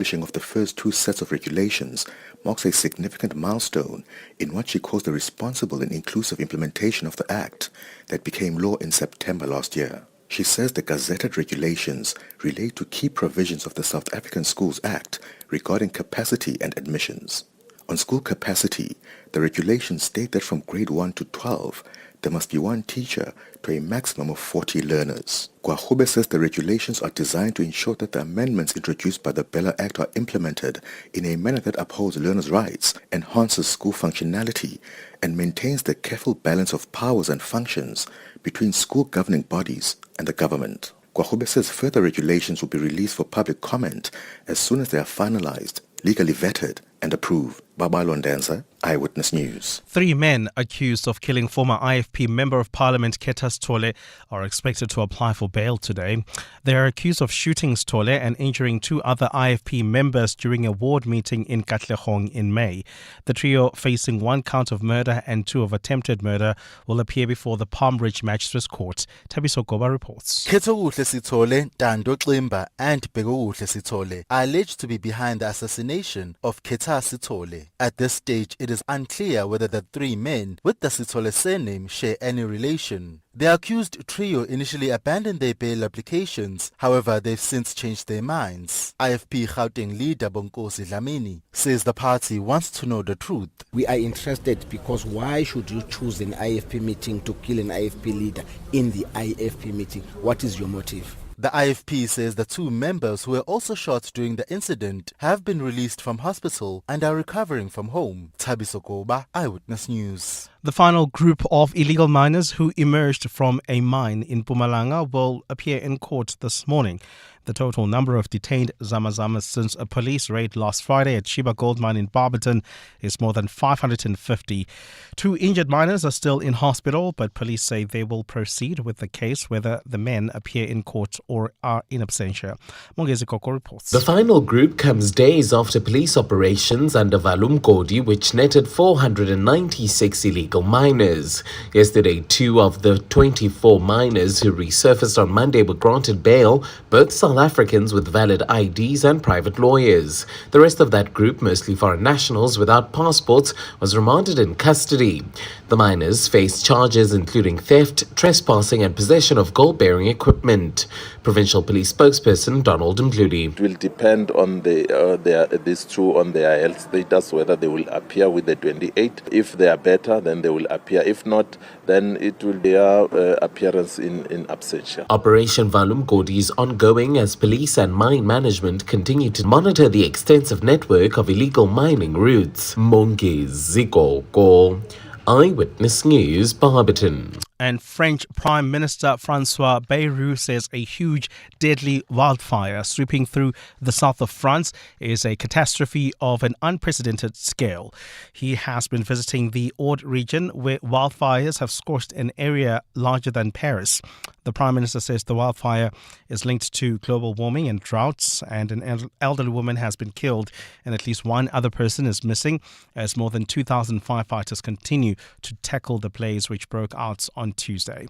Publishing of the first two sets of regulations marks a significant milestone in what she calls the responsible and inclusive implementation of the Act that became law in September last year. She says the gazetted regulations relate to key provisions of the South African Schools Act regarding capacity and admissions. On school capacity, the regulations state that from grade 1 to 12, there must be one teacher to a maximum of 40 learners. Gwahube says the regulations are designed to ensure that the amendments introduced by the Bella Act are implemented in a manner that upholds learners' rights, enhances school functionality, and maintains the careful balance of powers and functions between school governing bodies and the government. Gwahube says further regulations will be released for public comment as soon as they are finalized, legally vetted, and approved. Baba Londenza, Eyewitness News. 3 men accused of killing former IFP Member of Parliament Khetha Sithole are expected to apply for bail today. They are accused of shooting Sithole and injuring 2 other IFP members during a ward meeting in Katlehong in May. The trio, facing 1 count of murder and 2 of attempted murder, will appear before the Palm Ridge Magistrates Court. Tabiso Goba reports. Khetha Sithole, Tando Ximba and Bhekuhle Sithole are alleged to be behind the assassination of Khetha Sithole. At this stage, it is unclear whether the 3 men with the Sithole surname share any relation. The accused trio initially abandoned their bail applications, however they've since changed their minds. IFP Gauteng leader Bonkosi Dlamini says the party wants to know the truth. We are interested because why should you choose an IFP meeting to kill an IFP leader in the IFP meeting? What is your motive? The IFP says the 2 members who were also shot during the incident have been released from hospital and are recovering from home. Tabiso Goba, Eyewitness News. The final group of illegal miners who emerged from a mine in Mpumalanga will appear in court this morning. The total number of detained Zamazamas since a police raid last Friday at Sheba Gold Mine in Barberton is more than 550. 2 injured miners are still in hospital, but police say they will proceed with the case whether the men appear in court or are in absentia. Mongezi Koko reports. The final group comes days after police operations under Valum Godi, which netted 496 illegal miners. Yesterday, 2 of the 24 miners who resurfaced on Monday were granted bail, both South Africans with valid IDs and private lawyers. The rest of that group, mostly foreign nationals without passports, was remanded in custody. The miners face charges including theft, trespassing and possession of gold-bearing equipment. Provincial Police spokesperson Donald Mdluli. It will depend on these 2 on their health status, whether they will appear with the 28. If they are better, then they will appear. If not, then it will be their appearance in absentia. Operation Valum Godi is ongoing as police and mine management continue to monitor the extensive network of illegal mining routes. Mongezi Koko, Eyewitness News, Barberton. And French Prime Minister Francois Bayrou says a huge, deadly wildfire sweeping through the south of France is a catastrophe of an unprecedented scale. He has been visiting the Aude region where wildfires have scorched an area larger than Paris. The Prime Minister says the wildfire is linked to global warming and droughts, and an elderly woman has been killed and at least 1 other person is missing as more than 2,000 firefighters continue to tackle the blaze which broke out on Tuesday.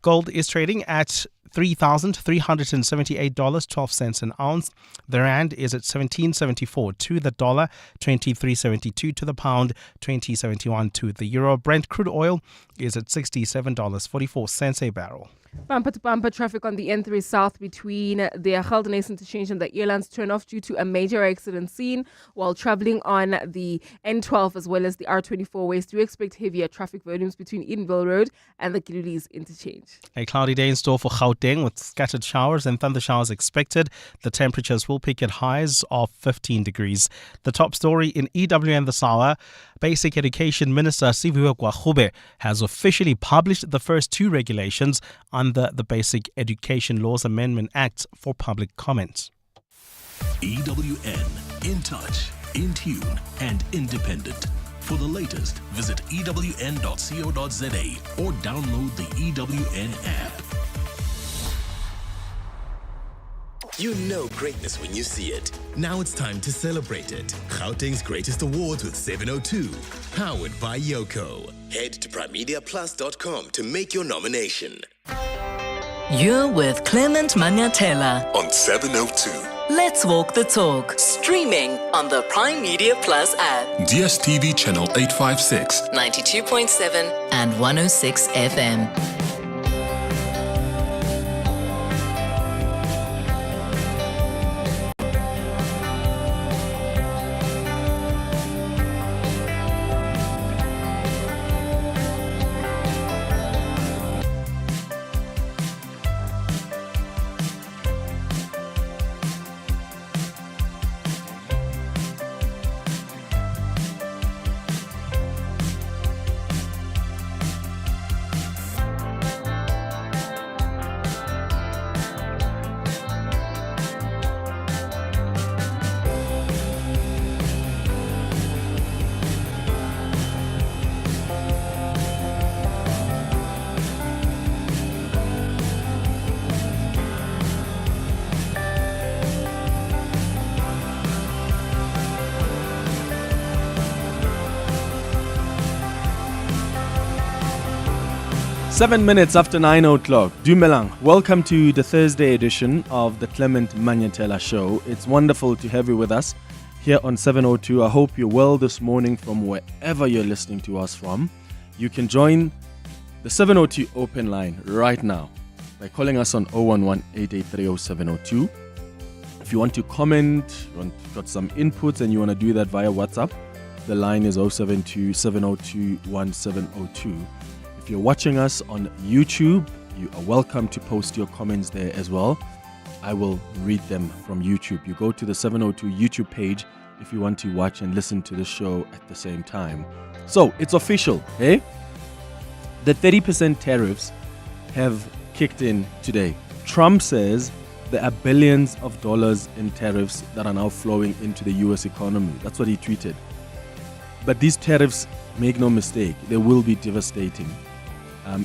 Gold is trading at $3,378.12 an ounce. The rand is at 17.74 to the dollar, 23.72 to the pound, 20.71 to the euro. Brent crude oil is at $67.44 a barrel. Bumper-to-bumper traffic on the N3 South between the Geldenhuys interchange and the Elands turn off due to a major accident scene. While travelling on the N12 as well as the R24 West, do expect heavier traffic volumes between Edenville Road and the Gillies interchange. A cloudy day in store for Gauteng with scattered showers and thunder showers expected. The temperatures will peak at highs of 15 degrees. The top story in EWN this hour, Basic Education Minister Sbu Leope has officially published the first 2 regulations under the Basic Education Laws Amendment Act for public comment. EWN, in touch, in tune and independent. For the latest, visit ewn.co.za or download the EWN app. You know greatness when you see it. Now it's time to celebrate it. Gauteng's greatest awards with 702. Powered by Yoko. Head to primediaplus.com to make your nomination. You're with Clement Manyathela on 702. Let's walk the talk. Streaming on the Prime Media Plus app. DSTV channel 856. 92.7 and 106 FM. Seven minutes after 9 o'clock. Dumelang, welcome to the Thursday edition of the Clement Manyathela Show. It's wonderful to have you with us here on 702. I hope you're well this morning from wherever you're listening to us from. You can join the 702 open line right now by calling us on 011-883-0702. If you want to comment, got some inputs and you want to do that via WhatsApp, the line is 072-702-1702. If you're watching us on YouTube, you are welcome to post your comments there as well. I will read them from YouTube. You go to the 702 YouTube page if you want to watch and listen to the show at the same time. So, it's official, eh? The 30% tariffs have kicked in today. Trump says there are billions of dollars in tariffs that are now flowing into the US economy. That's what he tweeted. But these tariffs, make no mistake, they will be devastating.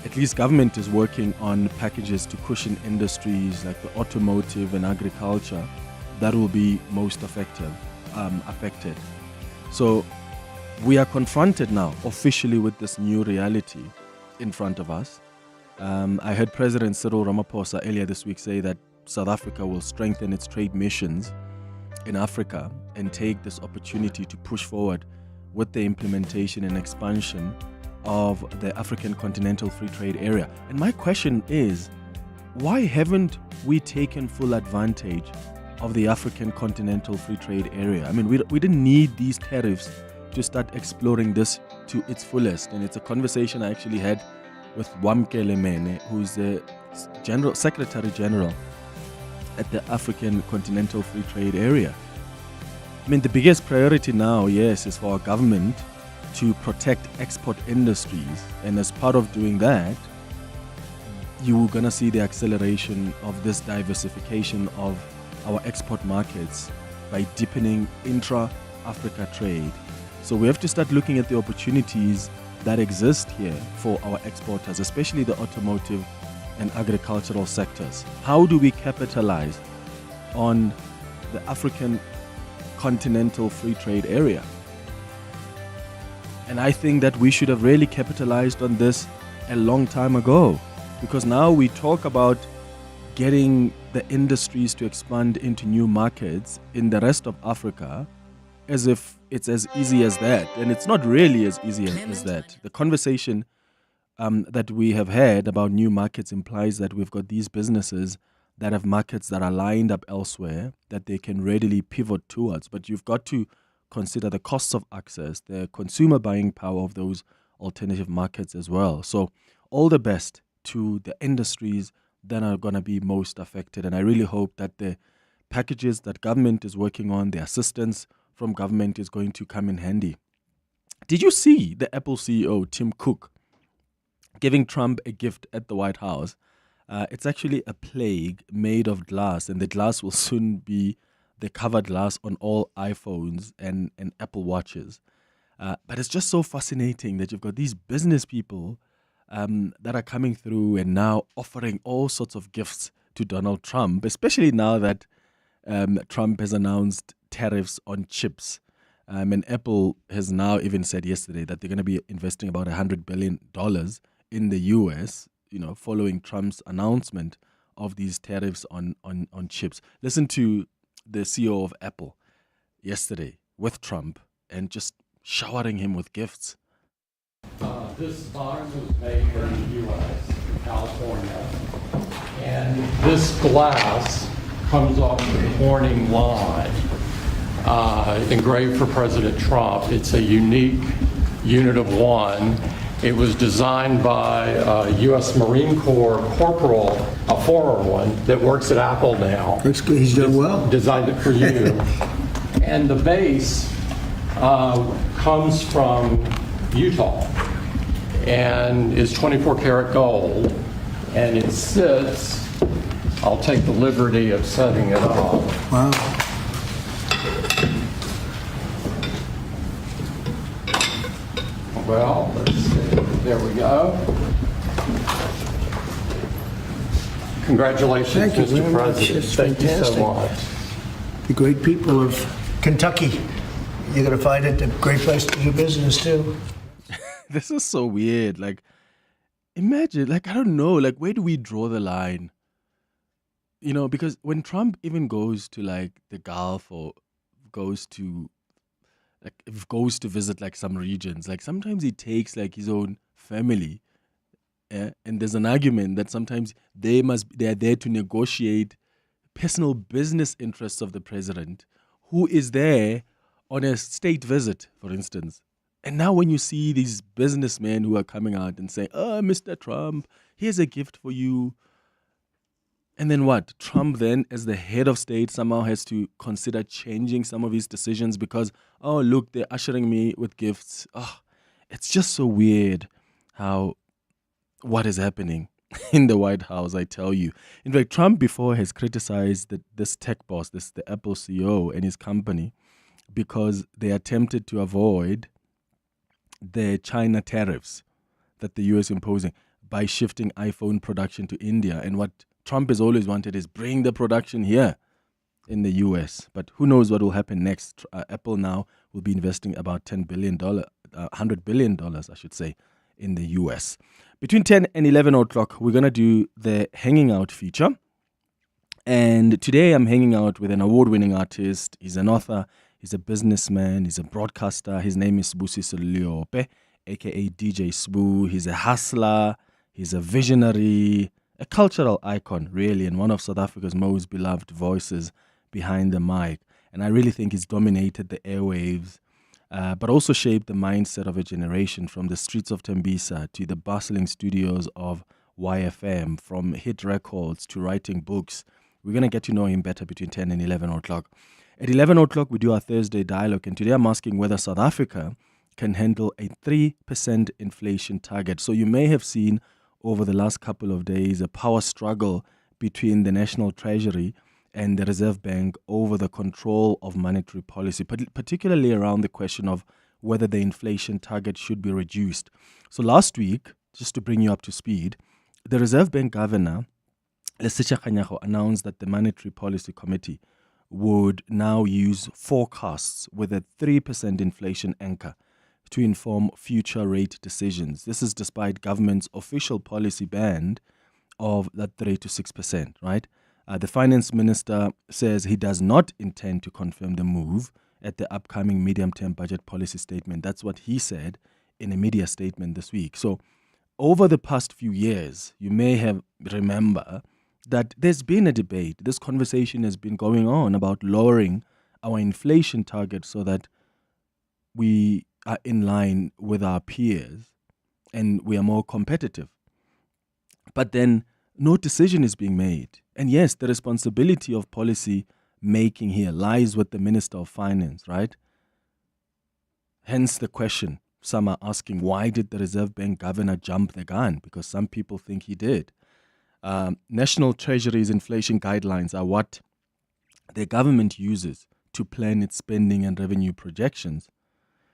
At least government is working on packages to cushion industries like the automotive and agriculture that will be most affected. So we are confronted now officially with this new reality in front of us. I heard President Cyril Ramaphosa earlier this week say that South Africa will strengthen its trade missions in Africa and take this opportunity to push forward with the implementation and expansion of the African Continental Free Trade Area. And my question is, why haven't we taken full advantage of the African Continental Free Trade Area? I mean, we didn't need these tariffs to start exploring this to its fullest. And it's a conversation I actually had with Clement Manyathela, who's the Secretary General at the African Continental Free Trade Area. I mean, the biggest priority now, yes, is for our government to protect export industries, and as part of doing that, you're going to see the acceleration of this diversification of our export markets by deepening intra-Africa trade. So we have to start looking at the opportunities that exist here for our exporters, especially the automotive and agricultural sectors. How do we capitalize on the African Continental Free Trade Area? And I think that we should have really capitalized on this a long time ago, because now we talk about getting the industries to expand into new markets in the rest of Africa as if it's as easy as that. And it's not really as easy as that. The conversation that we have had about new markets implies that we've got these businesses that have markets that are lined up elsewhere that they can readily pivot towards. But you've got to consider the costs of access, the consumer buying power of those alternative markets as well. So all the best to the industries that are going to be most affected. And I really hope that the packages that government is working on, the assistance from government is going to come in handy. Did you see the Apple CEO, Tim Cook, giving Trump a gift at the White House? It's actually a plague made of glass, and the glass will soon be the covered glass on all iPhones and Apple Watches. But it's just so fascinating that you've got these business people that are coming through and now offering all sorts of gifts to Donald Trump, especially now that Trump has announced tariffs on chips. And Apple has now even said yesterday that they're going to be investing about $100 billion in the US, following Trump's announcement of these tariffs on chips. Listen to the CEO of Apple yesterday with Trump and just showering him with gifts. This box was made here in the U.S., California, and this glass comes off the Corning line, engraved for President Trump. It's a unique unit of one. It was designed by a U.S. Marine Corps corporal, a former one, that works at Apple now. Looks good. He's done well. Designed it for you. And the base comes from Utah and is 24 karat gold. And it sits, I'll take the liberty of setting it up. Wow. Well, let's see. There we go. Congratulations, Thank you Mr. very much. President. It's Thank you so fantastic. much. The great people of Kentucky. You're going to find it a great place to do business, too. This is so weird. Like, imagine, like, I don't know, like, where do we draw the line? You know, because when Trump even goes to, like, the Gulf or goes to visit, like, some regions, like, sometimes he takes, like, his own family. Yeah? And there's an argument that sometimes they are there to negotiate personal business interests of the president, who is there on a state visit, for instance. And now when you see these businessmen who are coming out and saying, "Oh, Mr. Trump, here's a gift for you." And then what? Trump then, as the head of state, somehow has to consider changing some of his decisions because, oh, look, they're ushering me with gifts. Oh, it's just so weird what is happening in the White House, I tell you. In fact, Trump before has criticized this tech boss, the Apple CEO and his company, because they attempted to avoid the China tariffs that the US imposing by shifting iPhone production to India. And what Trump has always wanted is bring the production here in the US. But who knows what will happen next? Apple now will be investing about $100 billion, I should say, in the US. Between 10 and 11 o'clock, we're going to do the Hanging Out feature. And today I'm hanging out with an award-winning artist. He's an author. He's a businessman. He's a broadcaster. His name is Sbusiso Leope, a.k.a. DJ Sbu. He's a hustler. He's a visionary, a cultural icon, really, and one of South Africa's most beloved voices behind the mic. And I really think he's dominated the airwaves, but also shaped the mindset of a generation, from the streets of Tembisa to the bustling studios of YFM, from hit records to writing books. We're going to get to know him better between 10 and 11 o'clock. At 11 o'clock, we do our Thursday dialogue, and today I'm asking whether South Africa can handle a 3% inflation target. So you may have seen over the last couple of days a power struggle between the National Treasury and the Reserve Bank over the control of monetary policy, particularly around the question of whether the inflation target should be reduced. So last week, just to bring you up to speed, the Reserve Bank Governor, Lesitsha Kganyago, announced that the Monetary Policy Committee would now use forecasts with a 3% inflation anchor to inform future rate decisions. This is despite government's official policy band of that 3 to 6%, right? The finance minister says he does not intend to confirm the move at the upcoming medium-term budget policy statement. That's what he said in a media statement this week. So over the past few years, you may have remember that there's been a debate. This conversation has been going on about lowering our inflation target so that we are in line with our peers and we are more competitive. But then no decision is being made. And yes, the responsibility of policy making here lies with the Minister of Finance, right? Hence the question. Some are asking, why did the Reserve Bank Governor jump the gun? Because some people think he did. National Treasury's inflation guidelines are what the government uses to plan its spending and revenue projections.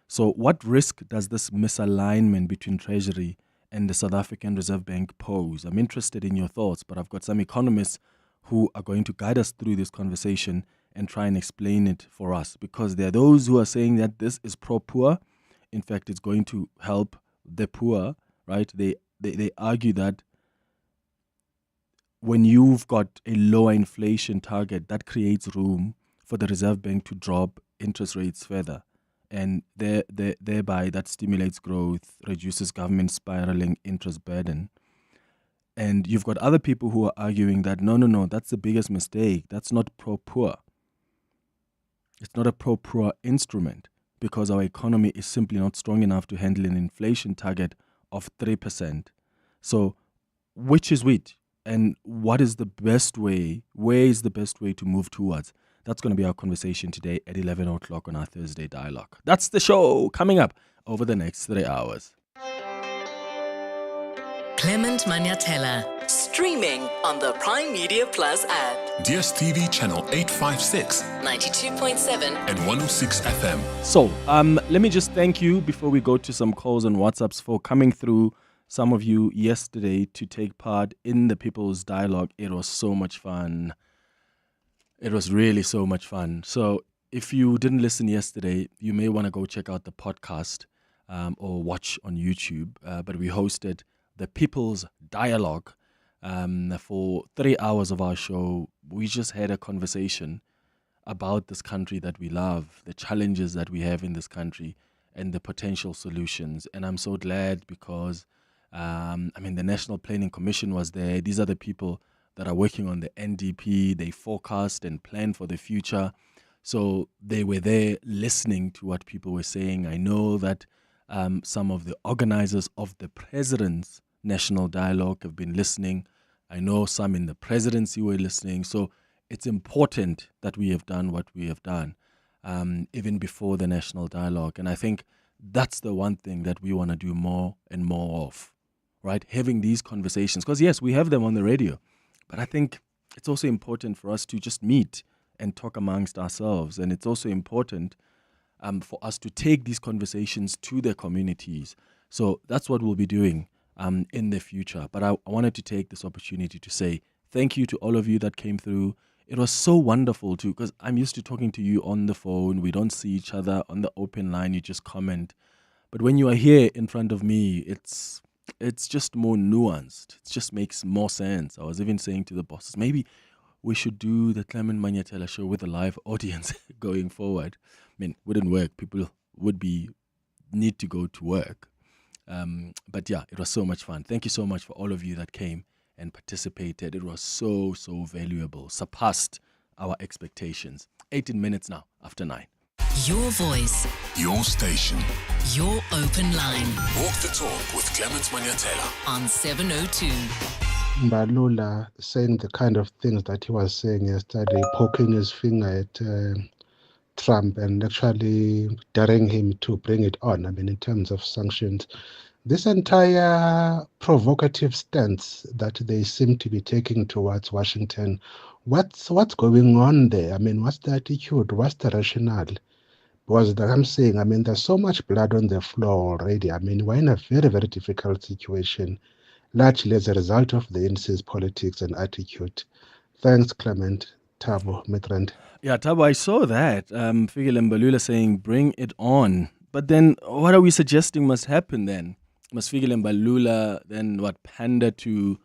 So what risk does this misalignment between Treasury and the South African Reserve Bank pose? I'm interested in your thoughts, but I've got some economists who are going to guide us through this conversation and try and explain it for us, because there are those who are saying that this is pro-poor. In fact, it's going to help the poor, right? They argue that when you've got a lower inflation target, that creates room for the Reserve Bank to drop interest rates further. And thereby that stimulates growth, reduces government spiraling interest burden. And you've got other people who are arguing that, no, that's the biggest mistake. That's not pro-poor. It's not a pro-poor instrument because our economy is simply not strong enough to handle an inflation target of 3%. So which is which? And what is the best way? Where is the best way to move towards? That's going to be our conversation today at 11 o'clock on our Thursday Dialogue. That's the show coming up over the next 3 hours. Clement Manyathela, streaming on the Prime Media Plus app. DSTV channel 856, 92.7 and 106 FM. So, let me just thank you before we go to some calls and WhatsApps for coming through. Some of you yesterday to take part in the People's Dialogue. It was so much fun. It was really so much fun. So if you didn't listen yesterday, you may want to go check out the podcast or watch on YouTube. But we hosted the People's Dialogue for 3 hours of our show. We just had a conversation about this country that we love, the challenges that we have in this country, and the potential solutions. And I'm so glad because, the National Planning Commission was there. These are the people that are working on the NDP. They forecast and plan for the future. So they were there listening to what people were saying. I know that some of the organizers of the President's National Dialogue have been listening. I know some in the presidency were listening. So it's important that we have done what we have done, even before the National Dialogue. And I think that's the one thing that we want to do more and more of, right? Having these conversations. Because yes, we have them on the radio. But I think it's also important for us to just meet and talk amongst ourselves. And it's also important for us to take these conversations to the communities. So that's what we'll be doing in the future. But I wanted to take this opportunity to say thank you to all of you that came through. It was so wonderful too, because I'm used to talking to you on the phone. We don't see each other on the open line. You just comment. But when you are here in front of me, it's just more nuanced. It just makes more sense. I was even saying to the bosses, maybe we should do the Clement Manyathela Show with a live audience going forward. It wouldn't work. People would need to go to work. But yeah, it was so much fun. Thank you so much for all of you that came and participated. It was so valuable. Surpassed our expectations. 18 minutes now after 9. Your voice, your station, your open line. Walk the talk with Clement Manyathela on 702. Mbalula saying the kind of things that he was saying yesterday, poking his finger at Trump and actually daring him to bring it on, in terms of sanctions. This entire provocative stance that they seem to be taking towards Washington, what's going on there? What's the attitude? What's the rationale? Because like I'm saying, there's so much blood on the floor already. We're in a very, very difficult situation, largely as a result of the NC's politics and attitude. Thanks, Clement. Thabo, Midrand. Yeah, Thabo, I saw that. Fikile Mbalula saying, bring it on. But then, what are we suggesting must happen then? Must Fikile Mbalula then pander to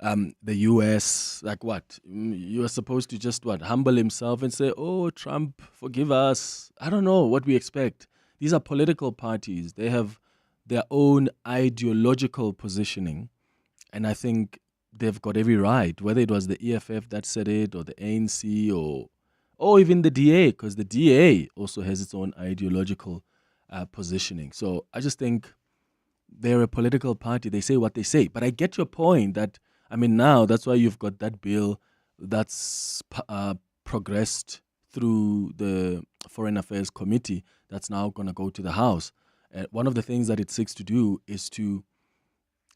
the US? Like what? You are supposed to just humble himself and say, oh, Trump, forgive us. I don't know what we expect. These are political parties. They have their own ideological positioning. And I think they've got every right, whether it was the EFF that said it or the ANC or even the DA, because the DA also has its own ideological positioning. So I just think they're a political party. They say what they say. But I get your point that, now that's why you've got that bill that's progressed through the Foreign Affairs Committee that's now going to go to the House. One of the things that it seeks to do is to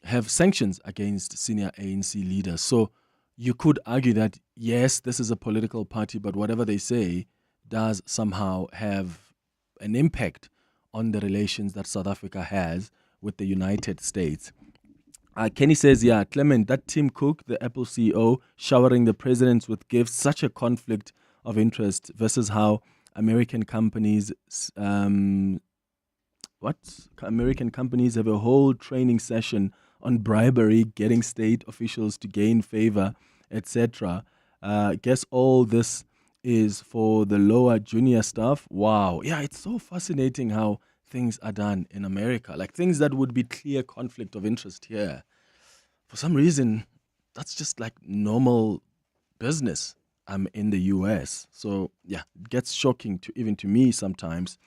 have sanctions against senior ANC leaders. So you could argue that, yes, this is a political party, but whatever they say does somehow have an impact on the relations that South Africa has with the United States. Kenny says, yeah, Clement, that Tim Cook, the Apple CEO, showering the presidents with gifts, such a conflict of interest versus how American companies American companies have a whole training session on bribery, getting state officials to gain favor, etc. Guess all this is for the lower junior stuff. Wow. Yeah, it's so fascinating how things are done in America. Like things that would be clear conflict of interest here. For some reason, that's just like normal business in the US. So yeah, it gets shocking even to me sometimes.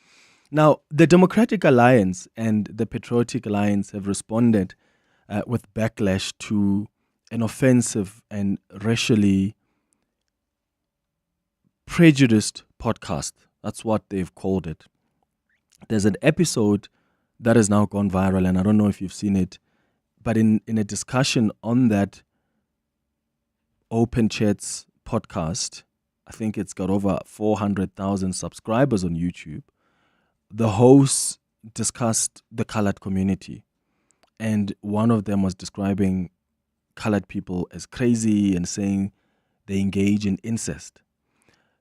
Now, the Democratic Alliance and the Patriotic Alliance have responded with backlash to an offensive and racially prejudiced podcast. That's what they've called it. There's an episode that has now gone viral, and I don't know if you've seen it, but in a discussion on that Open Chats podcast, I think it's got over 400,000 subscribers on YouTube. The hosts discussed the colored community, and one of them was describing colored people as crazy and saying they engage in incest.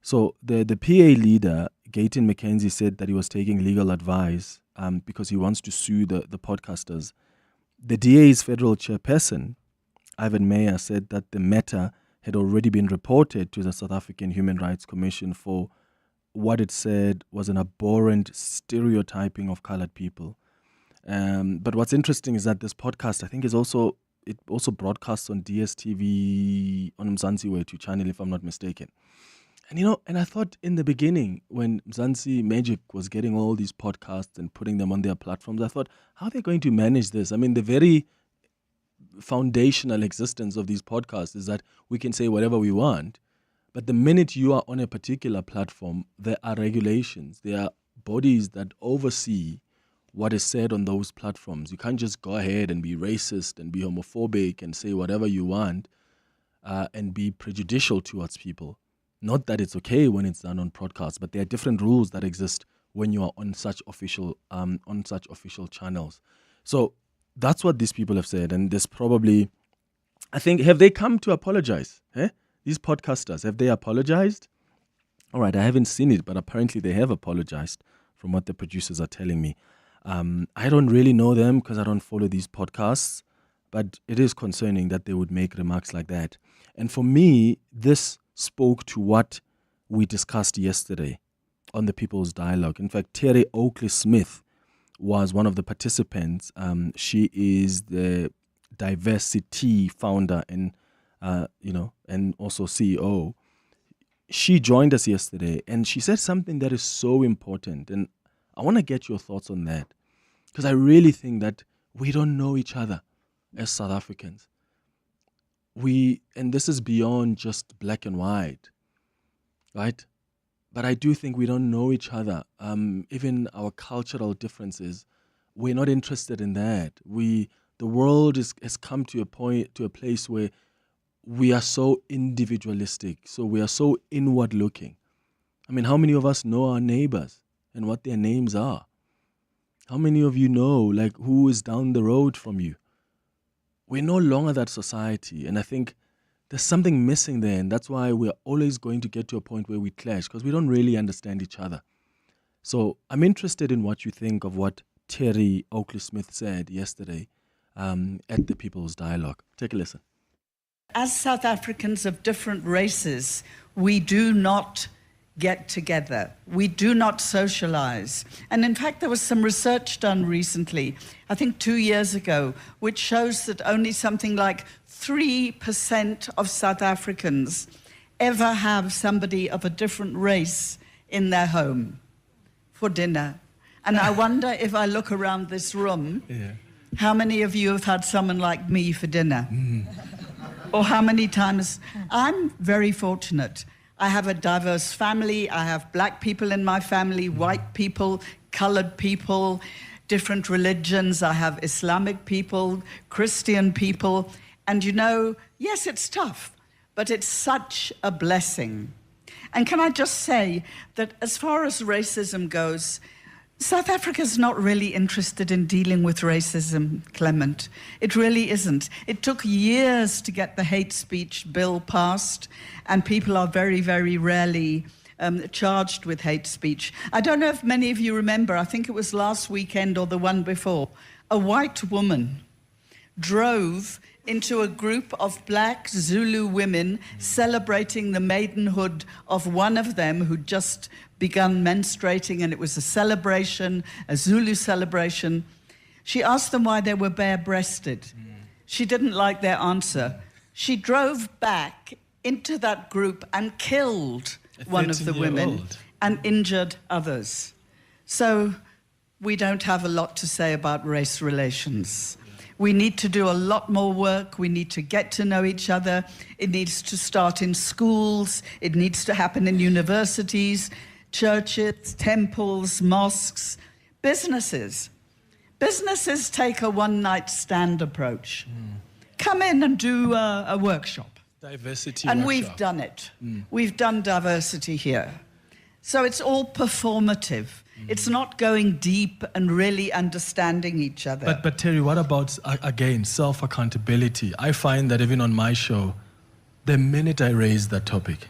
So the PA leader, Gayton McKenzie, said that he was taking legal advice because he wants to sue the podcasters. The DA's federal chairperson, Ivan Meyer, said that the matter had already been reported to the South African Human Rights Commission for what it said was an abhorrent stereotyping of colored people. But what's interesting is that this podcast, I think, it also broadcasts on DSTV on Mzansi Wethu channel, if I'm not mistaken. And I thought in the beginning, when Mzansi Magic was getting all these podcasts and putting them on their platforms, I thought, how are they going to manage this? I mean, the very foundational existence of these podcasts is that we can say whatever we want. But the minute you are on a particular platform, there are regulations. There are bodies that oversee what is said on those platforms. You can't just go ahead and be racist and be homophobic and say whatever you want and be prejudicial towards people. Not that it's okay when it's done on podcasts, but there are different rules that exist when you are on such official channels. So that's what these people have said, and there's probably, I think, have they come to apologize? These podcasters, have they apologized? All right, I haven't seen it, but apparently they have apologized from what the producers are telling me. I don't really know them because I don't follow these podcasts, but it is concerning that they would make remarks like that. And for me, this spoke to what we discussed yesterday on the People's Dialogue. In fact, Terry Oakley-Smith was one of the participants. She is the diversity founder and and also CEO. She joined us yesterday and she said something that is so important. And I want to get your thoughts on that because I really think that we don't know each other as South Africans. And this is beyond just black and white, right? But I do think we don't know each other. Even our cultural differences, we're not interested in that. The world has come to a place where we are so individualistic, so we are so inward looking. I mean, how many of us know our neighbors and what their names are? How many of you know, like, who is down the road from you? We're no longer that society, and I think there's something missing there, and that's why we're always going to get to a point where we clash, because we don't really understand each other. So I'm interested in what you think of what Terry Oakley-Smith said yesterday at the People's Dialogue. Take a listen. As South Africans of different races, we do not get together. We do not socialize. And in fact, there was some research done recently, I think 2 years ago, which shows that only something like 3% of South Africans ever have somebody of a different race in their home for dinner. And I wonder if I look around this room, how many of you have had someone like me for dinner? Or how many times? I'm very fortunate. I have a diverse family. I have black people in my family, white people, colored people, different religions. I have Islamic people, Christian people. And yes, it's tough, but it's such a blessing. And can I just say that as far as racism goes, South Africa's not really interested in dealing with racism, Clement. It really isn't. It took years to get the hate speech bill passed, and people are very, very rarely charged with hate speech. I don't know if many of you remember, I think it was last weekend or the one before, a white woman drove into a group of black Zulu women celebrating the maidenhood of one of them who'd just begun menstruating, and it was a celebration, a Zulu celebration. She asked them why they were bare-breasted. She didn't like their answer. She drove back into that group and killed one of the women and injured others. So we don't have a lot to say about race relations. We need to do a lot more work. We need to get to know each other. It needs to start in schools. It needs to happen in universities, churches, temples, mosques, businesses. Businesses take a one-night stand approach. Come in and do a workshop. Diversity and workshop. We've done it. We've done diversity here. So it's all performative. It's not going deep and really understanding each other. But Terry, what about, again, self-accountability? I find that even on my show, the minute I raise that topic,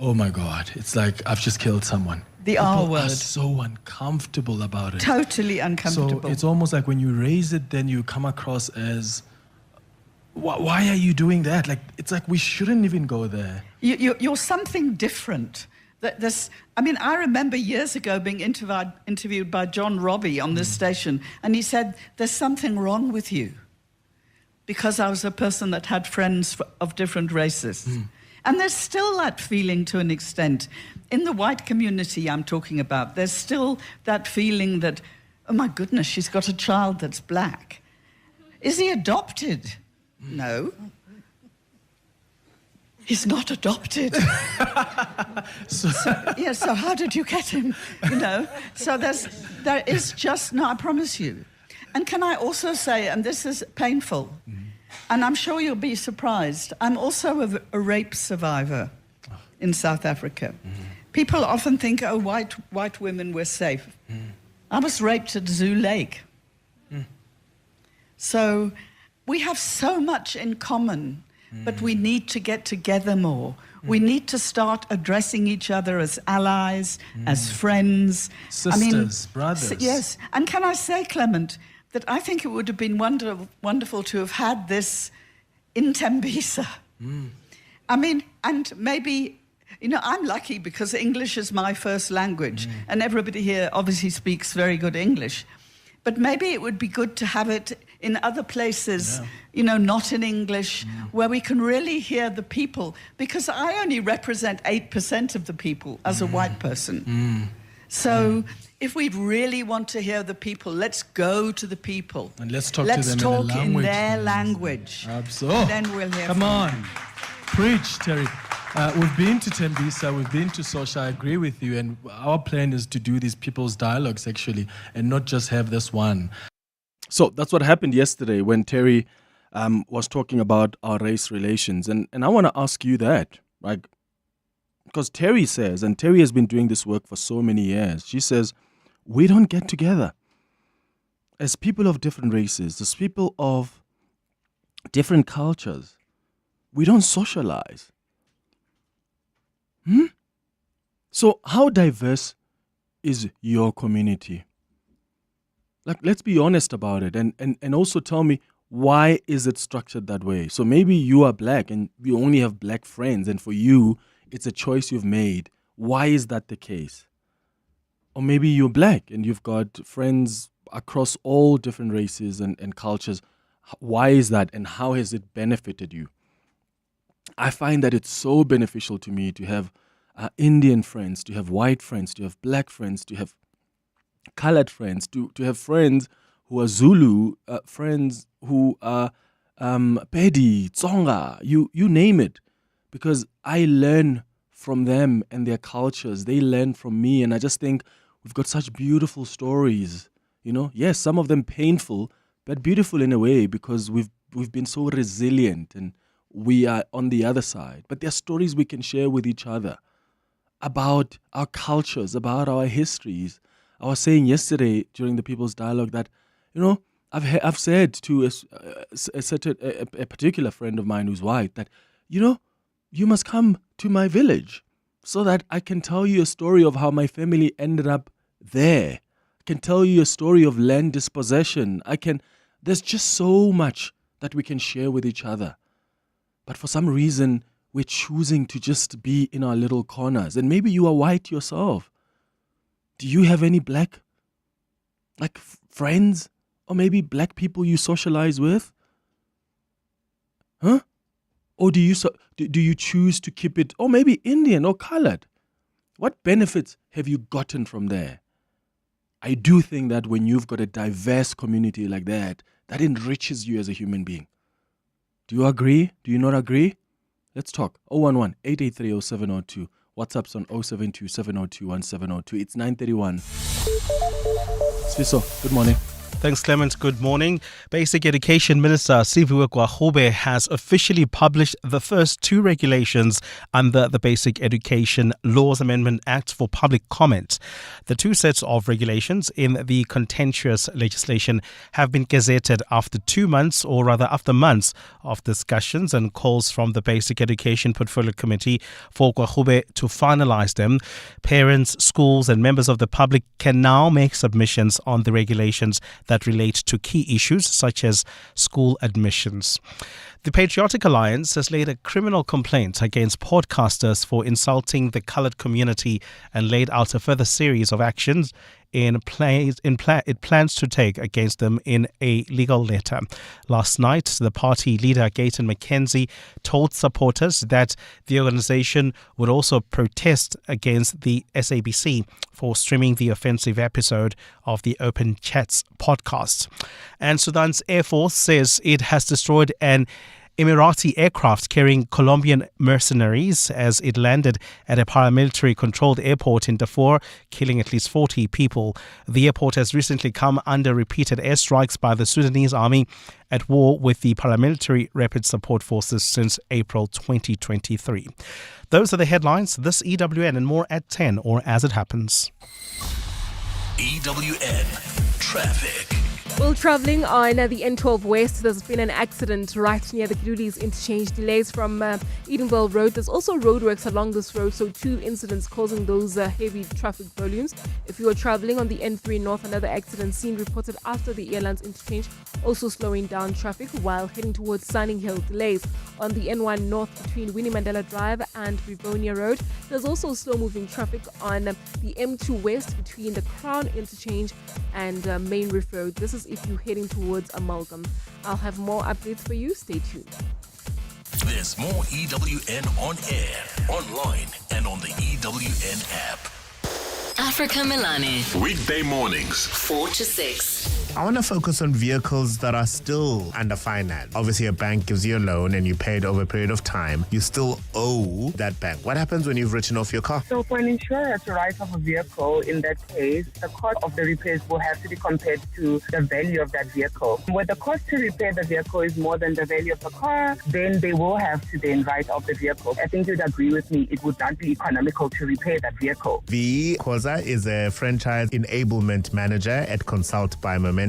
oh my God, it's like I've just killed someone. The R People word. are so uncomfortable about it. Totally uncomfortable. So it's almost like when you raise it, then you come across as, why are you doing that? Like, it's like we shouldn't even go there. You're something different. I remember years ago being interviewed by John Robbie on this station, and he said, there's something wrong with you, because I was a person that had friends of different races. And there's still that feeling to an extent. In the white community I'm talking about, there's still that feeling that, oh my goodness, she's got a child that's black. Is he adopted? No. He's not adopted. So how did you get him? So there is just, no, I promise you. And can I also say, and this is painful, and I'm sure you'll be surprised, I'm also a rape survivor in South Africa. People often think, oh, white women were safe. I was raped at Zoo Lake. So we have so much in common, but we need to get together more. We need to start addressing each other as allies, as friends. Sisters, brothers. Yes. And can I say, Clement, that I think it would have been wonderful to have had this in Tembisa. And maybe, I'm lucky because English is my first language, and everybody here obviously speaks very good English. But maybe it would be good to have it in other places, not in English, where we can really hear the people, because I only represent 8% of the people as a white person. So if we really want to hear the people, let's go to the people. And let's talk to them in their language. Absolutely. Then we'll hear Come on. Preach, Terry. We've been to Tembisa, we've been to Sosha, I agree with you, and our plan is to do these people's dialogues, actually, and not just have this one. So that's what happened yesterday when Terry was talking about our race relations. And I want to ask you that, like, because Terry says, and Terry has been doing this work for so many years, she says, we don't get together as people of different races, as people of different cultures. We don't socialize. So how diverse is your community? Like, let's be honest about it, and also tell me, why is it structured that way? So maybe you are black and you only have black friends, and for you, it's a choice you've made. Why is that the case? Or maybe you're black and you've got friends across all different races and cultures. Why is that, and how has it benefited you? I find that it's so beneficial to me to have Indian friends, to have white friends, to have black friends, to have colored friends, to have friends who are Zulu, friends who are Pedi, Tsonga, you name it. Because I learn from them and their cultures. They learn from me, and I just think we've got such beautiful stories. Yes, some of them painful, but beautiful in a way, because we've been so resilient and we are on the other side. But there are stories we can share with each other about our cultures, about our histories. I was saying yesterday during the People's Dialogue that, I've said to a particular friend of mine who's white that, you must come to my village so that I can tell you a story of how my family ended up there. I can tell you a story of land dispossession. There's just so much that we can share with each other. But for some reason, we're choosing to just be in our little corners. And maybe you are white yourself. Do you have any black, friends? Or maybe black people you socialize with? Huh? Or do you choose to keep it, or maybe Indian or colored? What benefits have you gotten from there? I do think that when you've got a diverse community like that, that enriches you as a human being. Do you agree? Do you not agree? Let's talk. 011-883-0702. WhatsApp's on 072-702-1702. It's 9:31. Sbusiso, good morning. Thanks, Clement. Good morning. Basic Education Minister Sbu Leope has officially published the first two regulations under the Basic Education Laws Amendment Act for public comment. The two sets of regulations in the contentious legislation have been gazetted after 2 months, or rather after months, of discussions and calls from the Basic Education Portfolio Committee for Leope to finalize them. Parents, schools and members of the public can now make submissions on the regulations that relate to key issues such as school admissions. The Patriotic Alliance has laid a criminal complaint against podcasters for insulting the coloured community and laid out a further series of actions it plans to take against them in a legal letter. Last night, the party leader Gayton McKenzie told supporters that the organisation would also protest against the SABC for streaming the offensive episode of the Open Chats podcast. And Sudan's Air Force says it has destroyed an Emirati aircraft carrying Colombian mercenaries as it landed at a paramilitary-controlled airport in Darfur, killing at least 40 people. The airport has recently come under repeated airstrikes by the Sudanese army, at war with the paramilitary Rapid Support Forces since April 2023. Those are the headlines. This EWN and more at 10 or as it happens. EWN Traffic. Well, travelling on the N12 West, there's been an accident right near the Kidulis interchange. Delays from Edenville Road. There's also roadworks along this road, so 2 incidents causing those heavy traffic volumes. If you are travelling on the N3 North, another accident scene reported after the Airlines interchange, also slowing down traffic while heading towards Sunning Hill. Delays on the N1 North between Winnie Mandela Drive and Rivonia Road. There's also slow-moving traffic on the M2 West between the Crown interchange and Main Reef Road. This is if you're heading towards Amalgam. I'll have more updates for you. Stay tuned. There's more EWN on air, online, and on the EWN app. Africa Milani. Weekday mornings, 4 to 6. I want to focus on vehicles that are still under finance. Obviously, a bank gives you a loan and you pay it over a period of time. You still owe that bank. What happens when you've written off your car? So for an insurer to write off a vehicle, in that case, the cost of the repairs will have to be compared to the value of that vehicle. Where the cost to repair the vehicle is more than the value of the car, then they will have to then write off the vehicle. I think you'd agree with me, it would not be economical to repair that vehicle. V. Khoza is a franchise enablement manager at Consult by Momentum.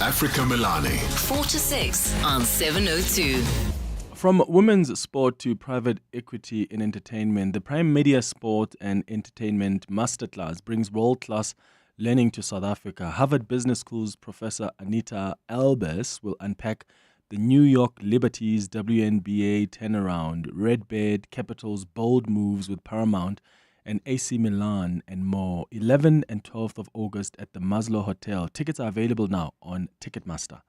Africa Milani. 4 to 6 on 702. From women's sport to private equity in entertainment, the Prime Media Sport and Entertainment Masterclass brings world-class learning to South Africa. Harvard Business School's Professor Anita Albers will unpack the New York Liberty's WNBA turnaround, Redbird Capital's bold moves with Paramount and AC Milan and more. 11th and 12th of August at the Maslow Hotel. Tickets are available now on Ticketmaster.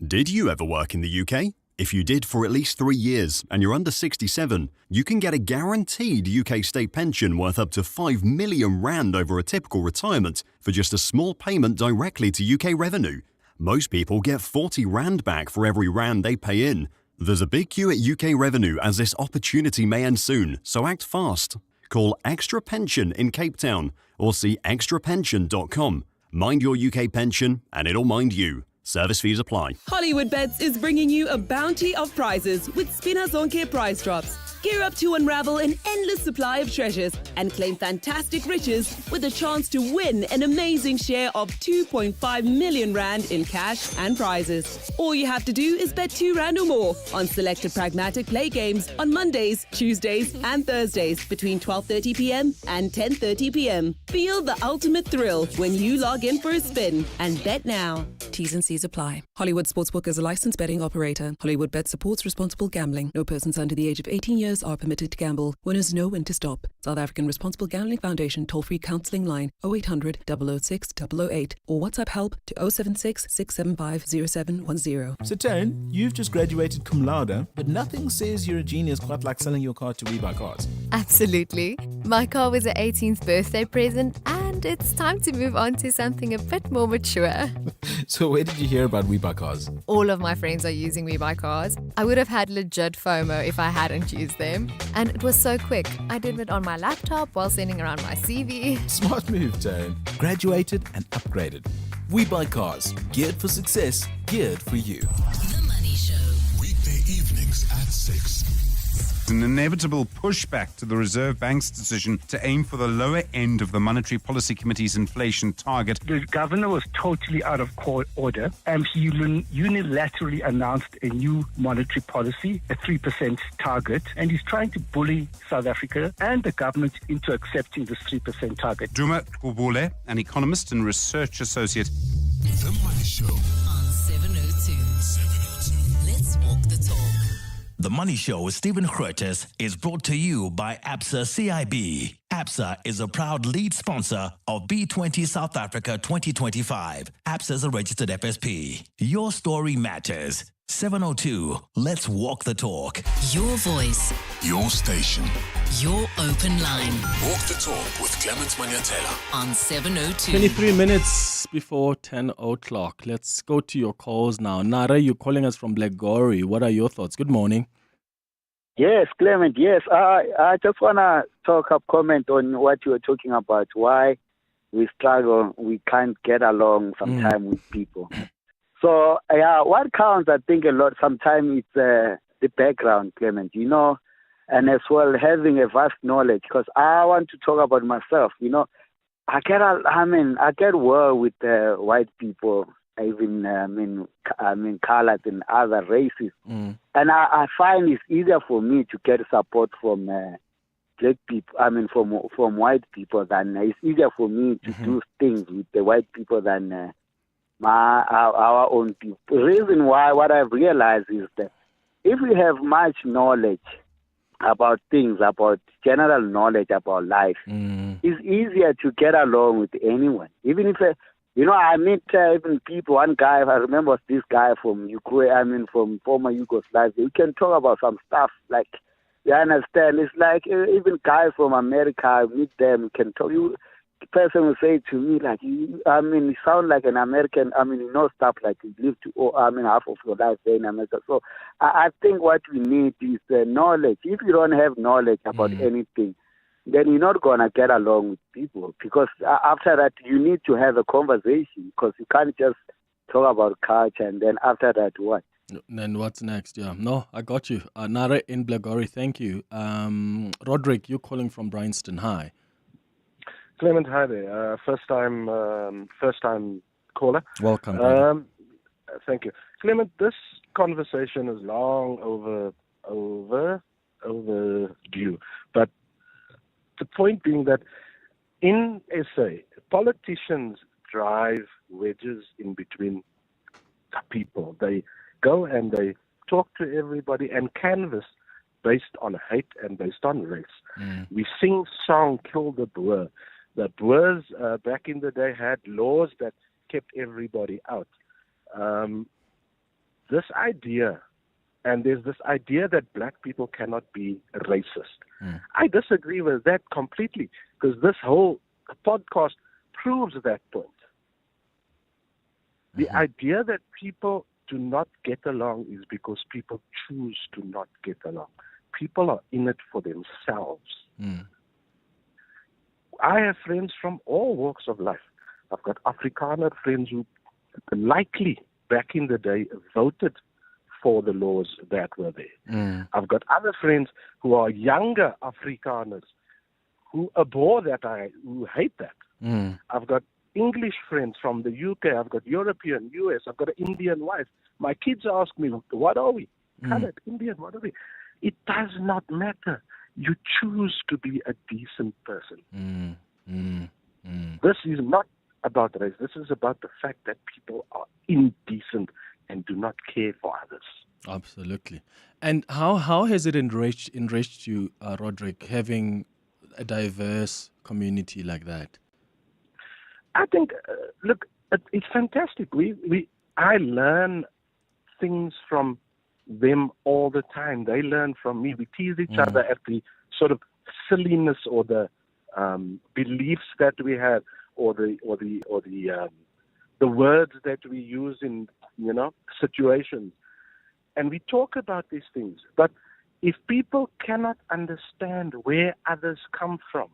Did you ever work in the UK? If you did for at least 3 years and you're under 67, you can get a guaranteed UK state pension worth up to 5 million rand over a typical retirement for just a small payment directly to UK revenue. Most people get 40 rand back for every rand they pay in. There's a big queue at UK revenue as this opportunity may end soon, so act fast. Call Extra Pension in Cape Town or see extrapension.com. Mind your UK pension and it'll mind you. Service fees apply. Hollywood Bets is bringing you a bounty of prizes with Spina Zonke prize drops. Gear up to unravel an endless supply of treasures and claim fantastic riches with a chance to win an amazing share of 2.5 million rand in cash and prizes. All you have to do is bet 2 rand or more on selected pragmatic play games on Mondays, Tuesdays and Thursdays between 12:30 p.m. and 10:30 p.m. Feel the ultimate thrill when you log in for a spin and bet now. T's and C's apply. Hollywood Sportsbook is a licensed betting operator. Hollywood Bet supports responsible gambling. No persons under the age of 18 years are permitted to gamble. Winners know when to stop. South African Responsible Gambling Foundation toll-free counselling line 0800 006 008 or WhatsApp help to 076 675 0710. So Taryn, you've just graduated cum laude, but nothing says you're a genius quite like selling your car to We Buy Cars. Absolutely. My car was an 18th birthday present and it's time to move on to something a bit more mature. So where did you hear about We Buy Cars? All of my friends are using We Buy Cars. I would have had legit FOMO if I hadn't used them. And it was so quick. I did it on my laptop while sending around my CV. Smart move, Taryn. Graduated and upgraded. We Buy Cars. Geared for success. Geared for you. The Money Show. Weekday evenings at 6. An inevitable pushback to the Reserve Bank's decision to aim for the lower end of the Monetary Policy Committee's inflation target. The governor was totally out of order, and he unilaterally announced a new monetary policy, a 3% target, and he's trying to bully South Africa and the government into accepting this 3% target. Duma Kubule, an economist and research associate. The Money Show on 702. Let's walk the talk. The Money Show with Stephen Grootes is brought to you by ABSA CIB. ABSA is a proud lead sponsor of B20 South Africa 2025. ABSA is a registered FSP. Your story matters. 702, let's walk the talk. Your voice. Your station. Your open line. Walk the talk with Clement Manyathela on 702. 23 minutes before 10 o'clock. Let's go to your calls now. Nara, you're calling us from Blackgowrie. What are your thoughts? Good morning. Yes, Clement, yes. I just want to comment on what you were talking about, why we struggle, we can't get along sometimes with people. So, what counts, I think, a lot, sometimes it's the background, Clement, and as well having a vast knowledge, because I want to talk about myself, I get well with white people, even, colored and other races. And I find it's easier for me to get support from black people, from white people than, it's easier for me to do things with the white people than our own people. The reason why, what I've realized is that if we have much knowledge about things, about general knowledge about life, it's easier to get along with anyone. Even if, I meet even people, one guy, I remember this guy from Ukraine, from former Yugoslavia, we can talk about some stuff, like, you understand, it's like even guys from America, I meet them, we can talk, the person will say to me, like, you sound like an American, stuff like you live half of your life there in America. So I think what we need is knowledge. If you don't have knowledge about anything, then you're not going to get along with people. Because after that, you need to have a conversation, because you can't just talk about culture and then after that, what? Then what's next? Yeah. No, I got you. Nara in Blackgowrie, thank you. Roderick, you're calling from Bryanston. Hi. Clement, hi there. First time caller. Welcome. Thank you, Clement. This conversation is long overdue. But the point being that in SA, politicians drive wedges in between the people. They go and they talk to everybody and canvass based on hate and based on race. We sing song "Kill the Boer." The Boers back in the day had laws that kept everybody out. This idea, and there's this idea that black people cannot be racist. I disagree with that completely, because this whole podcast proves that point. The idea that people do not get along is because people choose to not get along. People are in it for themselves. I have friends from all walks of life. I've got Afrikaner friends who likely back in the day voted for the laws that were there. I've got other friends who are younger Afrikaners who abhor that, who hate that. I've got English friends from the UK. I've got European, US. I've got an Indian wife. My kids ask me, what are we? Colored, Indian, what are we? It does not matter. You choose to be a decent person. This is not about race. This is about the fact that people are indecent and do not care for others. Absolutely. And how has it enriched you, Roderick, having a diverse community like that? I think, look, it's fantastic. I learn things from them all the time. They learn from me. We tease each other at the sort of silliness or the beliefs that we have, or the words that we use in situations, and we talk about these things. But if people cannot understand where others come from,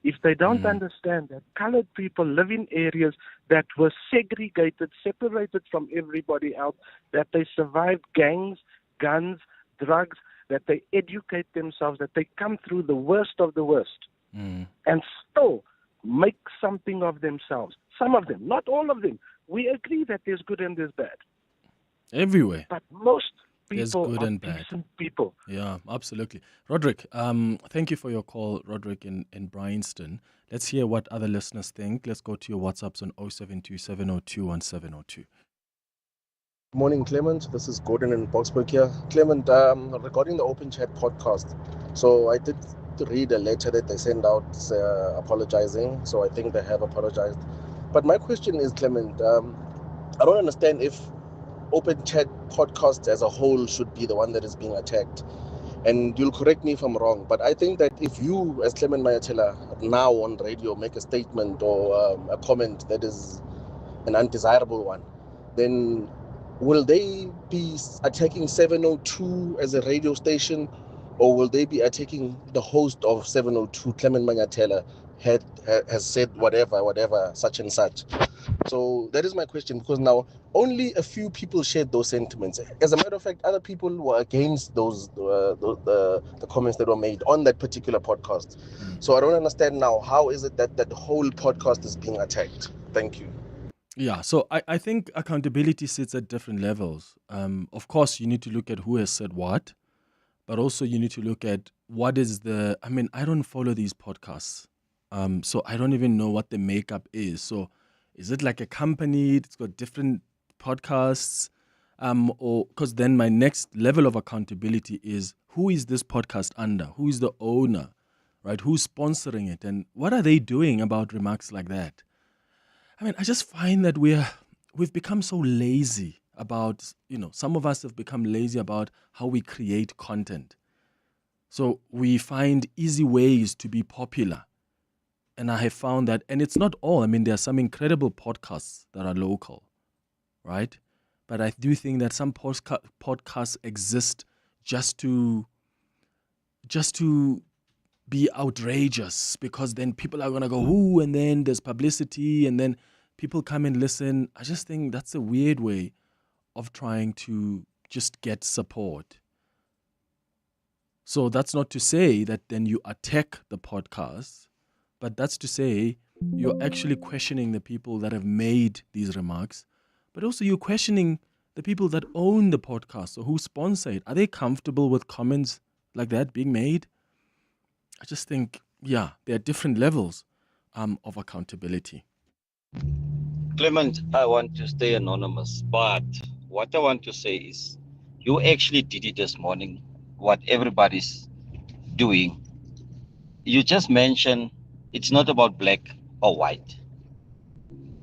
if they don't understand that colored people live in areas that were segregated, separated from everybody else, that they survived gangs, guns, drugs, that they educate themselves, that they come through the worst of the worst, and still make something of themselves. Some of them, not all of them. We agree that there's good and there's bad. Everywhere. But most There's people good are and bad. decent people. Yeah, absolutely. Roderick, thank you for your call, Roderick in Bryanston. Let's hear what other listeners think. Let's go to your WhatsApps on 072 702 1702. Morning, Clement. This is Gordon in Boxburg here. Clement, regarding the Open Chat podcast, so I did read a letter that they sent out apologizing, so I think they have apologized. But my question is, Clement, I don't understand if Open Chat podcast as a whole should be the one that is being attacked. And you'll correct me if I'm wrong, but I think that if you, as Clement Manyathela, now on radio, make a statement or a comment that is an undesirable one, then will they be attacking 702 as a radio station, or will they be attacking the host of 702, Clement Manyathela, has said whatever, such and such? So that is my question, because now only a few people shared those sentiments. As a matter of fact, other people were against those the comments that were made on that particular podcast. So I don't understand now, how is it that the whole podcast is being attacked? Thank you. Yeah, so I think accountability sits at different levels. Of course, you need to look at who has said what, but also you need to look at what is I don't follow these podcasts. So I don't even know what the makeup is. So is it like a company that's got different podcasts? Or because then my next level of accountability is, who is this podcast under? Who is the owner, right? Who's sponsoring it? And what are they doing about remarks like that? I just find that we've become so lazy about, some of us have become lazy about how we create content. So we find easy ways to be popular. And I have found that, and it's not all. There are some incredible podcasts that are local, right? But I do think that some podcasts exist just to be outrageous, because then people are going to go, ooh, and then there's publicity, and then people come and listen. I just think that's a weird way of trying to just get support. So that's not to say that then you attack the podcast, but that's to say you're actually questioning the people that have made these remarks, but also you're questioning the people that own the podcast or who sponsor it. Are they comfortable with comments like that being made? I just think, there are different levels of accountability. Clement, I want to stay anonymous, but what I want to say is, you actually did it this morning, what everybody's doing. You just mentioned it's not about black or white.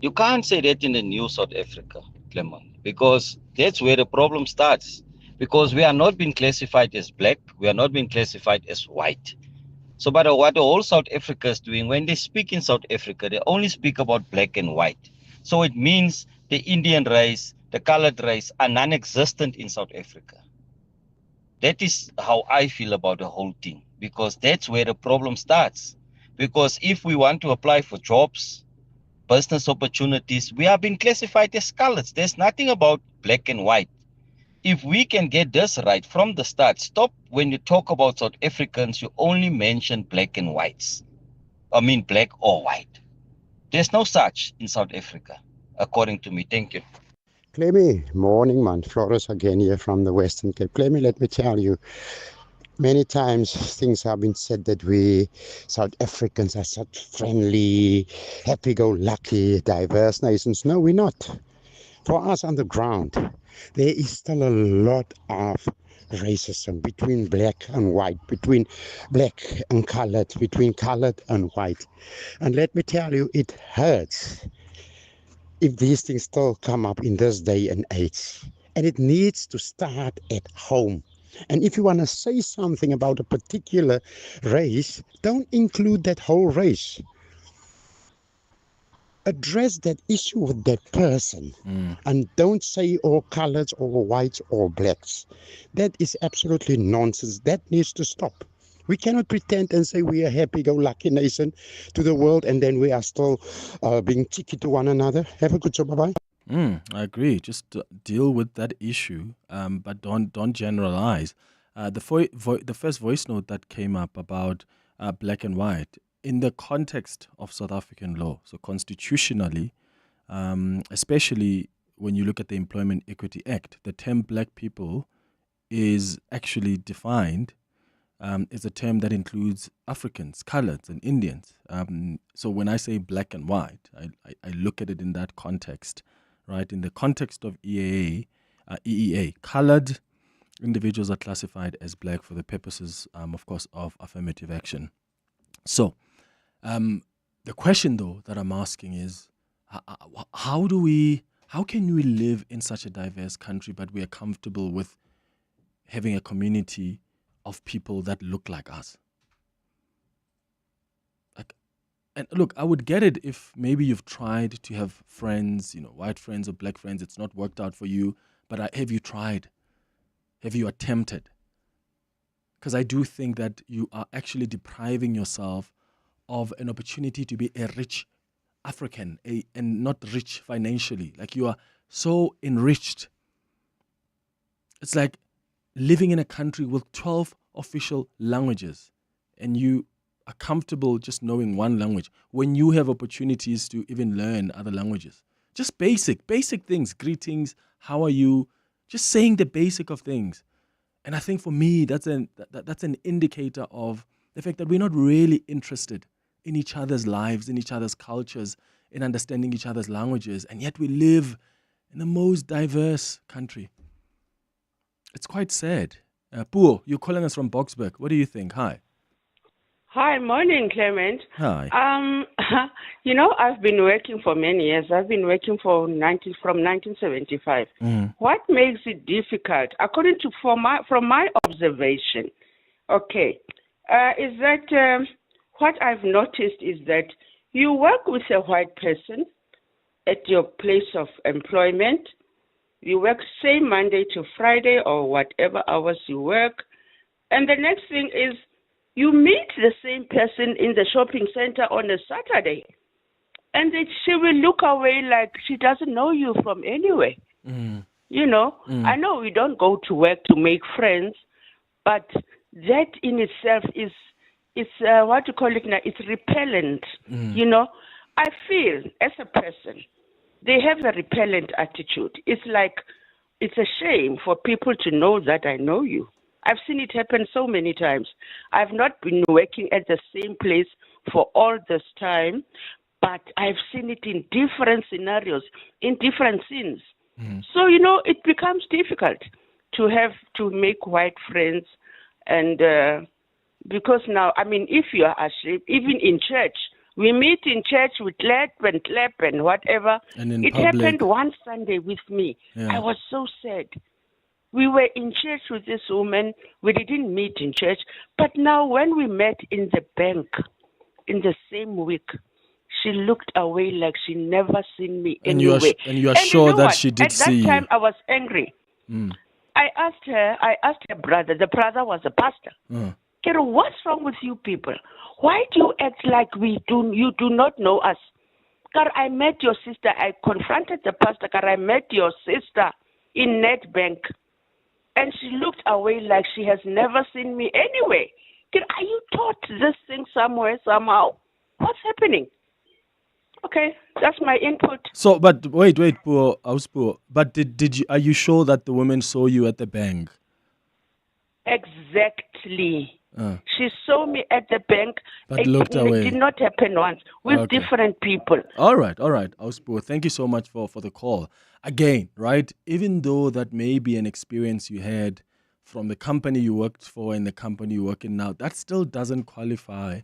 You can't say that in the new South Africa, Clement, because that's where the problem starts. Because we are not being classified as black, we are not being classified as white. So, but what the whole South Africa is doing, when they speak in South Africa, they only speak about black and white. So it means the Indian race, the colored race are non-existent in South Africa. That is how I feel about the whole thing, because that's where the problem starts. Because if we want to apply for jobs, business opportunities, we are being classified as colors. There's nothing about black and white. if we can get this right from the start, stop when you talk about South Africans, you only mention black and whites. I mean, black or white. There's no such in South Africa, according to me. Thank you. Clemmy, morning man, Flores again here from the Western Cape. Clemmy, let me tell you, many times things have been said that we South Africans are such friendly, happy-go-lucky, diverse nations. No, we're not. For us on the ground, there is still a lot of racism between black and white, between black and colored, between colored and white. And let me tell you, it hurts if these things still come up in this day and age. And it needs to start at home. And if you want to say something about a particular race, don't include that whole race. Address that issue with that person and don't say all colors or whites or blacks. That is absolutely nonsense. That needs to stop. We cannot pretend and say we are a happy-go-lucky nation to the world and then we are still being cheeky to one another. Have a good show. Bye-bye. I agree. Just deal with that issue, but don't generalize. The first voice note that came up about black and white in the context of South African law, so constitutionally, especially when you look at the Employment Equity Act, the term black people is actually defined is a term that includes Africans, coloreds, and Indians. So when I say black and white, I look at it in that context, right? In the context of EEA, colored individuals are classified as black for the purposes, of course, of affirmative action. So the question, though, that I'm asking is, how can we live in such a diverse country, but we are comfortable with having a community of people that look like us? And look, I would get it if maybe you've tried to have friends, white friends or black friends. It's not worked out for you, but have you tried? Have you attempted? Because I do think that you are actually depriving yourself of an opportunity to be a rich African and not rich financially. Like you are so enriched. It's like living in a country with 12 official languages and you are comfortable just knowing one language when you have opportunities to even learn other languages. Just basic things, greetings, how are you, just saying the basic of things. And I think for me, that's an indicator of the fact that we're not really interested in each other's lives, in each other's cultures, in understanding each other's languages, and yet we live in the most diverse country. It's quite sad. Puo, you're calling us from Boksburg. What do you think? Hi. Hi, morning, Clement. Hi. I've been working for many years. I've been working from 1975. What makes it difficult, according to from my observation, is that what I've noticed is that you work with a white person at your place of employment. You work same Monday to Friday or whatever hours you work. And the next thing is you meet the same person in the shopping center on a Saturday. And she will look away like she doesn't know you from anywhere. I know we don't go to work to make friends, but that in itself is what you call it now, it's repellent. I feel as a person, they have a repellent attitude. It's like, it's a shame for people to know that I know you. I've seen it happen so many times. I've not been working at the same place for all this time, but I've seen it in different scenarios, in different scenes. So, it becomes difficult to make white friends. And because now, if you are ashamed, even in church, we meet in church with clap and whatever. And in it public. Happened one Sunday with me. Yeah. I was so sad. We were in church with this woman. We didn't meet in church. But now when we met in the bank in the same week, she looked away like she never seen me anywhere. And you are sure that what? she did see you? At that time, I was angry. I asked her brother. The brother was a pastor. Kero, what's wrong with you people? Why do you act like you do not know us? Car, I met your sister. I confronted the pastor. Car, I met your sister in Nedbank. And she looked away like she has never seen me anyway. Are you taught this thing somewhere, somehow? What's happening? Okay, that's my input. So, but wait, poor, but did you? Are you sure that the woman saw you at the bank? Exactly. She saw me at the bank. But looked away. It did not happen once with different people. All right, Auspo, thank you so much for the call. Again, right, even though that may be an experience you had from the company you worked for and the company you work in now, that still doesn't qualify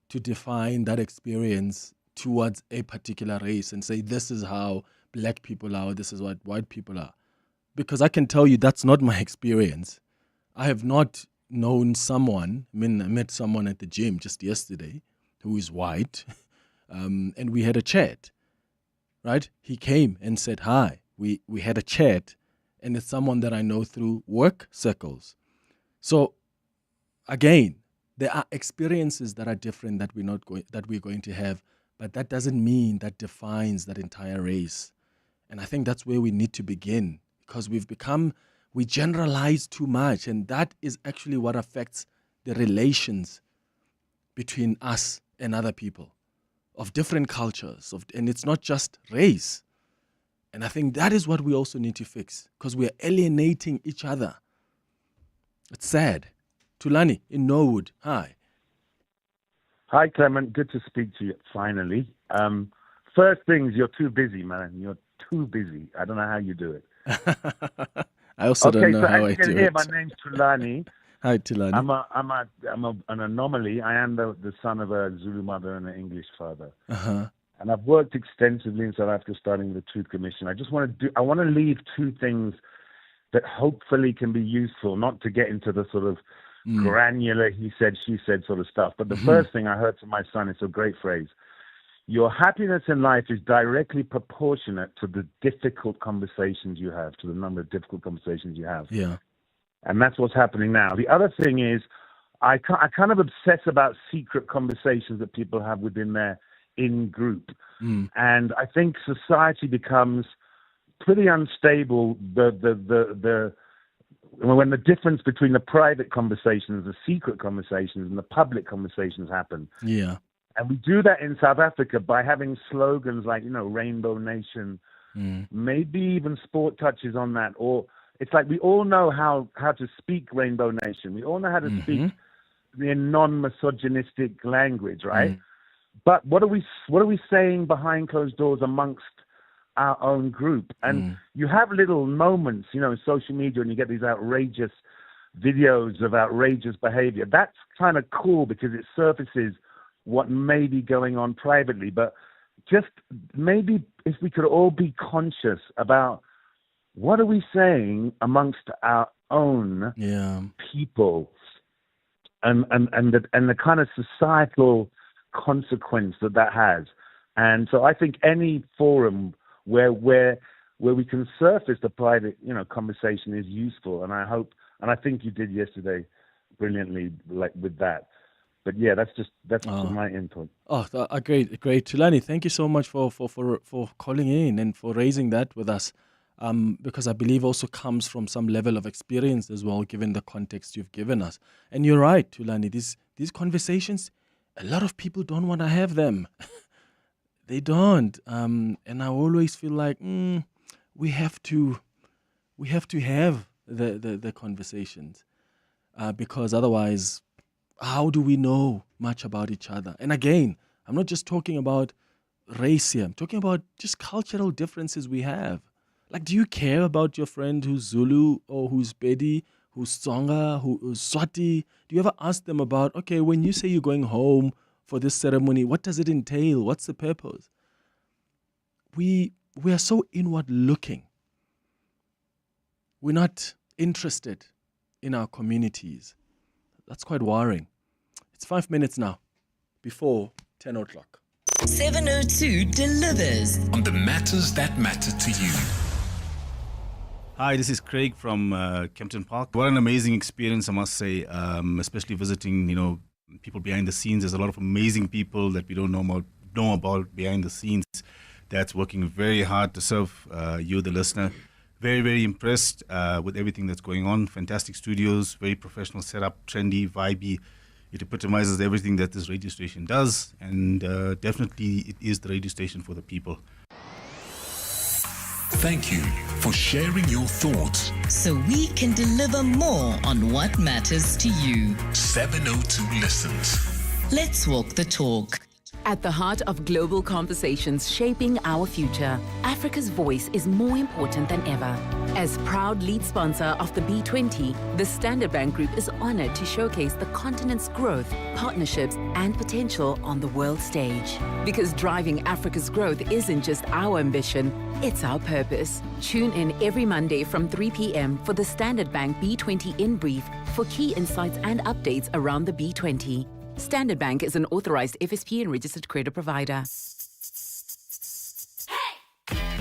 to define that experience towards a particular race and say this is how black people are or this is what white people are. Because I can tell you that's not my experience. I have not known someone, I met someone at the gym just yesterday who is white, and we had a chat, right? He came and said hi. We had a chat, and it's someone that I know through work circles. So, again, there are experiences that are different that we're going to have, but that doesn't mean that defines that entire race. And I think that's where we need to begin, because we generalize too much, and that is actually what affects the relations between us and other people of different cultures, and it's not just race. And I think that is what we also need to fix, because we are alienating each other. It's sad. Tulani in Norwood, hi. Hi, Clement. Good to speak to you finally. First things, you're too busy, man. You're too busy. I don't know how you do it. I also don't know how I do it. Okay, so as you can hear, my name's Tulani. Hi, Tulani. I'm an anomaly. I am the son of a Zulu mother and an English father. Uh-huh. And I've worked extensively in South Africa, starting with the Truth Commission. I want to leave two things that hopefully can be useful, not to get into the sort of granular he said, she said sort of stuff. But the first thing I heard from my son, it's a great phrase. Your happiness in life is directly proportionate to the difficult conversations you have, to the number of difficult conversations you have. Yeah. And that's what's happening now. The other thing is, I kind of obsess about secret conversations that people have within their in-group. And I think society becomes pretty unstable when the difference between the private conversations, the secret conversations, and the public conversations happen. Yeah. And we do that in South Africa by having slogans like, Rainbow Nation, maybe even sport touches on that. Or it's like we all know how to speak Rainbow Nation. We all know how to speak in non-misogynistic language, right? But what are we saying behind closed doors amongst our own group? And you have little moments, in social media, and you get these outrageous videos of outrageous behavior. That's kind of cool because it surfaces what may be going on privately. But just maybe if we could all be conscious about what are we saying amongst our own people, and the kind of societal consequence that has. And so I think any forum where we can surface the private, conversation is useful. And I think you did yesterday brilliantly, like with that. But yeah, that's my input. Great. Tulani, thank you so much for calling in and for raising that with us. Because I believe also comes from some level of experience as well, given the context you've given us. And you're right, Tulani, these conversations, a lot of people don't want to have them. They don't. And I always feel like we have to have the conversations because otherwise, how do we know much about each other? And again, I'm not just talking about race here. I'm talking about just cultural differences we have. Like, do you care about your friend who's Zulu or who's Pedi, who's Tsonga, who's Swati? Do you ever ask them about, okay, when you say you're going home for this ceremony, what does it entail? What's the purpose? We are so inward looking. We're not interested in our communities. That's quite worrying. It's 5 minutes now before 10 o'clock. 702 delivers on the matters that matter to you. Hi, this is Craig from Kempton Park. What an amazing experience, I must say, especially visiting, people behind the scenes. There's a lot of amazing people that we don't know about behind the scenes that's working very hard to serve you, the listener. very, very impressed with everything that's going on. Fantastic studios, very professional setup, trendy, vibey. It epitomizes everything that this radio station does, and definitely it is the radio station for the people. Thank you for sharing your thoughts. So we can deliver more on what matters to you. 702 Listens. Let's walk the talk. At the heart of global conversations shaping our future, Africa's voice is more important than ever. As proud lead sponsor of the B20, the Standard Bank Group is honored to showcase the continent's growth, partnerships, and potential on the world stage. Because driving Africa's growth isn't just our ambition, it's our purpose. Tune in every Monday from 3 p.m. for the Standard Bank B20 In Brief for key insights and updates around the B20. Standard Bank is an authorized FSP and registered credit provider.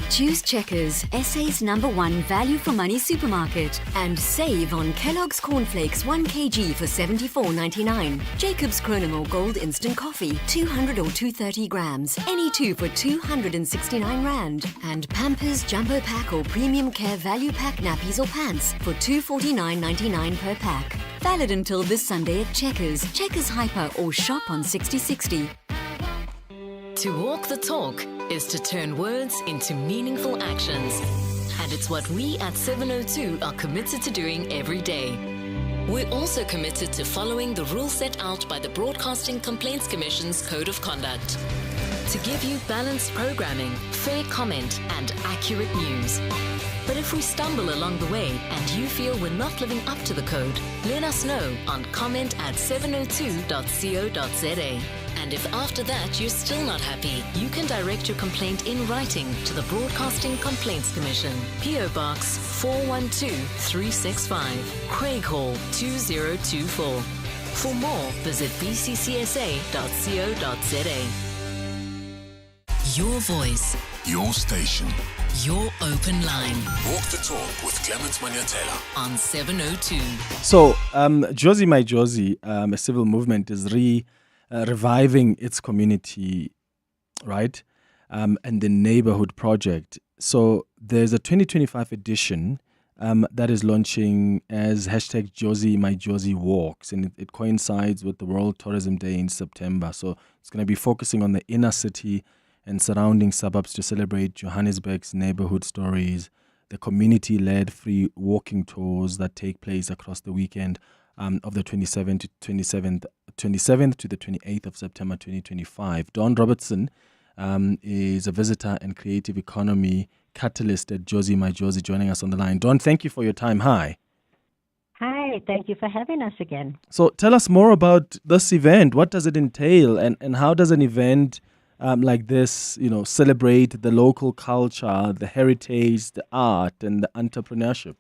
Choose Checkers, SA's #1 value for money supermarket, and save on Kellogg's Cornflakes 1 kg for $74.99. Jacob's Chronomore Gold Instant Coffee 200 or 230 grams, any two for 269 rand, and Pampers Jumbo Pack or Premium Care Value Pack nappies or pants for $249.99 per pack. Valid until this Sunday at Checkers, Checkers Hyper, or shop on 6060. To walk the talk is to turn words into meaningful actions. And it's what we at 702 are committed to doing every day. We're also committed to following the rules set out by the Broadcasting Complaints Commission's Code of Conduct. To give you balanced programming, fair comment, and accurate news. But if we stumble along the way and you feel we're not living up to the code, let us know on comment@702.co.za. And if after that you're still not happy, you can direct your complaint in writing to the Broadcasting Complaints Commission, PO Box 412365, Craig Hall 2024. For more, visit bccsa.co.za. Your voice. Your station. Your open line. Walk the talk with Clement Manyathela on 702. So, Josie My Josie, a civil movement, is reviving its community, right? And the neighborhood project. So there's a 2025 edition that is launching as hashtag Josie My Josie Walks, and it coincides with the World Tourism Day in September. So it's going to be focusing on the inner city and surrounding suburbs to celebrate Johannesburg's neighborhood stories, the community-led free walking tours that take place across the weekend of the 27th to the 28th of September 2025. Don Robertson is a visitor and creative economy catalyst at Josie My Josie, joining us on the line. Don, thank you for your time. Hi. Hi, thank you for having us again. So tell us more about this event. What does it entail, and how does an event like this, celebrate the local culture, the heritage, the art, and the entrepreneurship?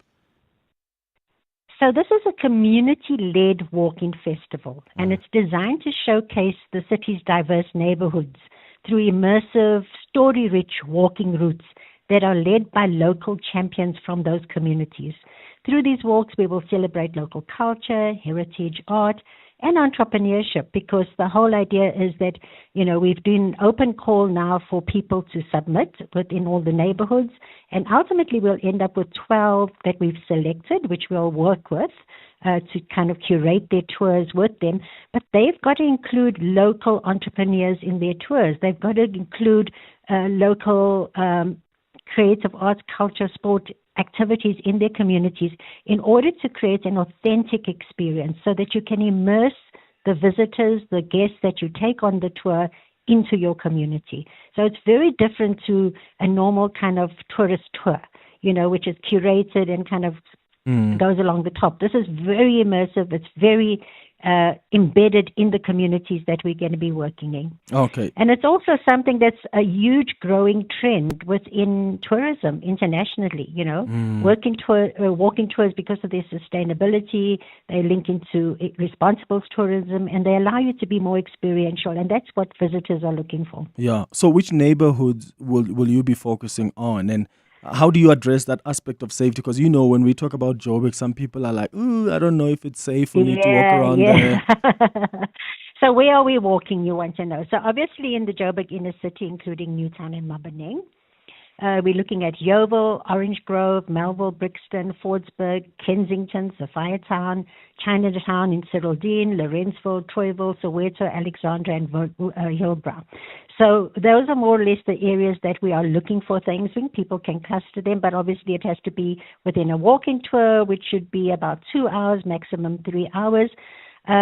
So this is a community-led walking festival, and it's designed to showcase the city's diverse neighborhoods through immersive, story-rich walking routes that are led by local champions from those communities. Through these walks, we will celebrate local culture, heritage, art, and entrepreneurship, because the whole idea is that, we've done open call now for people to submit within all the neighborhoods, and ultimately we'll end up with 12 that we've selected, which we'll work with to kind of curate their tours with them. But they've got to include local entrepreneurs in their tours. They've got to include local creative arts, culture, sport activities in their communities in order to create an authentic experience so that you can immerse the visitors, the guests that you take on the tour into your community. So it's very different to a normal kind of tourist tour, which is curated and kind of goes along the top. This is very immersive. It's very embedded in the communities that we're going to be working in. Okay. And it's also something that's a huge growing trend within tourism internationally, walking tours, because of their sustainability, they link into responsible tourism, and they allow you to be more experiential, and that's what visitors are looking for. Yeah. So which neighborhoods will you be focusing on, and how do you address that aspect of safety? Because, when we talk about Joburg, some people are like, ooh, I don't know if it's safe for me to walk around there. So where are we walking, you want to know? So obviously in the Joburg inner city, including Newtown and Maboneng. We're looking at Yeovil, Orange Grove, Melville, Brixton, Fordsburg, Kensington, Sophiatown, Chinatown in Cyrildene, Lawrenceville, Troyville, Soweto, Alexandra, and Hillbrow. So those are more or less the areas that we are looking for things. People can cluster them, but obviously it has to be within a walking tour, which should be about 2 hours, maximum 3 hours.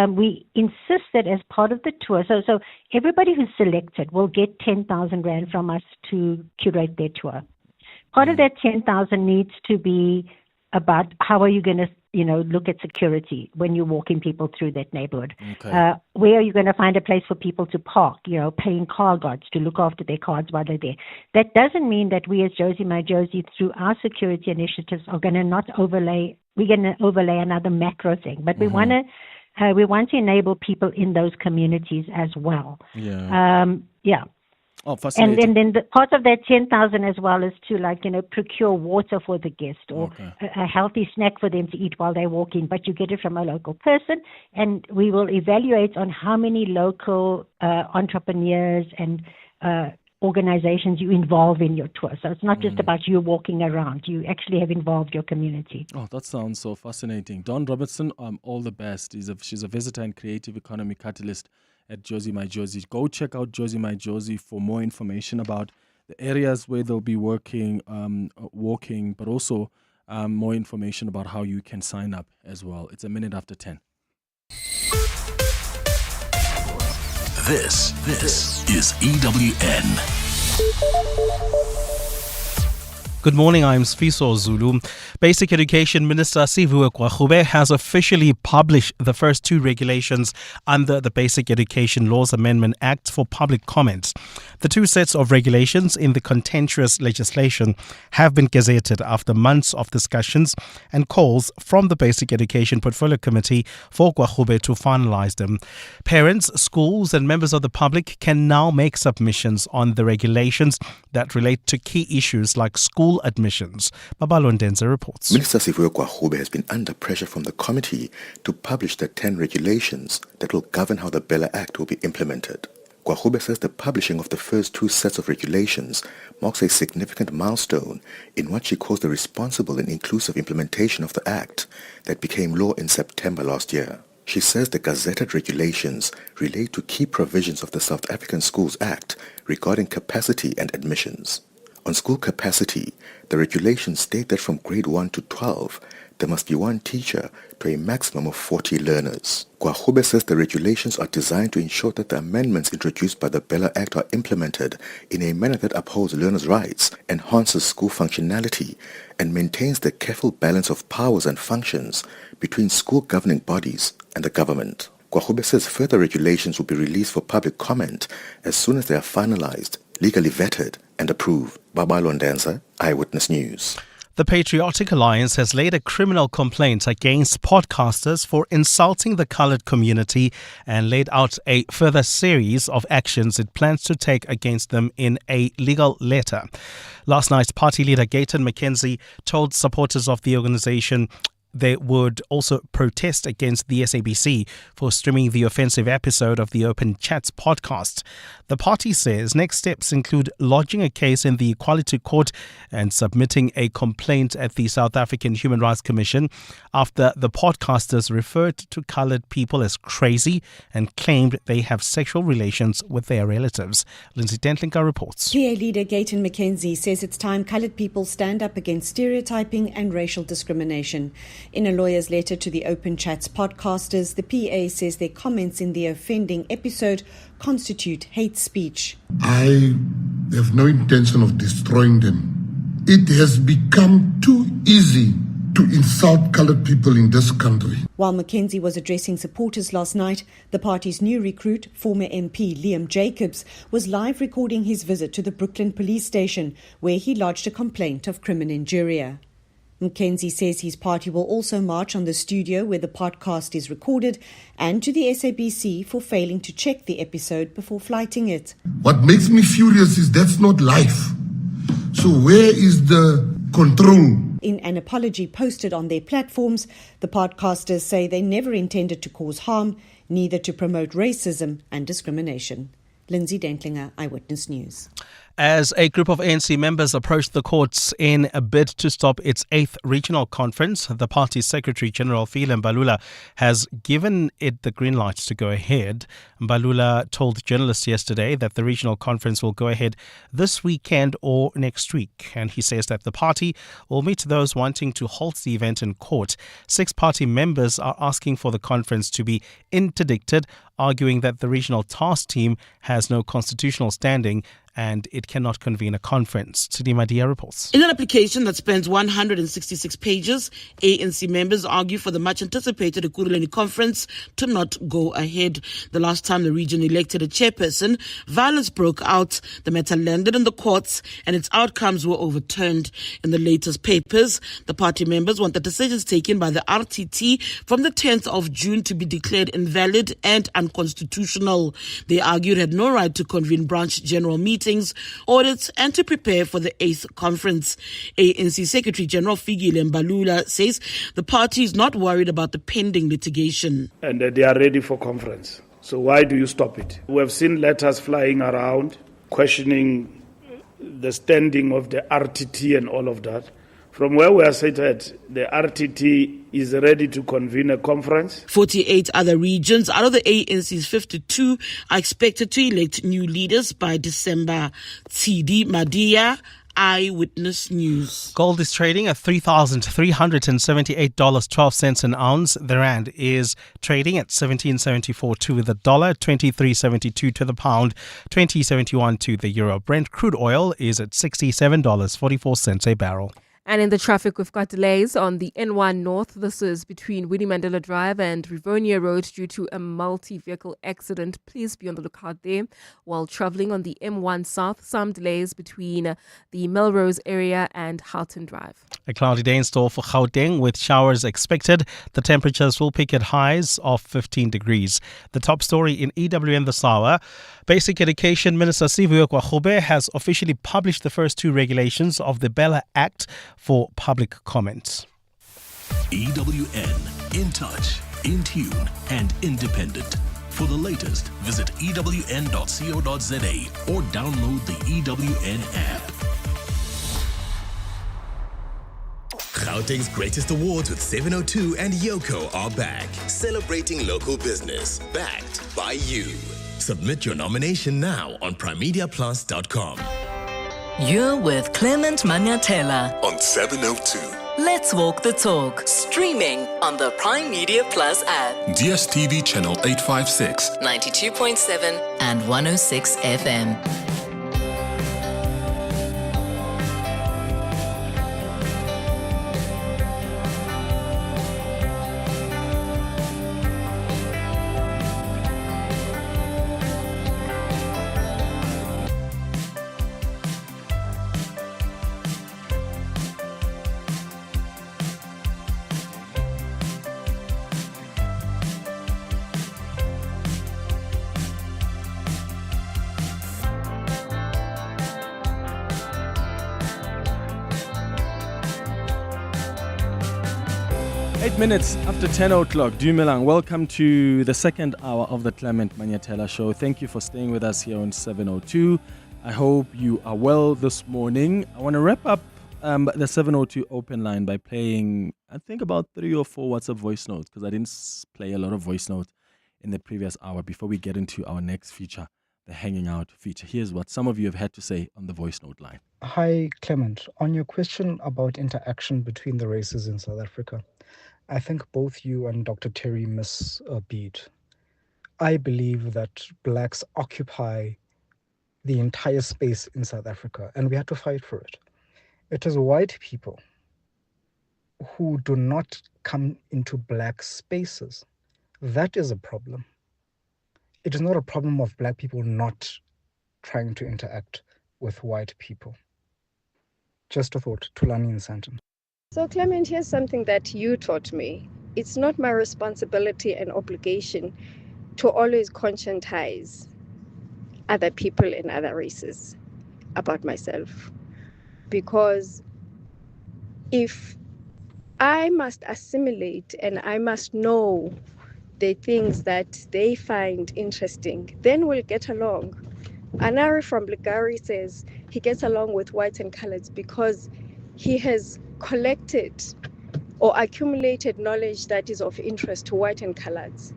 We insist that as part of the tour, so everybody who's selected will get 10,000 Rand from us to curate their tour. Part of that 10,000 needs to be about how are you going to, look at security when you're walking people through that neighborhood. Okay. Where are you going to find a place for people to park, paying car guards to look after their cars while they're there. That doesn't mean that we as Josie My Josie, through our security initiatives, are going to we're going to overlay another macro thing, but we want to enable people in those communities as well. Yeah. Yeah. Oh, fascinating. And then the part of that 10,000 as well is to procure water for the guest or a healthy snack for them to eat while they're walking, but you get it from a local person, and we will evaluate on how many local entrepreneurs and organizations you involve in your tour. So it's not just about you walking around. You actually have involved your community. Oh, that sounds so fascinating. Dawn Robertson, all the best. She's a visitor and creative economy catalyst at Josie My Josie. Go check out Josie My Josie for more information about the areas where they'll be walking, but also more information about how you can sign up as well. It's 10:01. This is EWN. Good morning, I'm Sbusiso Zulu. Basic Education Minister Sbu Leope has officially published the first two regulations under the Basic Education Laws Amendment Act for public comment. The two sets of regulations in the contentious legislation have been gazetted after months of discussions and calls from the Basic Education Portfolio Committee for Leope to finalize them. Parents, schools and members of the public can now make submissions on the regulations that relate to key issues like school admissions. Babalo Ndenza reports. Minister Sbu Leope has been under pressure from the committee to publish the 10 regulations that will govern how the Bella Act will be implemented. Leope says the publishing of the first two sets of regulations marks a significant milestone in what she calls the responsible and inclusive implementation of the Act that became law in September last year. She says the gazetted regulations relate to key provisions of the South African Schools Act regarding capacity and admissions. On school capacity, the regulations state that from grade 1 to 12, there must be one teacher to a maximum of 40 learners. Leope says the regulations are designed to ensure that the amendments introduced by the Bella Act are implemented in a manner that upholds learners' rights, enhances school functionality, and maintains the careful balance of powers and functions between school governing bodies and the government. Leope says further regulations will be released for public comment as soon as they are finalized, legally vetted, and approved. Babalo Ndenza, Eyewitness News. The Patriotic Alliance has laid a criminal complaint against podcasters for insulting the coloured community and laid out a further series of actions it plans to take against them in a legal letter. Last night, party leader Gayton McKenzie told supporters of the organisation they would also protest against the SABC for streaming the offensive episode of the Open Chats podcast. The party says next steps include lodging a case in the Equality Court and submitting a complaint at the South African Human Rights Commission after the podcasters referred to coloured people as crazy and claimed they have sexual relations with their relatives. Lindsay Dentlinka reports. PA leader Gayton McKenzie says it's time coloured people stand up against stereotyping and racial discrimination. In a lawyer's letter to the Open Chats podcasters, the PA says their comments in the offending episode constitute hate speech. I have no intention of destroying them. It has become too easy to insult coloured people in this country. While McKenzie was addressing supporters last night, the party's new recruit, former MP Liam Jacobs, was live recording his visit to the Brooklyn police station, where he lodged a complaint of crimen injuria. McKenzie says his party will also march on the studio where the podcast is recorded and to the SABC for failing to check the episode before flighting it. What makes me furious is that's not life. So where is the control? In an apology posted on their platforms, the podcasters say they never intended to cause harm, neither to promote racism and discrimination. Lindsay Dentlinger, Eyewitness News. As a group of ANC members approached the courts in a bid to stop its 8th regional conference, the party's Secretary General Philemon Mbalula has given it the green light to go ahead. Mbalula told journalists yesterday that the regional conference will go ahead this weekend or next week, and he says that the party will meet those wanting to halt the event in court. 6 party members are asking for the conference to be interdicted, arguing that the regional task team has no constitutional standing and it cannot convene a conference. Sidima Dia reports. In an application that spans 166 pages, ANC members argue for the much-anticipated Ekurhuleni conference to not go ahead. The last time the region elected a chairperson, violence broke out. The matter landed in the courts and its outcomes were overturned. In the latest papers, the party members want the decisions taken by the RTT from the 10th of June to be declared invalid and unconstitutional. They argued it had no right to convene branch general meetings, audits, and to prepare for the 8th conference. ANC Secretary General Philemon Mbalula says the party is not worried about the pending litigation. And they are ready for conference. So why do you stop it? We have seen letters flying around questioning the standing of the RTT and all of that. From where we are seated, the RTT is ready to convene a conference. 48 other regions out of the ANC's 52 are expected to elect new leaders by December. TD Madia, Eyewitness News. Gold is trading at $3,378.12 an ounce. The rand is trading at 17.74 to the dollar, 23.72 to the pound, 20.71 to the euro. Brent crude oil is at $67.44 a barrel. And in the traffic, we've got delays on the N1 North. This is between Winnie Mandela Drive and Rivonia Road due to a multi-vehicle accident. Please be on the lookout there. While traveling on the M1 South, some delays between the Melrose area and Houghton Drive. A cloudy day in store for Gauteng with showers expected. The temperatures will peak at highs of 15 degrees. The top story in EWN this hour. Basic Education Minister Sbu Leope has officially published the first 2 regulations of the Bella Act for public comment. EWN, in touch, in tune, and independent. For the latest, visit ewn.co.za or download the EWN app. Gauteng's greatest awards with 702 and Yoko are back, celebrating local business, backed by you. Submit your nomination now on primediaplus.com. You're with Clement Manyathela On 702. Let's walk the talk. Streaming on the Prime Media Plus app. DSTV channel 856. 92.7 and 106 FM. Minutes after 10 o'clock, Dumelang, welcome to the second hour of the Clement Manyathela Show. Thank you for staying with us here on 702. I hope you are well this morning. I want to wrap up the 702 open line by playing, I think, about 3 or 4 WhatsApp voice notes, because I didn't play a lot of voice notes in the previous hour before we get into our next feature, the Hanging Out feature. Here's what some of you have had to say on the voice note line. Hi, Clement. On your question about interaction between the races in South Africa, I think both you and Dr. Terry miss a beat. I believe that blacks occupy the entire space in South Africa, and we had to fight for it. It is white people who do not come into black spaces. That is a problem. It is not a problem of black people not trying to interact with white people. Just a thought, Tulani in Santon. So Clement, here's something that you taught me. It's not my responsibility and obligation to always conscientize other people in other races about myself. Because if I must assimilate and I must know the things that they find interesting, then we'll get along. Anari from Ligari says he gets along with whites and coloreds because he has collected or accumulated knowledge that is of interest to white and coloreds.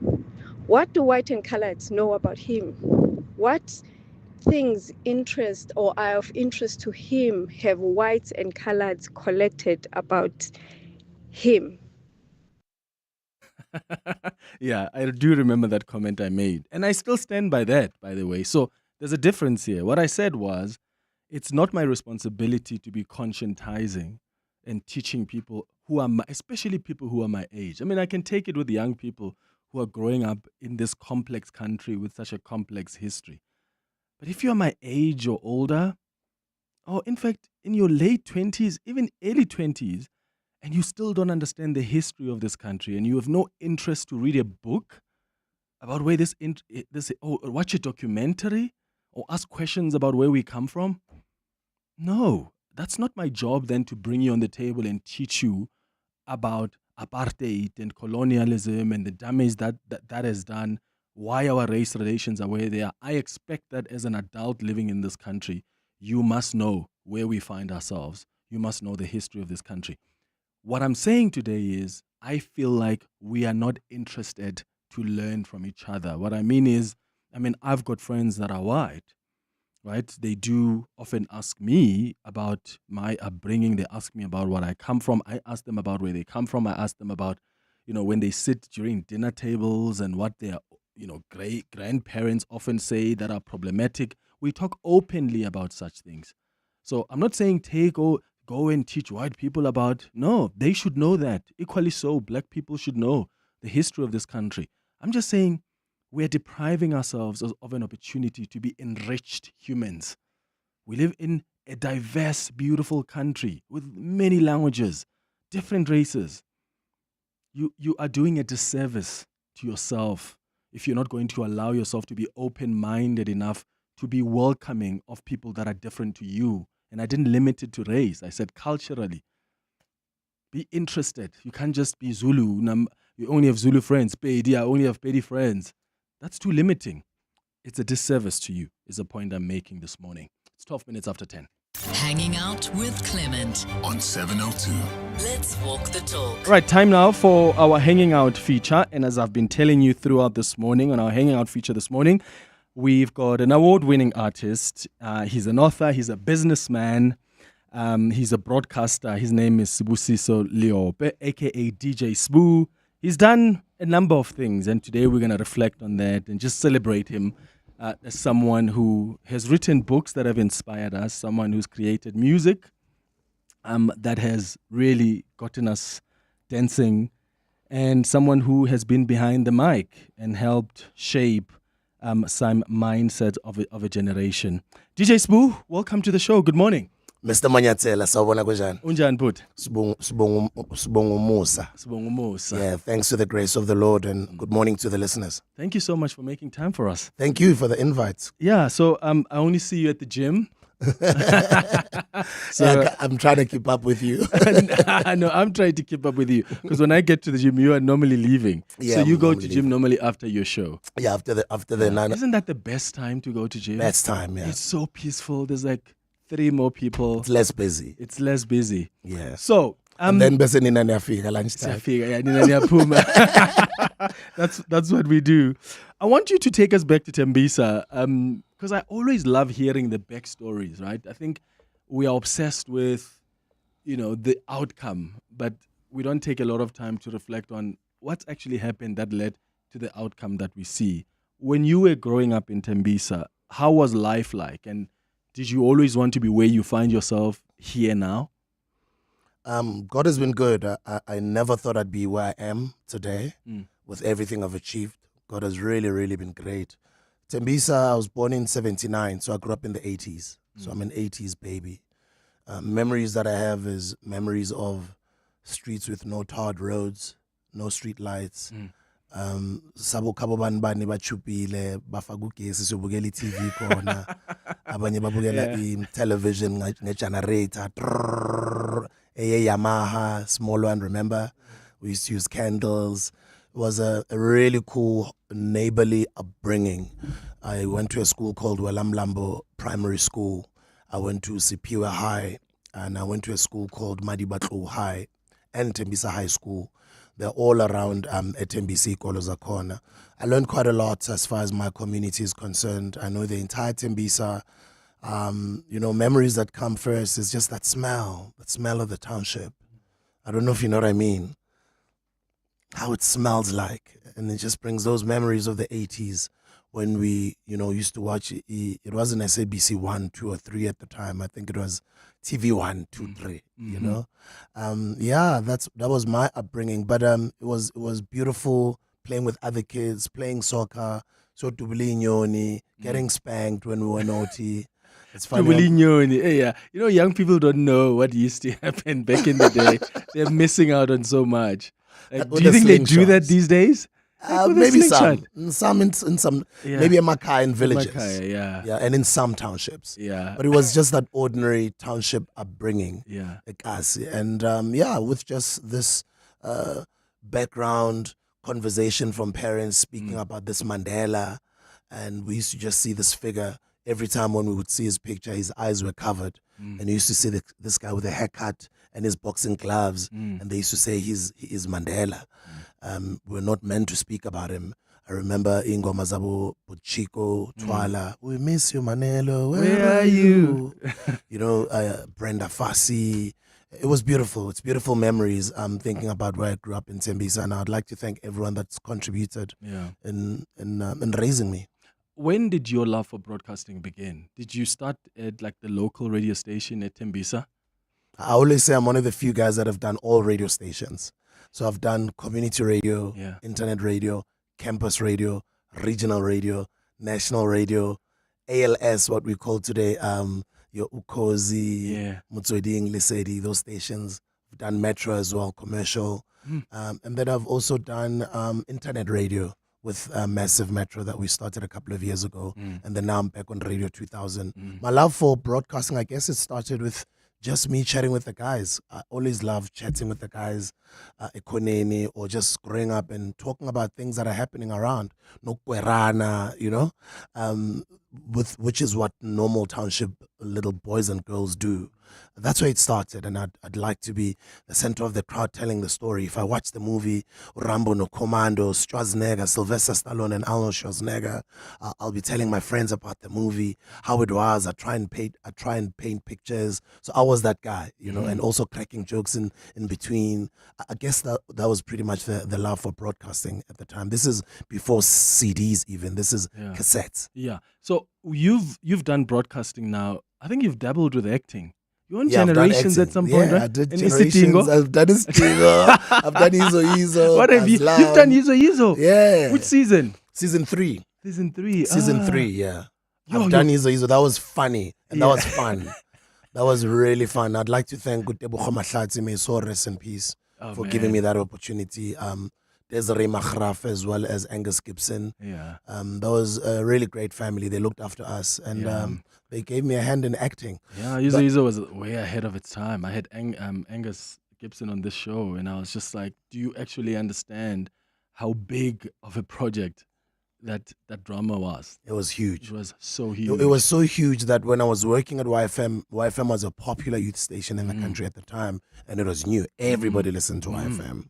What do white and coloreds know about him? What things interest or are of interest to him have whites and coloreds collected about him? Yeah, I do remember that comment I made. And I still stand by that, by the way. So there's a difference here. What I said was, it's not my responsibility to be conscientizing and teaching people who are, especially people who are my age. I mean, I can take it with young people who are growing up in this complex country with such a complex history. But if you're my age or older, or in fact, in your late 20s, even early 20s, and you still don't understand the history of this country, and you have no interest to read a book about where or watch a documentary, or ask questions about where we come from, no, that's not my job then to bring you on the table and teach you about apartheid and colonialism and the damage that has done, why our race relations are where they are. I expect that as an adult living in this country, you must know where we find ourselves. You must know the history of this country. What I'm saying today is I feel like we are not interested to learn from each other. What I mean is, I've got friends that are white, right? They do often ask me about my upbringing. They ask me about where I come from. I ask them about where they come from. I ask them about, when they sit during dinner tables and what their, great grandparents often say that are problematic. We talk openly about such things. So I'm not saying go and teach white people about, no, they should know that. Equally so, black people should know the history of this country. I'm just saying we're depriving ourselves of an opportunity to be enriched humans. We live in a diverse, beautiful country with many languages, different races. You are doing a disservice to yourself if you're not going to allow yourself to be open-minded enough to be welcoming of people that are different to you. And I didn't limit it to race. I said culturally. Be interested. You can't just be Zulu. You only have Zulu friends. Pedi, I only have Pedi friends. That's too limiting. It's a disservice to you, is the point I'm making this morning. It's 12 minutes after 10. Hanging out with Clement on 702. Let's walk the talk. Right, time now for our Hanging Out feature. And as I've been telling you throughout this morning, on our Hanging Out feature this morning, we've got an award-winning artist. He's an author. He's a businessman. He's a broadcaster. His name is Sbusiso Leope, a.k.a. DJ Sbu. He's done a number of things, and today we're going to reflect on that and just celebrate him as someone who has written books that have inspired us, someone who's created music that has really gotten us dancing, and someone who has been behind the mic and helped shape some mindset of a generation. DJ Sbu, welcome to the show. Good morning. Mr. Manyathela, sawubona kunjani? Unjani bhuti? Sibonga umusa. Sibonga umusa. Yeah, thanks to the grace of the Lord, and good morning to the listeners. Thank you so much for making time for us. Thank you for the invite. Yeah, so I only see you at the gym. So yeah, I'm trying to keep up with you. No, I'm trying to keep up with you because when I get to the gym, you are normally leaving. Yeah, so you go to gym normally after your show. Yeah, after the 9. Isn't that the best time to go to gym? Best time, yeah. It's so peaceful. There's like 3 more people. It's less busy. Yeah. So and then bese nina niyafika lunchtime. That's what we do. I want you to take us back to Tembisa, because I always love hearing the backstories, right? I think we are obsessed with, the outcome, but we don't take a lot of time to reflect on what's actually happened that led to the outcome that we see. When you were growing up in Tembisa, how was life like? And did you always want to be where you find yourself here now? God has been good. I never thought I'd be where I am today with everything I've achieved. God has really, really been great. Tembisa, I was born in 79, so I grew up in the 80s. So I'm an 80s baby. Memories that I have is memories of streets with no tarred roads, no street lights. Sabo kabobani bani bachupile bafagugesi sobukela TV khona abanye babukela television nge-generator a Yamaha small one. Remember, we used to use candles. It was a really cool neighborly upbringing. I went to a school called Welamlambo Primary School. I went to Sipiwe High, and I went to a school called Madibatlo High and Tembisa High School. They're all around Tembisa Koloza Corner. I learned quite a lot as far as my community is concerned. I know the entire Tembisa. Memories that come first is just that smell of the township. I don't know if you know what I mean. How it smells like. And it just brings those memories of the 80s when we, used to watch it. It wasn't SABC 1, 2, or 3 at the time. I think it was TV 1, 2, 3, that was my upbringing. But it was beautiful playing with other kids, playing soccer, getting spanked when we were naughty. It's funny. Yeah. Young people don't know what used to happen back in the day. They're missing out on so much. Do you think they do that these days? Maybe some in some maybe in Makai in villages. And in some townships. But it was just that ordinary township upbringing. And with just this background conversation from parents speaking about this Mandela, and we used to just see this figure. Every time when we would see his picture, his eyes were covered. And you used to see this guy with a haircut and his boxing gloves. And they used to say he is Mandela. We're not meant to speak about him. I remember Ingoma Zabo, Puchiko, Twala. We miss you, Manelo. Where are you? Brenda Fassi. It was beautiful. It's beautiful memories. I'm thinking about where I grew up in Tembisa, and I'd like to thank everyone that's contributed in raising me. When did your love for broadcasting begin? Did you start at the local radio station at Tembisa? I always say I'm one of the few guys that have done all radio stations. So I've done community radio, internet radio, campus radio, regional radio, national radio, ALS, what we call today, your Ukozi, Mutsweding, Lesedi, those stations. I've done metro as well, commercial. And then I've also done internet radio with Massive Metro that we started a couple of years ago. And then now I'm back on Radio 2000. My love for broadcasting, I guess it started with just me chatting with the guys. I always love chatting with the guys, Ekoneni, or just growing up and talking about things that are happening around. Nokwerana, which is what normal township little boys and girls do. That's where it started, and I'd like to be the center of the crowd telling the story. If I watch the movie Rambo no Commando, Schwarzenegger, Sylvester Stallone and Arnold Schwarzenegger, I'll be telling my friends about the movie, how it was. I try and paint pictures. So I was that guy, and also cracking jokes in between. I guess that was pretty much the love for broadcasting at the time. This is before CDs even. This is cassettes. Yeah. So you've done broadcasting now. I think you've dabbled with acting. You're on Yeah, Generations at some point, right? I did And Generations. I've done Istingo. I've done Izo. What have you? You've done Izo. Yeah. Which season? Season 3. Season 3. Season 3, yeah. I've done Izo. That was funny. And that was fun. That was really fun. I'd like to thank Gutebo Khomahlati, may so rest in peace, for giving me that opportunity. Desiree Machraf as well as Angus Gibson. That was a really great family. They looked after us, and they gave me a hand in acting. Yeah, Izo was way ahead of its time. I had Angus Gibson on this show, and I was just like, do you actually understand how big of a project that drama was? It was huge. It was so huge. It was so huge that when I was working at YFM was a popular youth station in the country at the time, and it was new. Everybody listened to YFM.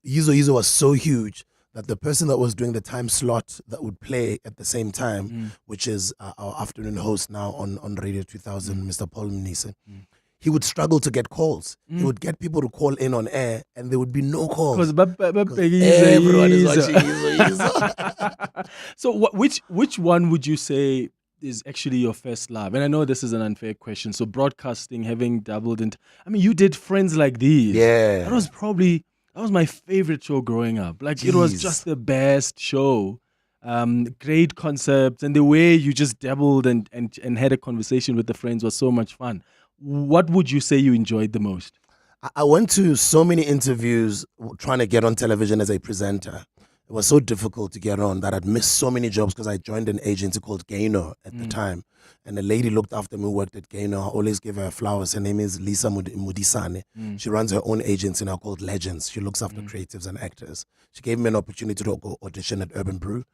Izo was so huge that the person that was doing the time slot that would play at the same time, which is our afternoon host now on Radio 2000, Mr. Paul Mnise, he would struggle to get calls. He would get people to call in on air, and there would be no calls. Because everyone is watching Izo. So which one would you say is actually your first love? And I know this is an unfair question. So broadcasting, having dabbled into, you did Friends Like These. Yeah. That was my favorite show growing up. It was just the best show. Great concepts, and the way you just dabbled and had a conversation with the friends was so much fun. What would you say you enjoyed the most? I went to so many interviews trying to get on television as a presenter. It was so difficult to get on that I'd missed so many jobs because I joined an agency called Gaino at the time. And the lady looked after me who worked at Gaino. I always give her flowers. Her name is Lisa Mudisane. She runs her own agency now called Legends. She looks after creatives and actors. She gave me an opportunity to go audition at Urban Brew.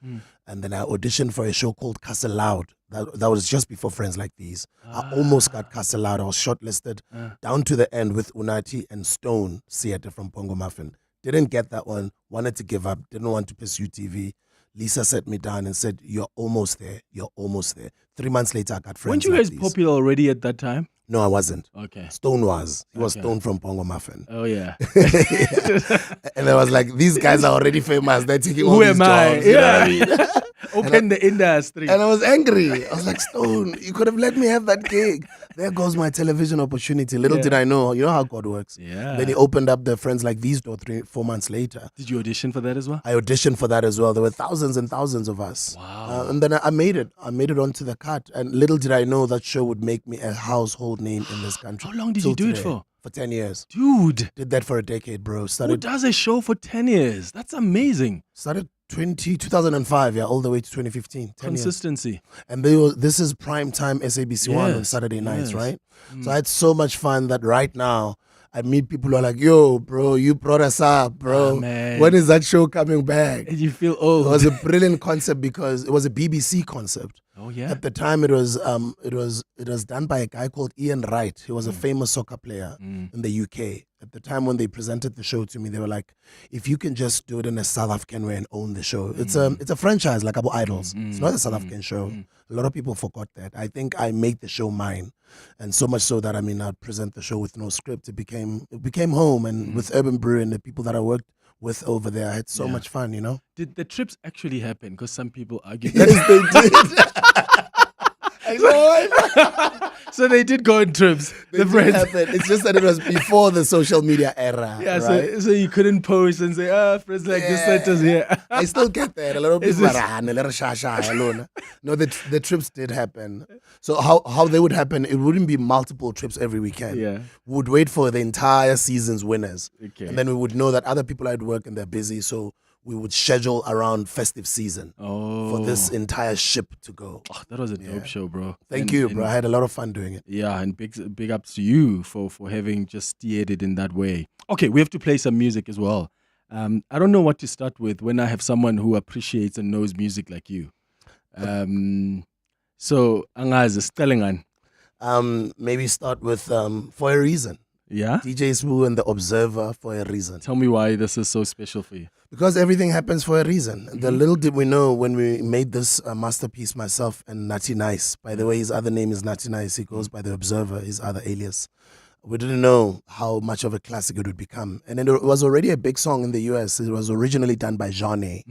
And then I auditioned for a show called Castle Loud. That was just before Friends Like These. I almost got Castle Loud. I was shortlisted down to the end with Unati and Stone Theatre from Pongo Muffin. Didn't get that one, wanted to give up, didn't want to pursue TV. Lisa sat me down and said, you're almost there, you're almost there. 3 months later, I got Friends Weren't you Like guys These. popular already at that time? No, I wasn't. Okay. Stone was. He was Okay. Stone from Pongo Muffin. Oh, yeah. And I was like, these guys are already famous. They're taking all Who these am I? jobs. You know what I mean? Open the industry. And I was angry. I was like, Stone, you could have let me have that gig. There goes my television opportunity. Little did I know. You know how God works. Yeah. Then he opened up the Friends Like These door 4 months later. Did you audition for that as well? I auditioned for that as well. There were thousands and thousands of us. Wow. And then I made it. I made it onto the cut. And little did I know that show would make me a household name in this country. How long did Till you do it today. for? For 10 years. Dude. Did that for a decade, bro. Who does a show for 10 years? That's amazing. Started 2005, all the way to 2015. 10 years. Consistency. And this is prime time SABC One on Yes, Saturday nights, yes. right? So I had so much fun that right now I meet people who are like, yo, bro, you brought us up, bro. Oh, man. When is that show coming back? And you feel old. It was a brilliant concept because it was a BBC concept. Oh, yeah? At the time, it was done by a guy called Ian Wright. He was a famous soccer player in the UK. At the time when they presented the show to me, they were like, if you can just do it in a South African way and own the show. It's a franchise like Abo Idols. It's not a South African show. A lot of people forgot that. I think I made the show mine. And so much so that, I'd present the show with no script. It became home. And with Urban Brew and the people that I worked with over there, I had so much fun, you know? Did the trips actually happen? Because some people argue. Yes, they did. I know. So they did go on trips. They The did friends. happen. It's just that it was before the social media era. Yeah, right? so you couldn't post and say, friends like this sent us here. I still get that. A lot of Is people this- are alone. No, the trips did happen. So how they would happen, it wouldn't be multiple trips every weekend. Yeah. We would wait for the entire season's winners. Okay. And then we would know that other people had work and they're busy. So we would schedule around festive season for this entire ship to go. Oh, that was a dope show, bro. Thank you, bro. I had a lot of fun doing it. Yeah, and big ups to you for having just steered it in that way. Okay, we have to play some music as well. I don't know what to start with when I have someone who appreciates and knows music like you. So, angazi Stellingan. Maybe start with For a Reason. Yeah? DJ Sbu and The Observer, For a Reason. Tell me why this is so special for you. Because everything happens for a reason. The little did we know when we made this masterpiece, myself and Natty Nice. By the way, his other name is Natty Nice. He goes by The Observer, his other alias. We didn't know how much of a classic it would become. And then it was already a big song in the US. It was originally done by Johnny.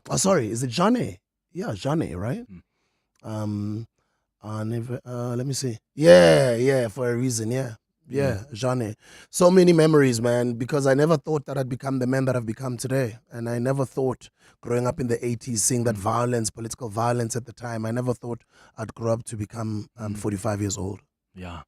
Oh, sorry, is it Johnny? Yeah, Johnny, right? Let me see. Yeah, For a Reason, yeah, Johnny. So many memories, man, because I never thought that I'd become the man that I've become today. And I never thought growing up in the 80s, seeing that violence, political violence at the time, I never thought I'd grow up to become 45 years old. Yeah.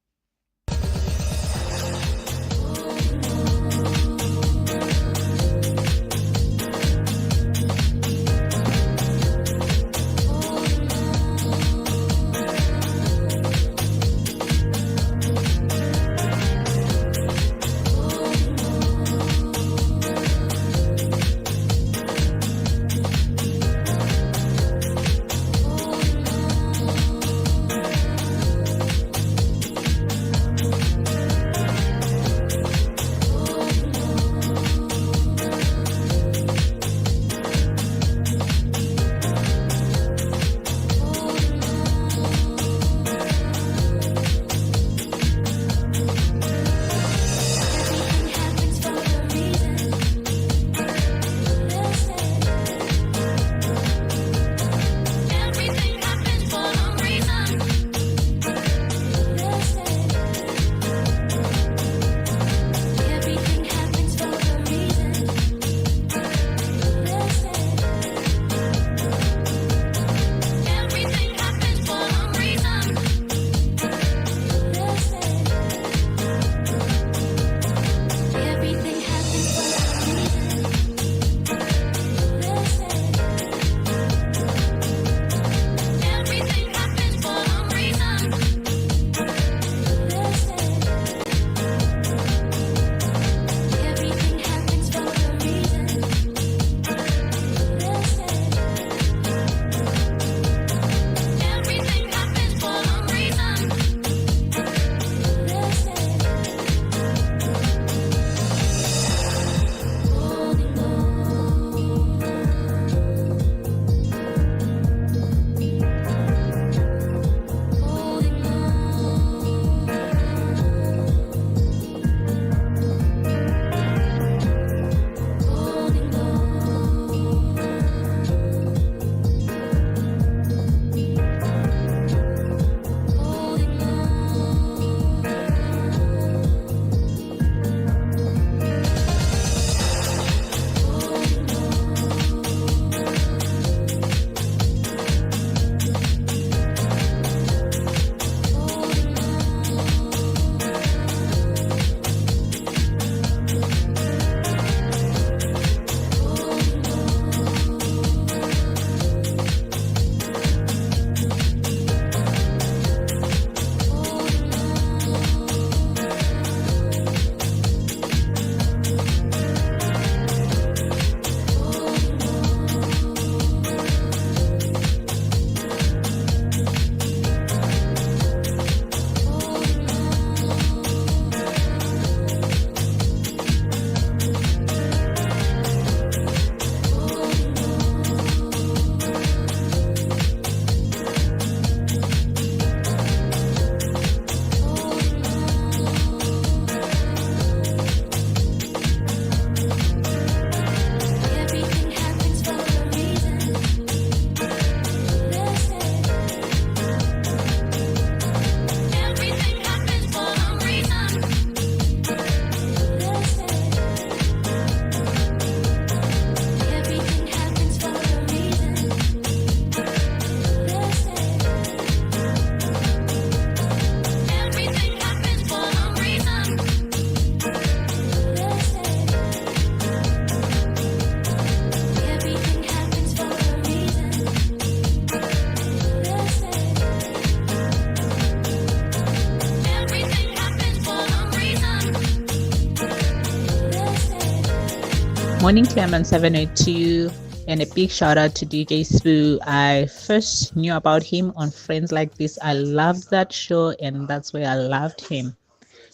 Morning Clement 702, and a big shout out to DJ Sbu. I first knew about him on Friends Like This. I loved that show, and that's where I loved him.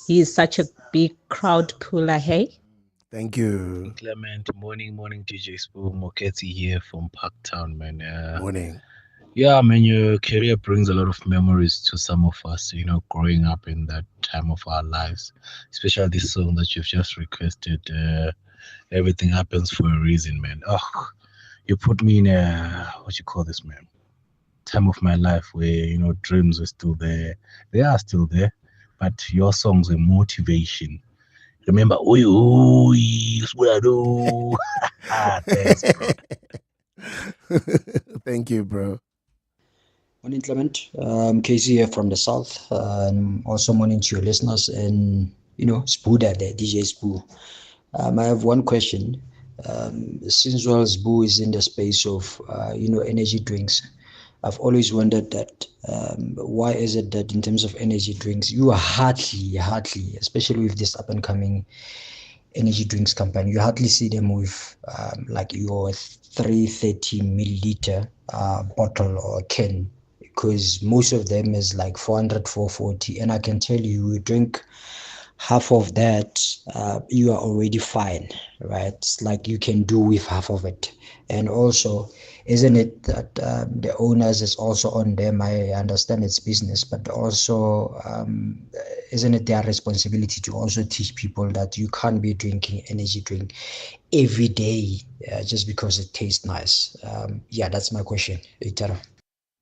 He is such a big crowd puller, hey? Thank you. Clement, morning DJ Sbu. Moketi here from Parktown, man. Morning. Yeah, man, your career brings a lot of memories to some of us, growing up in that time of our lives, especially this song that you've just requested. Everything happens for a reason, man. Oh, you put me in what you call this, man? Time of my life where, dreams were still there. They are still there, but your songs were motivation. Remember, oi, what I do. Thanks, bro. Thank you, bro. Morning, Clement. Casey here from the south. Also morning to your listeners and, Sbu there, DJ Sbu. I have one question. Since Sbu is in the space of, energy drinks, I've always wondered that why is it that in terms of energy drinks, you are hardly, especially with this up-and-coming energy drinks company, you hardly see them with like your 330 milliliter bottle or can, because most of them is like 400, 440. And I can tell you drink half of that, you are already fine, right? It's like you can do with half of it. And also, isn't it that the owners is also on them? I understand it's business, but also, isn't it their responsibility to also teach people that you can't be drinking energy drink every day just because it tastes nice? Yeah, that's my question. Itara.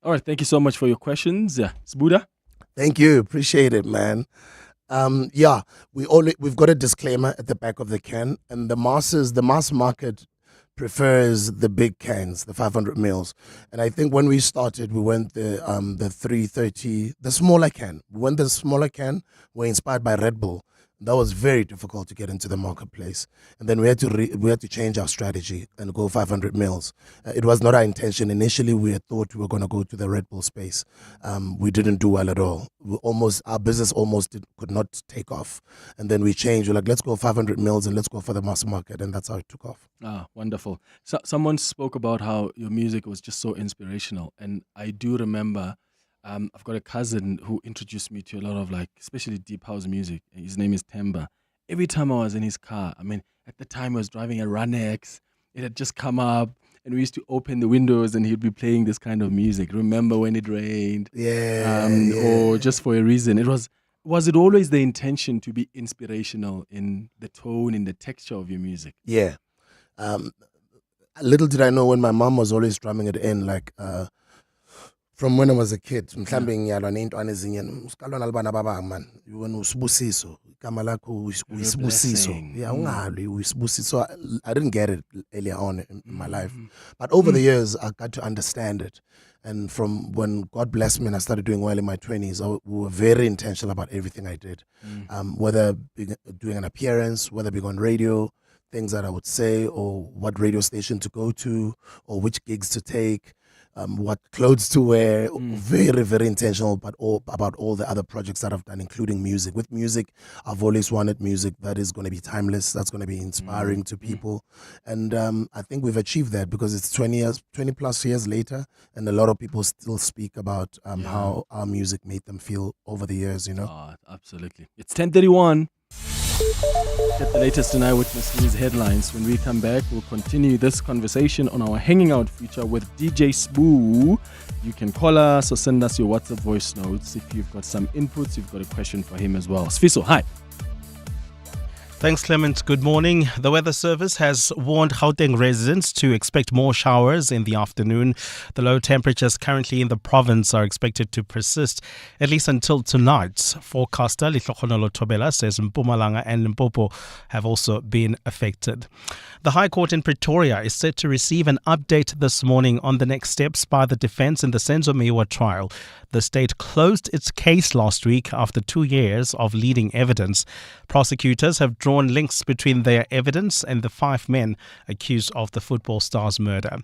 All right, thank you so much for your questions. Sbuda? Thank you. Appreciate it, man. We've got a disclaimer at the back of the can, and the mass market prefers the big cans, the 500 mils. And I think when we started, we went the 330, the smaller can. We went the smaller can. We're inspired by Red Bull. That was very difficult to get into the marketplace. And then we had to change our strategy and go 500 mils. It was not our intention. Initially, we had thought we were going to go to the Red Bull space. We didn't do well at all. Our business could not take off. And then we changed. We're like, let's go 500 mils and let's go for the mass market. And that's how it took off. Ah, wonderful. So, someone spoke about how your music was just so inspirational. And I do remember I've got a cousin who introduced me to a lot of especially deep house music. His name is Temba. Every time I was in his car, at the time I was driving a Runex, it had just come up and we used to open the windows and he'd be playing this kind of music. Remember when it rained? Yeah. Or just for a reason. Was it always the intention to be inspirational in the tone, in the texture of your music? Yeah. Little did I know when my mom was always drumming it in, from when I was a kid, mhlambe ngiyalwa ney'ntwana ezinye sikalwa nalibana babanga man. Wena uSbusiso, igama lakho uSbusiso. Yeah, ungalwi uSbusiso. I didn't get it earlier on in my life. But over the years, I got to understand it. And from when God blessed me and I started doing well in my 20s, we were very intentional about everything I did. Whether doing an appearance, whether being on radio, things that I would say, or what radio station to go to, or which gigs to take. What clothes to wear, very, very intentional, but about all the other projects that I've done, including music. With music, I've always wanted music that is going to be timeless, that's going to be inspiring to people. And I think we've achieved that because it's 20 plus years later, and a lot of people still speak about how our music made them feel over the years, Oh, absolutely. It's 10:31. Get the latest tonight with Miss News headlines. When we come back, we'll continue this conversation on our Hanging Out feature with DJ Sbu. You can call us or send us your WhatsApp voice notes if you've got some inputs, you've got a question for him as well. Sbusiso, hi. Thanks, Clement. Good morning. The Weather Service has warned Gauteng residents to expect more showers in the afternoon. The low temperatures currently in the province are expected to persist at least until tonight. Forecaster Litlokhonolo Thobela says Mpumalanga and Limpopo have also been affected. The High Court in Pretoria is set to receive an update this morning on the next steps by the defense in the Senzo Mewa trial. The state closed its case last week after 2 years of leading evidence. Prosecutors have drawn drawn links between their evidence and the 5 men accused of the football star's murder.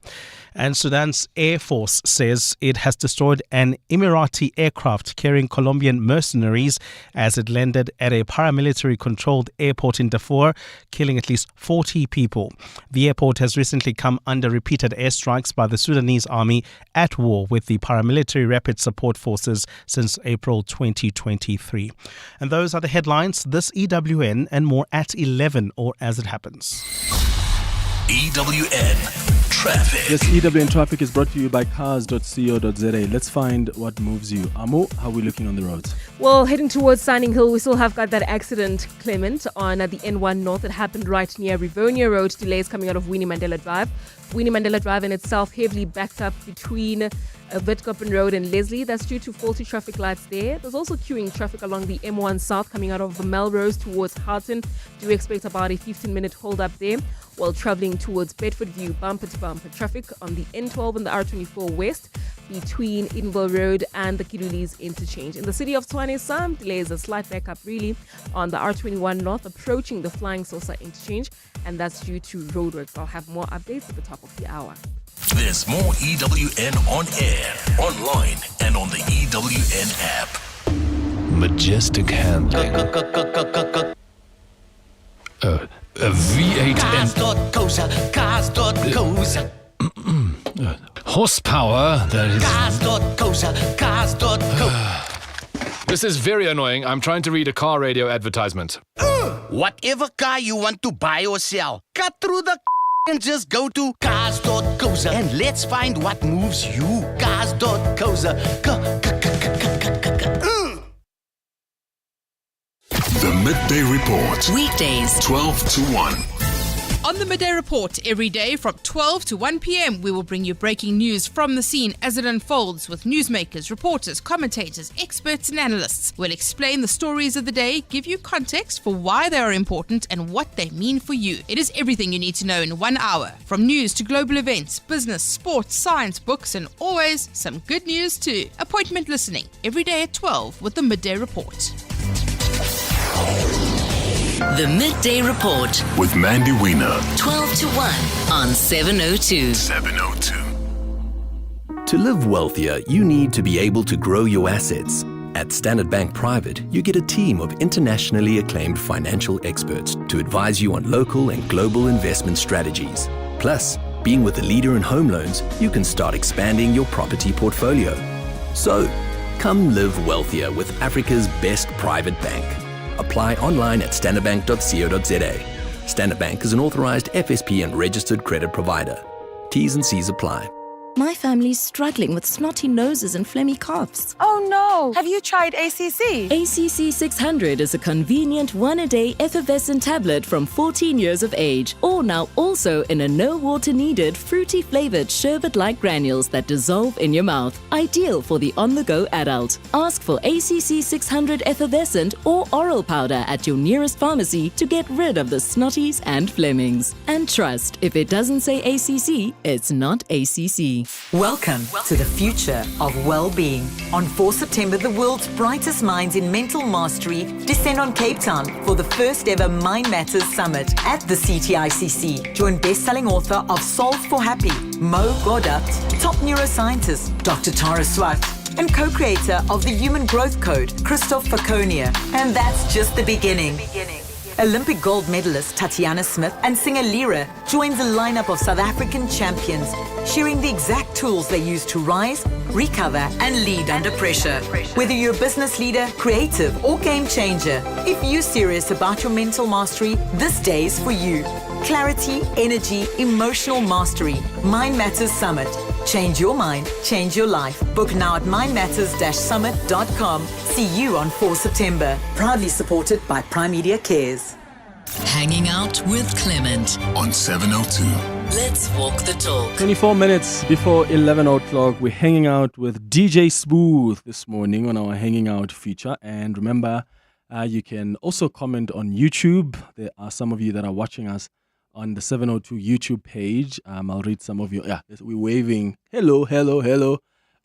And Sudan's Air Force says it has destroyed an Emirati aircraft carrying Colombian mercenaries as it landed at a paramilitary-controlled airport in Darfur, killing at least 40 people. The airport has recently come under repeated airstrikes by the Sudanese army at war with the paramilitary Rapid Support Forces since April 2023. And those are the headlines. This EWN and more at 11 or as it happens. EWN Traffic. This EWN Traffic is brought to you by cars.co.za. Let's find what moves you. Amo, how are we looking on the roads? Well, heading towards Signing Hill, we still have got that accident, Clement, on the N1 North that happened right near Rivonia Road. Delays coming out of Winnie Mandela Drive. Winnie Mandela Drive in itself heavily backed up between Witkoppen Road and Leslie. That's due to faulty traffic lights there. There's also queuing traffic along the M1 South coming out of Melrose towards Harton. Do expect about a 15-minute hold up there. While travelling towards Bedford View, bumper-to-bumper traffic on the N12 and the R24 West between Edenville Road and the Kidulis interchange. In the city of Tshwane, some delays, a slight backup really on the R21 North approaching the Flying Saucer interchange, and that's due to roadworks. I'll have more updates at the top of the hour. There's more EWN on air, online, and on the EWN app. Majestic handling. A V8 Cars.coza. horsepower that is... Cars.coza. This is very annoying. I'm trying to read a car radio advertisement. Whatever car you want to buy or sell, cut through the and just go to cars.coza and let's find what moves you. Cars.coza. The Midday Report. Weekdays, 12 to 1. On the Midday Report, every day from 12 to 1 p.m, we will bring you breaking news from the scene as it unfolds with newsmakers, reporters, commentators, experts and analysts. We'll explain the stories of the day, give you context for why they are important and what they mean for you. It is everything you need to know in 1 hour, from news to global events, business, sports, science, books and always some good news too. Appointment listening, every day at 12 with the Midday Report. the Midday Report With Mandy Wiener. 12 to 1 on 702. 702. To live wealthier, you need to be able to grow your assets. At Standard Bank Private, you get a team of internationally acclaimed financial experts to advise you on local and global investment strategies. Plus, being with a leader in home loans, you can start expanding your property portfolio. So, come live wealthier with Africa's best private bank. Apply online at standardbank.co.za. Standard Bank is an authorized FSP and registered credit provider. T's and C's apply. My family's struggling with snotty noses and phlegmy coughs. Oh no! Have you tried ACC? ACC 600 is a convenient one-a-day effervescent tablet from 14 years of age. Or now also in a no-water-needed, fruity-flavored sherbet-like granules that dissolve in your mouth. Ideal for the on-the-go adult. Ask for ACC 600 effervescent or oral powder at your nearest pharmacy to get rid of the snotties and phlegmings. And trust, if it doesn't say ACC, it's not ACC. Welcome to the future of well-being. On 4 September, the world's brightest minds in mental mastery descend on Cape Town for the first ever Mind Matters Summit at the CTICC. Join best-selling author of Solve for Happy, Mo Godat, top neuroscientist, Dr. Tara Swart, and co-creator of the Human Growth Code, Christoph Faconia. And that's just the beginning. Olympic gold medalist Tatiana Smith and singer Lyra joins a lineup of South African champions, sharing the exact tools they use to rise, recover, and lead under pressure. Whether you're a business leader, creative, or game changer, if you're serious about your mental mastery, this day is for you. Clarity, energy, emotional mastery. Mind Matters Summit. Change your mind, change your life. Book now at mindmatters-summit.com. See you on 4 September. Proudly supported by Prime Media Cares. Hanging out with Clement on 702. Let's walk the talk. 24 minutes before 11 o'clock, we're hanging out with DJ Sbu this morning on our Hanging Out feature. And remember, you can also comment on YouTube. There are some of you that are watching us on the 702 YouTube page. I'll read some of you. Yeah, we're waving. Hello.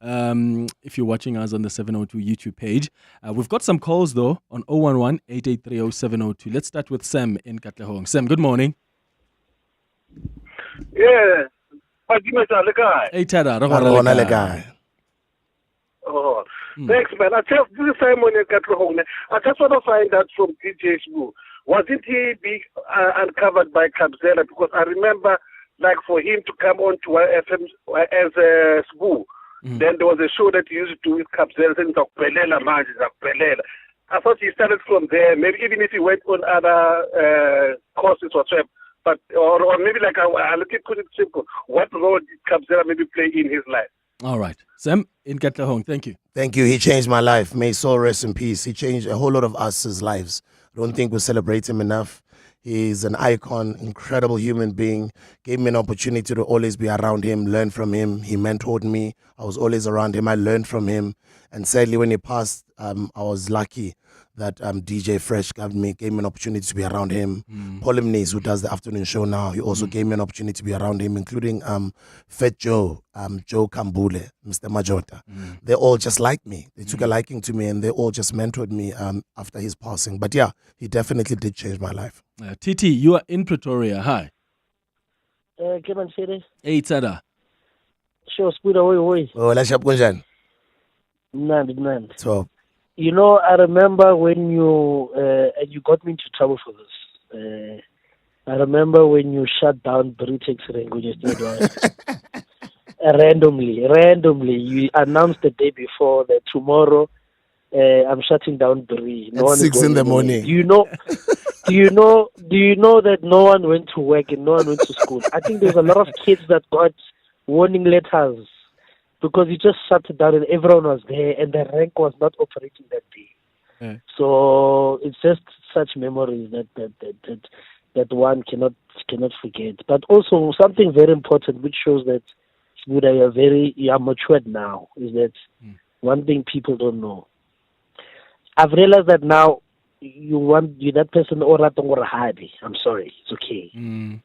if you're watching us on the 702 YouTube page. We've got some calls, though, on 011-883-0702. Let's start with Sam in Katlehong. Sam, good morning. Yeah. Hey, Tada. Oh, thanks, man. This is Simon in Katlehong. I just want to find out from DJ Sbu. Wasn't he being uncovered by Kabzela? Because I remember, like, for him to come on to FM as Sbu, then there was a show that he used to do with Kabzela, saying, I thought he started from there, maybe even if he went on other courses whatsoever. But, or maybe like, let me put it simple. What role did Kabzela maybe play in his life? All right. Sam in Katlehong, thank you. Thank you. He changed my life. May his soul rest in peace. He changed a whole lot of us' lives. I don't think we celebrate him enough. He's an icon, incredible human being. Gave me an opportunity to always be around him, learn from him. He mentored me. I was always around him. I learned from him. And sadly, when he passed, I was lucky that DJ Fresh gave me an opportunity to be around him. Paul Imnes, who does the afternoon show now, he also gave me an opportunity to be around him, including Fat Joe, Joe Kambule, Mr. Majota. They all just like me. They took a liking to me, and they all just mentored me after his passing. But yeah, he definitely did change my life. TT, you are in Pretoria. Hi. Clement City. Hey, Tada. Sure, Sbuda, oi. Oh, let's have Kunjan. None. So, you know, I remember when you and you got me into trouble for this. I remember when you shut down Britex Rangoon randomly. You announced the day before that tomorrow I'm shutting down Bri. At 6 in the morning. Do you know that no one went to work and no one went to school? I think there's a lot of kids that got warning letters because you just shut it down and everyone was there and the rank was not operating that day. Yeah. So it's just such memories that one cannot forget. But also something very important which shows that you are matured now is that one thing people don't know. I've realized that now you that person I'm sorry, it's okay.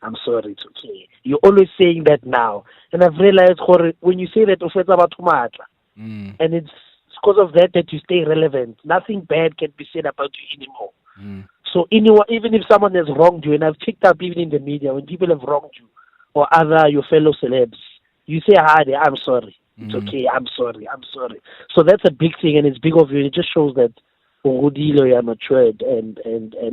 I'm sorry, it's okay. You're always saying that now. And I've realized when you say that and it's because of that you stay relevant. Nothing bad can be said about you anymore. So even if someone has wronged you, and I've picked up even in the media, when people have wronged you or your fellow celebs, you say, I'm sorry. It's okay, I'm sorry. So that's a big thing, and it's big of you. It just shows that you are matured, and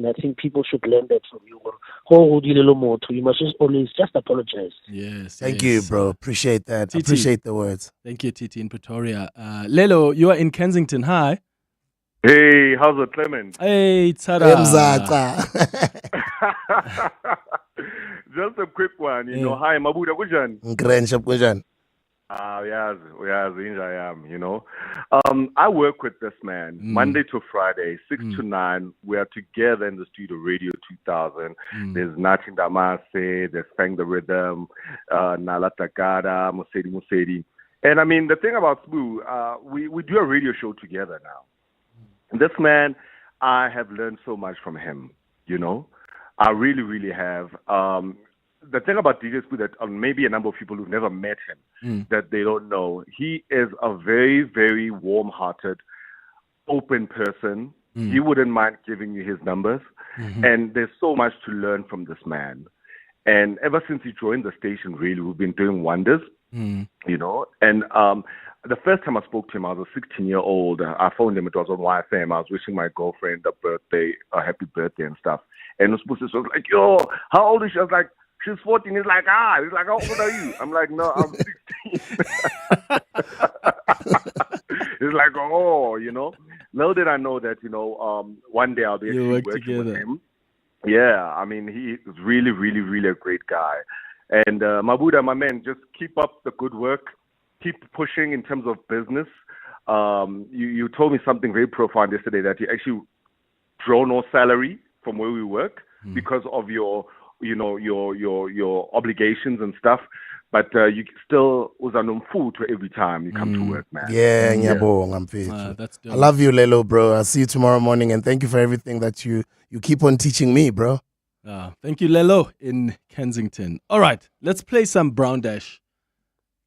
I think people should learn that from you. You must always just apologize. Yes. Thank you, bro. Appreciate that. TT. Appreciate the words. Thank you, Titi in Pretoria. Lelo, you are in Kensington. Hi. Hey, how's it, Clement? Hey, Tada. Just a quick one, Hi, Mabuda Kujan. Kujan. I work with this man Monday to Friday, 6 to 9. We are together in the studio, Radio 2000. There's Nachi Damase, there's Fang the Rhythm, Nala Takada, Musedi. And I mean, the thing about Sbu, we do a radio show together now. This man, I have learned so much from him, I really, really have. The thing about DJ Sbu that maybe a number of people who've never met him that they don't know, he is a very, very warm-hearted, open person. He wouldn't mind giving you his numbers. And there's so much to learn from this man. And ever since he joined the station, really, we've been doing wonders, And the first time I spoke to him, I was a 16-year-old. I phoned him. It was on YFM. I was wishing my girlfriend a happy birthday and stuff. And Sbusiso was like, yo, how old is she? I was like, she's 14. He's like, He's like, how old are you? I'm like, no, I'm 16. He's like, Little did I know that, one day I'll be actually working with him. Yeah, I mean, he is really, really, really a great guy. And Mabuda, my man, just keep up the good work. Keep pushing in terms of business. You told me something very profound yesterday, that you actually draw no salary from where we work because of your obligations and stuff. But you still food every time you come to work, man. Yeah, I'm faithful. I love you, Lelo, bro. I'll see you tomorrow morning, and thank you for everything that you keep on teaching me, bro. Thank you, Lelo in Kensington. All right, let's play some Brown Dash.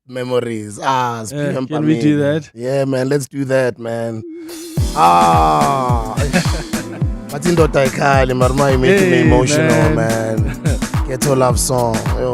memories. Can we do that? Yeah, man, let's do that, man. But in Dota Kali, Marma, you making me emotional, man. Get a love song. Yo.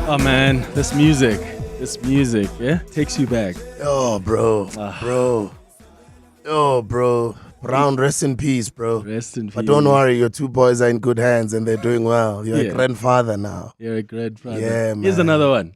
Oh man, this music, yeah, takes you back. Oh, bro. Brown, rest in peace, bro. Rest in peace. But don't worry, your two boys are in good hands and they're doing well. You're a grandfather now. You're a grandfather. Yeah, man. Here's another one.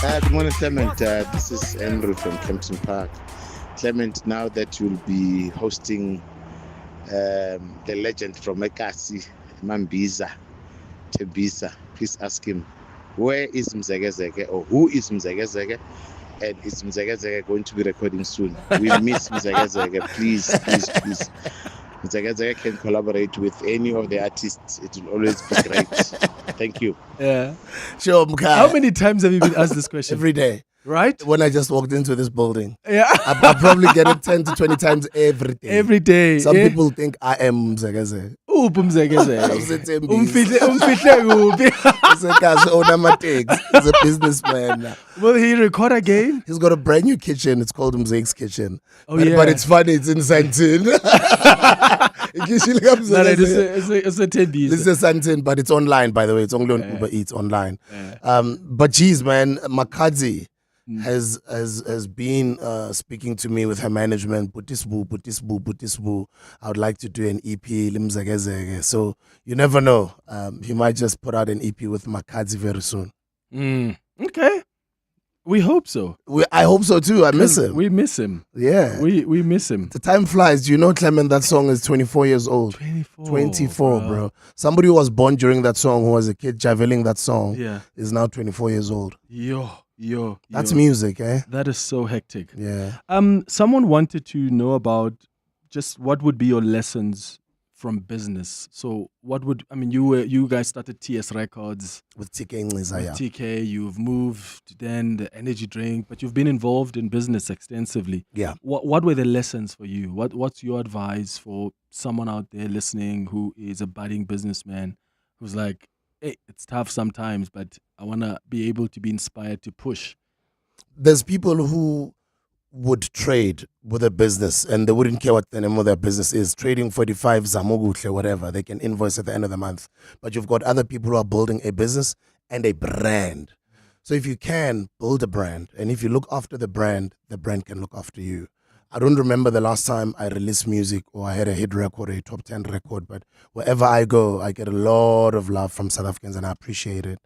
Good morning, Clement. This is Andrew from Kempton Park. Clement, now that you'll be hosting the legend from Ekasi, Mambiza, Tembisa, please ask him, where is Mzegezege, or who is Mzegezege? And is Mzegezege going to be recording soon? We miss Mzegezege. Please. Mzegezege can collaborate with any of the artists. It will always be great. Thank you. Yeah. Sure, How many times have you been asked this question? Every day. Right? When I just walked into this building. Yeah. I probably get it 10 to 20 times every day. Every day. Some people think I am Mzekeze. Umfihle kuphi? He's a businessman. Will he record again? He's got a brand new kitchen. It's called Mzek's Kitchen. Oh, but, yeah. But it's funny. It's in Santin. It's a Tembisa. This is Santin, but it's online, by the way. It's only on Uber Eats online. But geez, man, Makadzi has been speaking to me with her management. Butisbu. I would like to do an EP. Limzagezege. So you never know. He might just put out an EP with Makadzi very soon. Okay. We hope so. I hope so too. I miss him. We miss him. Yeah. We miss him. The time flies. You know, Clement, that song is 24 years old. 24, bro. Somebody who was born during that song, who was a kid javeling that song, is now 24 years old. Yo. That's music, eh? That is so hectic. Yeah. Someone wanted to know about just what would be your lessons from business. So you guys started TS Records with TK Ngiza, with TK, you've moved then the energy drink, but you've been involved in business extensively. Yeah. What were the lessons for you? What's your advice for someone out there listening who is a budding businessman who's like, hey, it's tough sometimes, but I want to be able to be inspired to push? There's people who would trade with a business and they wouldn't care what the name of their business is. Trading 45 Zamogutle, whatever. They can invoice at the end of the month. But you've got other people who are building a business and a brand. So if you can build a brand, and if you look after the brand can look after you. I don't remember the last time I released music or I had a hit record or a top 10 record, but wherever I go, I get a lot of love from South Africans and I appreciate it.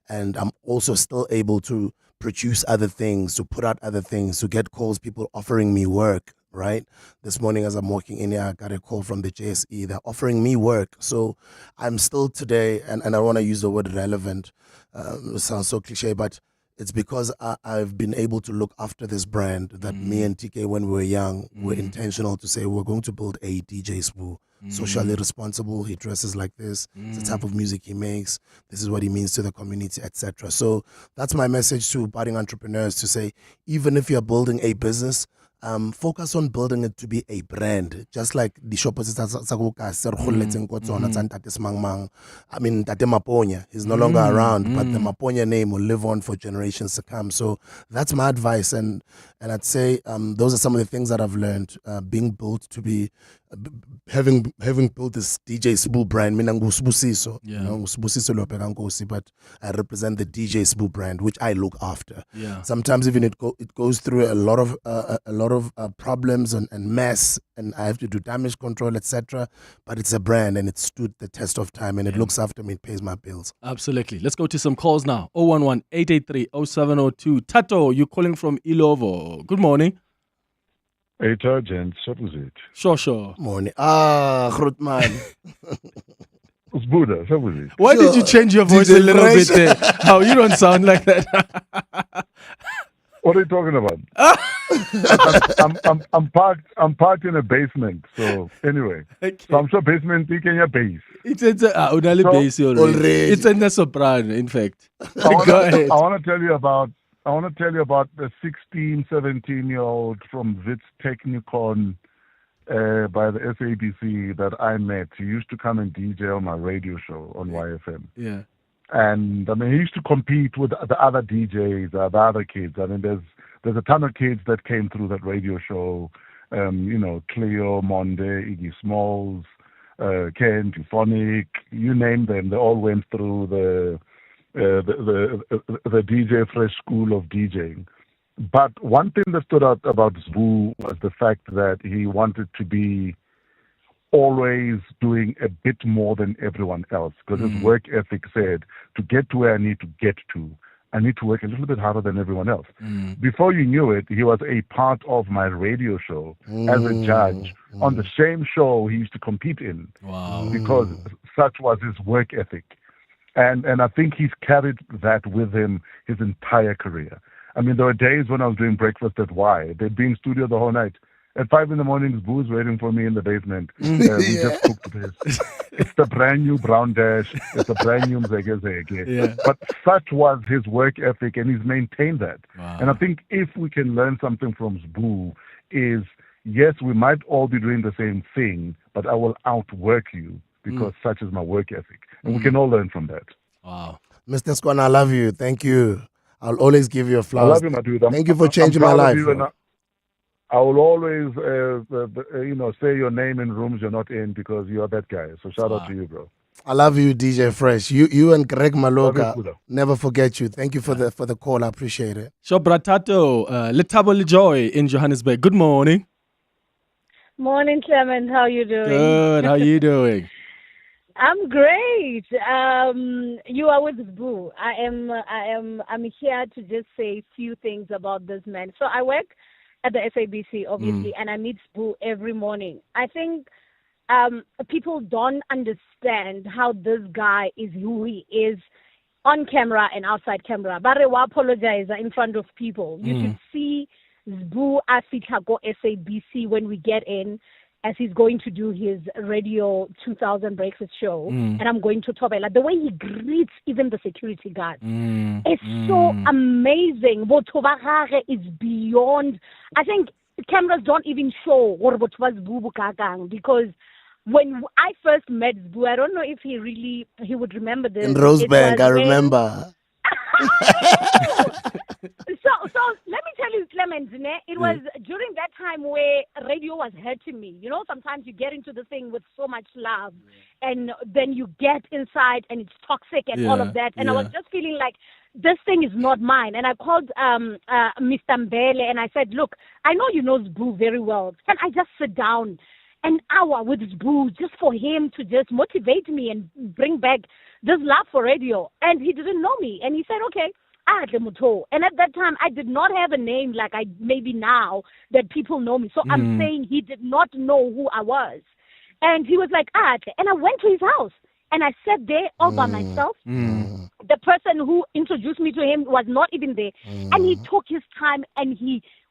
And I'm also still able to produce other things, to put out other things, to get calls, people offering me work, right? This morning as I'm walking in here, I got a call from the JSE. They're offering me work. So I'm still today, and I don't want to use the word relevant. It sounds so cliche, but it's because I've been able to look after this brand that me and TK, when we were young, were intentional to say, we're going to build a DJ Sbu. Socially responsible. He dresses like this. It's the type of music he makes. This is what he means to the community, etc. So that's my message to budding entrepreneurs, to say, even if you're building a business, focus on building it to be a brand. Just like the shoppers, I mean, Tate Maponya, he's no longer around, but the Maponya name will live on for generations to come. So that's my advice, and I'd say those are some of the things that I've learned, being built to be, having built this DJ Sbu brand. Mina Sbusiso, Sbusiso Leope, but I represent the DJ Sbu brand, which I look after. Sometimes even it goes through a lot of problems and mess, and I have to do damage control, etc. But it's a brand and it stood the test of time, and it looks after me, it pays my bills. Absolutely. Let's go to some calls now. 011-883-0702. Tato, you're calling from Ilovo. Good morning. Hey, Sergeant, Sbusiso. Sure. Morning. Grootman. Sbusiso. Why did you change your voice a little bit there? How you don't sound like that? What are you talking about? I'm parked in a basement. So anyway, so I'm sure basement in your base. It's base already. It's in the soprano, in fact. Go ahead. I want to tell you about the 16, 17-year-old from Wits Technicon by the SABC that I met. He used to come and DJ on my radio show on YFM. Yeah. And I mean, he used to compete with the other DJs, the other kids. I mean, there's a ton of kids that came through that radio show. Cleo, Monde, Iggy Smalls, Ken, Euphonic, you name them. They all went through the DJ Fresh school of DJing. But one thing that stood out about Sbu was the fact that he wanted to be always doing a bit more than everyone else, because his work ethic said, to get to where I need to get to, I need to work a little bit harder than everyone else. Before you knew it, he was a part of my radio show as a judge on the same show he used to compete in. Wow. Because such was his work ethic. And I think he's carried that with him his entire career. I mean, there were days when I was doing breakfast at Y. They'd be in studio the whole night. at 5 in the morning, Sbu's waiting for me in the basement. We just cooked this. It's the brand new brown dash. It's the brand new zege zege. Yeah. But such was his work ethic, and he's maintained that. Wow. And I think if we can learn something from Sbu is, yes, we might all be doing the same thing, but I will outwork you because such is my work ethic. And we can all learn from that. Wow. Mr. Skwana, I love you. Thank you. I'll always give you a flower. I love you, my dude. Thank you for changing my proud of life. you, and I will always, say your name in rooms you're not in because you are that guy. So shout out to you, bro. I love you, DJ Fresh. You and Greg Maloka. Love you, never forget you. Thank you for the call. I appreciate it. Shobratato, Letabo Joy in Johannesburg. Good morning. Morning, Clement. How you doing? Good. How you doing? I'm great. You are with Sbu. I'm here to just say a few things about this man. So I work at the SABC, obviously, and I meet Sbu every morning. I think people don't understand how this guy is who he is on camera and outside camera. But I apologize in front of people. You should see Sbu Afitago SABC when we get in, as he's going to do his Radio 2000 Breakfast show, and I'm going to Tobela. The way he greets even the security guard, it's so amazing. Botobagare is beyond. I think cameras don't even show what was Sbu Kagang, because when I first met Sbu, I don't know if he would remember this. In Rosebank, I remember. So let me tell you, Clement, it was during that time where radio was hurting me. You know, sometimes you get into the thing with so much love, and then you get inside and it's toxic and all of that. And I was just feeling like this thing is not mine. And I called Mr. Mbele and I said, look, I know you know Sbu very well. Can I just sit down an hour with Sbu just for him to just motivate me and bring back this love for radio? And he didn't know me. And he said, okay. And at that time, I did not have a name like I maybe now that people know me. So I'm saying he did not know who I was. And he was like, and I went to his house. And I sat there all by myself. The person who introduced me to him was not even there. And he took his time and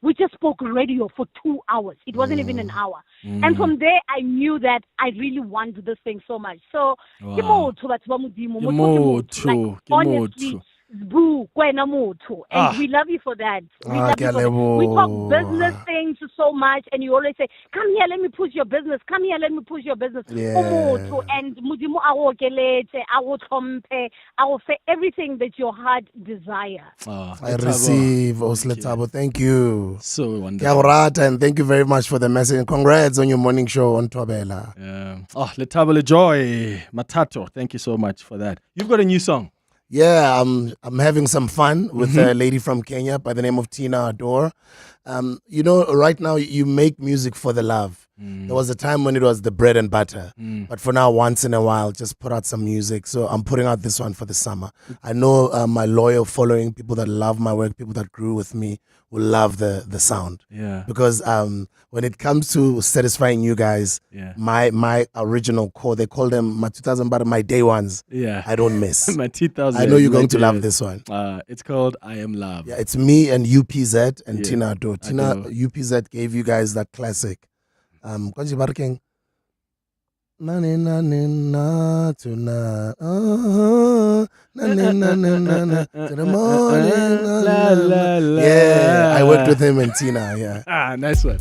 we just spoke radio for 2 hours. It wasn't even an hour. And from there, I knew that I really wanted this thing so much. So, honestly, Sbu, and we love you for that. We love you for that. We talk business things so much, and you always say, "Come here, let me push your business. Come here, let me push your business." And Mudimu awokelete, awotompe, awofe everything that your heart desire. I receive, Osletabo. Thank you. So wonderful. And thank you very much for the message. And congrats on your morning show on Tobela. Yeah. Letabo Joy, Matato. Thank you so much for that. You've got a new song. Yeah, I'm having some fun with a lady from Kenya by the name of Tina Adore. Right now you make music for the love. There was a time when it was the bread and butter. But for now, once in a while, just put out some music. So I'm putting out this one for the summer. I know my loyal following, people that love my work, people that grew with me, will love the sound. Yeah. Because when it comes to satisfying you guys, my original core, they call them my 2000 but my day ones. Yeah. I don't miss. My 2000. I know you're going to love this one. It's called I Am Love. Yeah, it's me and UPZ and Tina Adore. Tina UPZ gave you guys that classic. Kwanji barking. Na na na na tonight. Na na na na na to the morning. La la la. Yeah, I worked with him and Tina. Yeah. Nice one.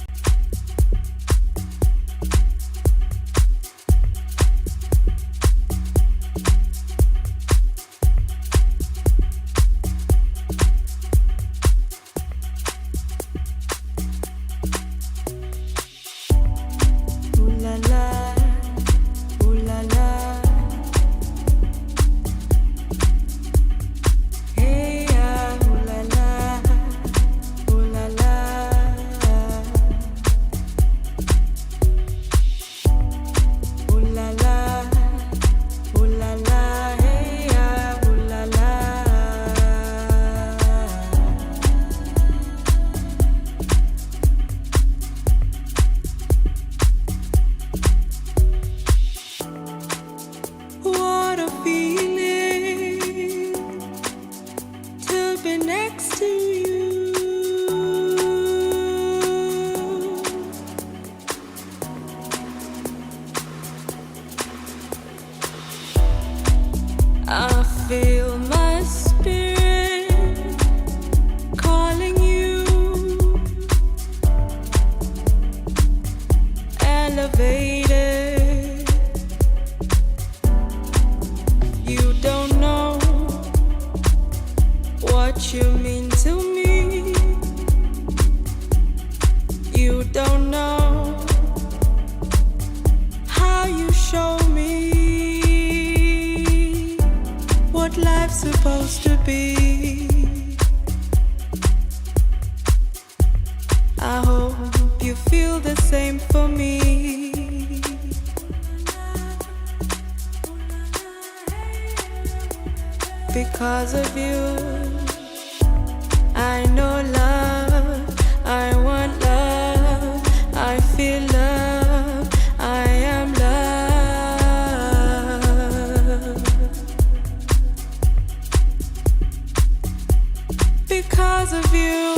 what you mean to me. You don't know how you show me what life's supposed to be. I hope you feel the same for me. Because of you, I know love, I want love, I feel love, I am love. Because of you,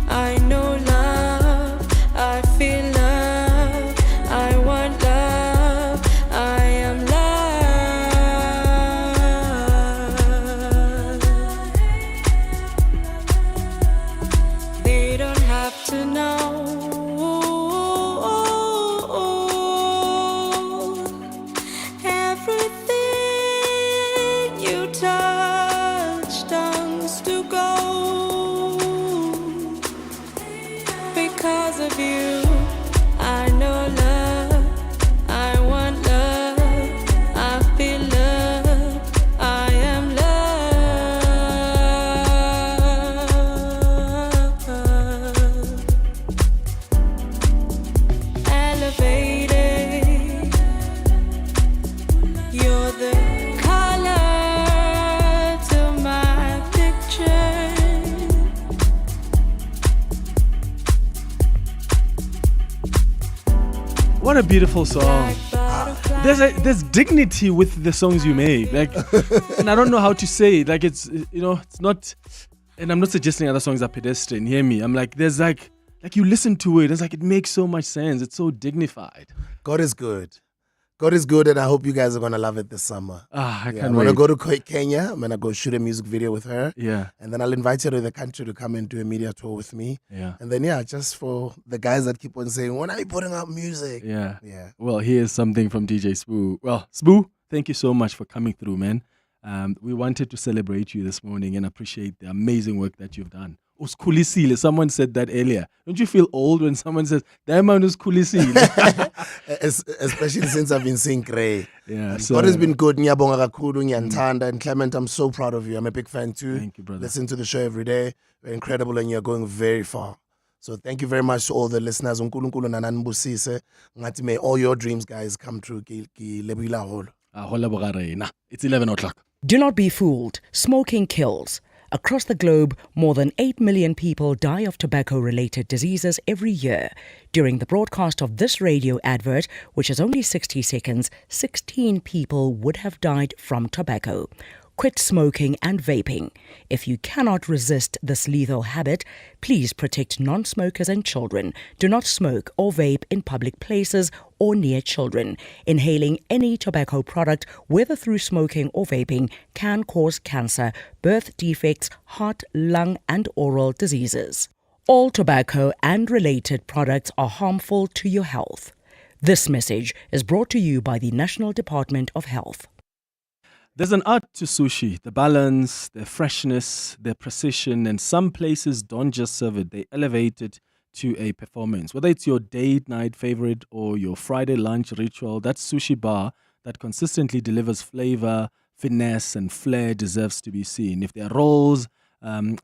I know love, I feel love, I want love, I am love. They don't have to know everything you touch turns to gold. Because of you, I know love, I want love, I feel love, I am love. Elevated, you're the color to my picture. What a beautiful song. There's dignity with the songs you make. Like, and I don't know how to say it. Like, it's not. And I'm not suggesting other songs are pedestrian. Hear me. I'm like, there's like you listen to it. It's like it makes so much sense. It's so dignified. God is good. God is good, and I hope you guys are gonna love it this summer. I can't I'm wait. gonna go to Kenya. I'm gonna go shoot a music video with her. Yeah. And then I'll invite her to the country to come and do a media tour with me. Yeah. And then just for the guys that keep on saying, when are you putting out music? Yeah. Yeah. Well, here's something from DJ Sbu. Well, Sbu, thank you so much for coming through, man. We wanted to celebrate you this morning and appreciate the amazing work that you've done. Uskhulisile, someone said that earlier. Don't you feel old when someone says, that man uskhulisile? Especially since I've been seeing Gray. Yeah, God has been good. Ngiyabonga kakhulu, ngiyantanda. And Clement, I'm so proud of you. I'm a big fan too. Thank you, brother. Listen to the show every day. You're incredible and you're going very far. So thank you very much to all the listeners. uNkulunkulu nananibusise. Ngathi may all your dreams, guys, come true. Ki lebila holo. It's 11 o'clock. Do not be fooled. Smoking kills. Across the globe, more than 8 million people die of tobacco-related diseases every year. During the broadcast of this radio advert, which is only 60 seconds, 16 people would have died from tobacco. Quit smoking and vaping. If you cannot resist this lethal habit, please protect non-smokers and children. Do not smoke or vape in public places or near children. Inhaling any tobacco product, whether through smoking or vaping, can cause cancer, birth defects, heart, lung, and oral diseases. All tobacco and related products are harmful to your health. This message is brought to you by the National Department of Health. There's an art to sushi, the balance, the freshness, the precision, and some places don't just serve it, they elevate it to a performance. Whether it's your date night favorite or your Friday lunch ritual, that sushi bar that consistently delivers flavor, finesse, and flair deserves to be seen. If there are rolls,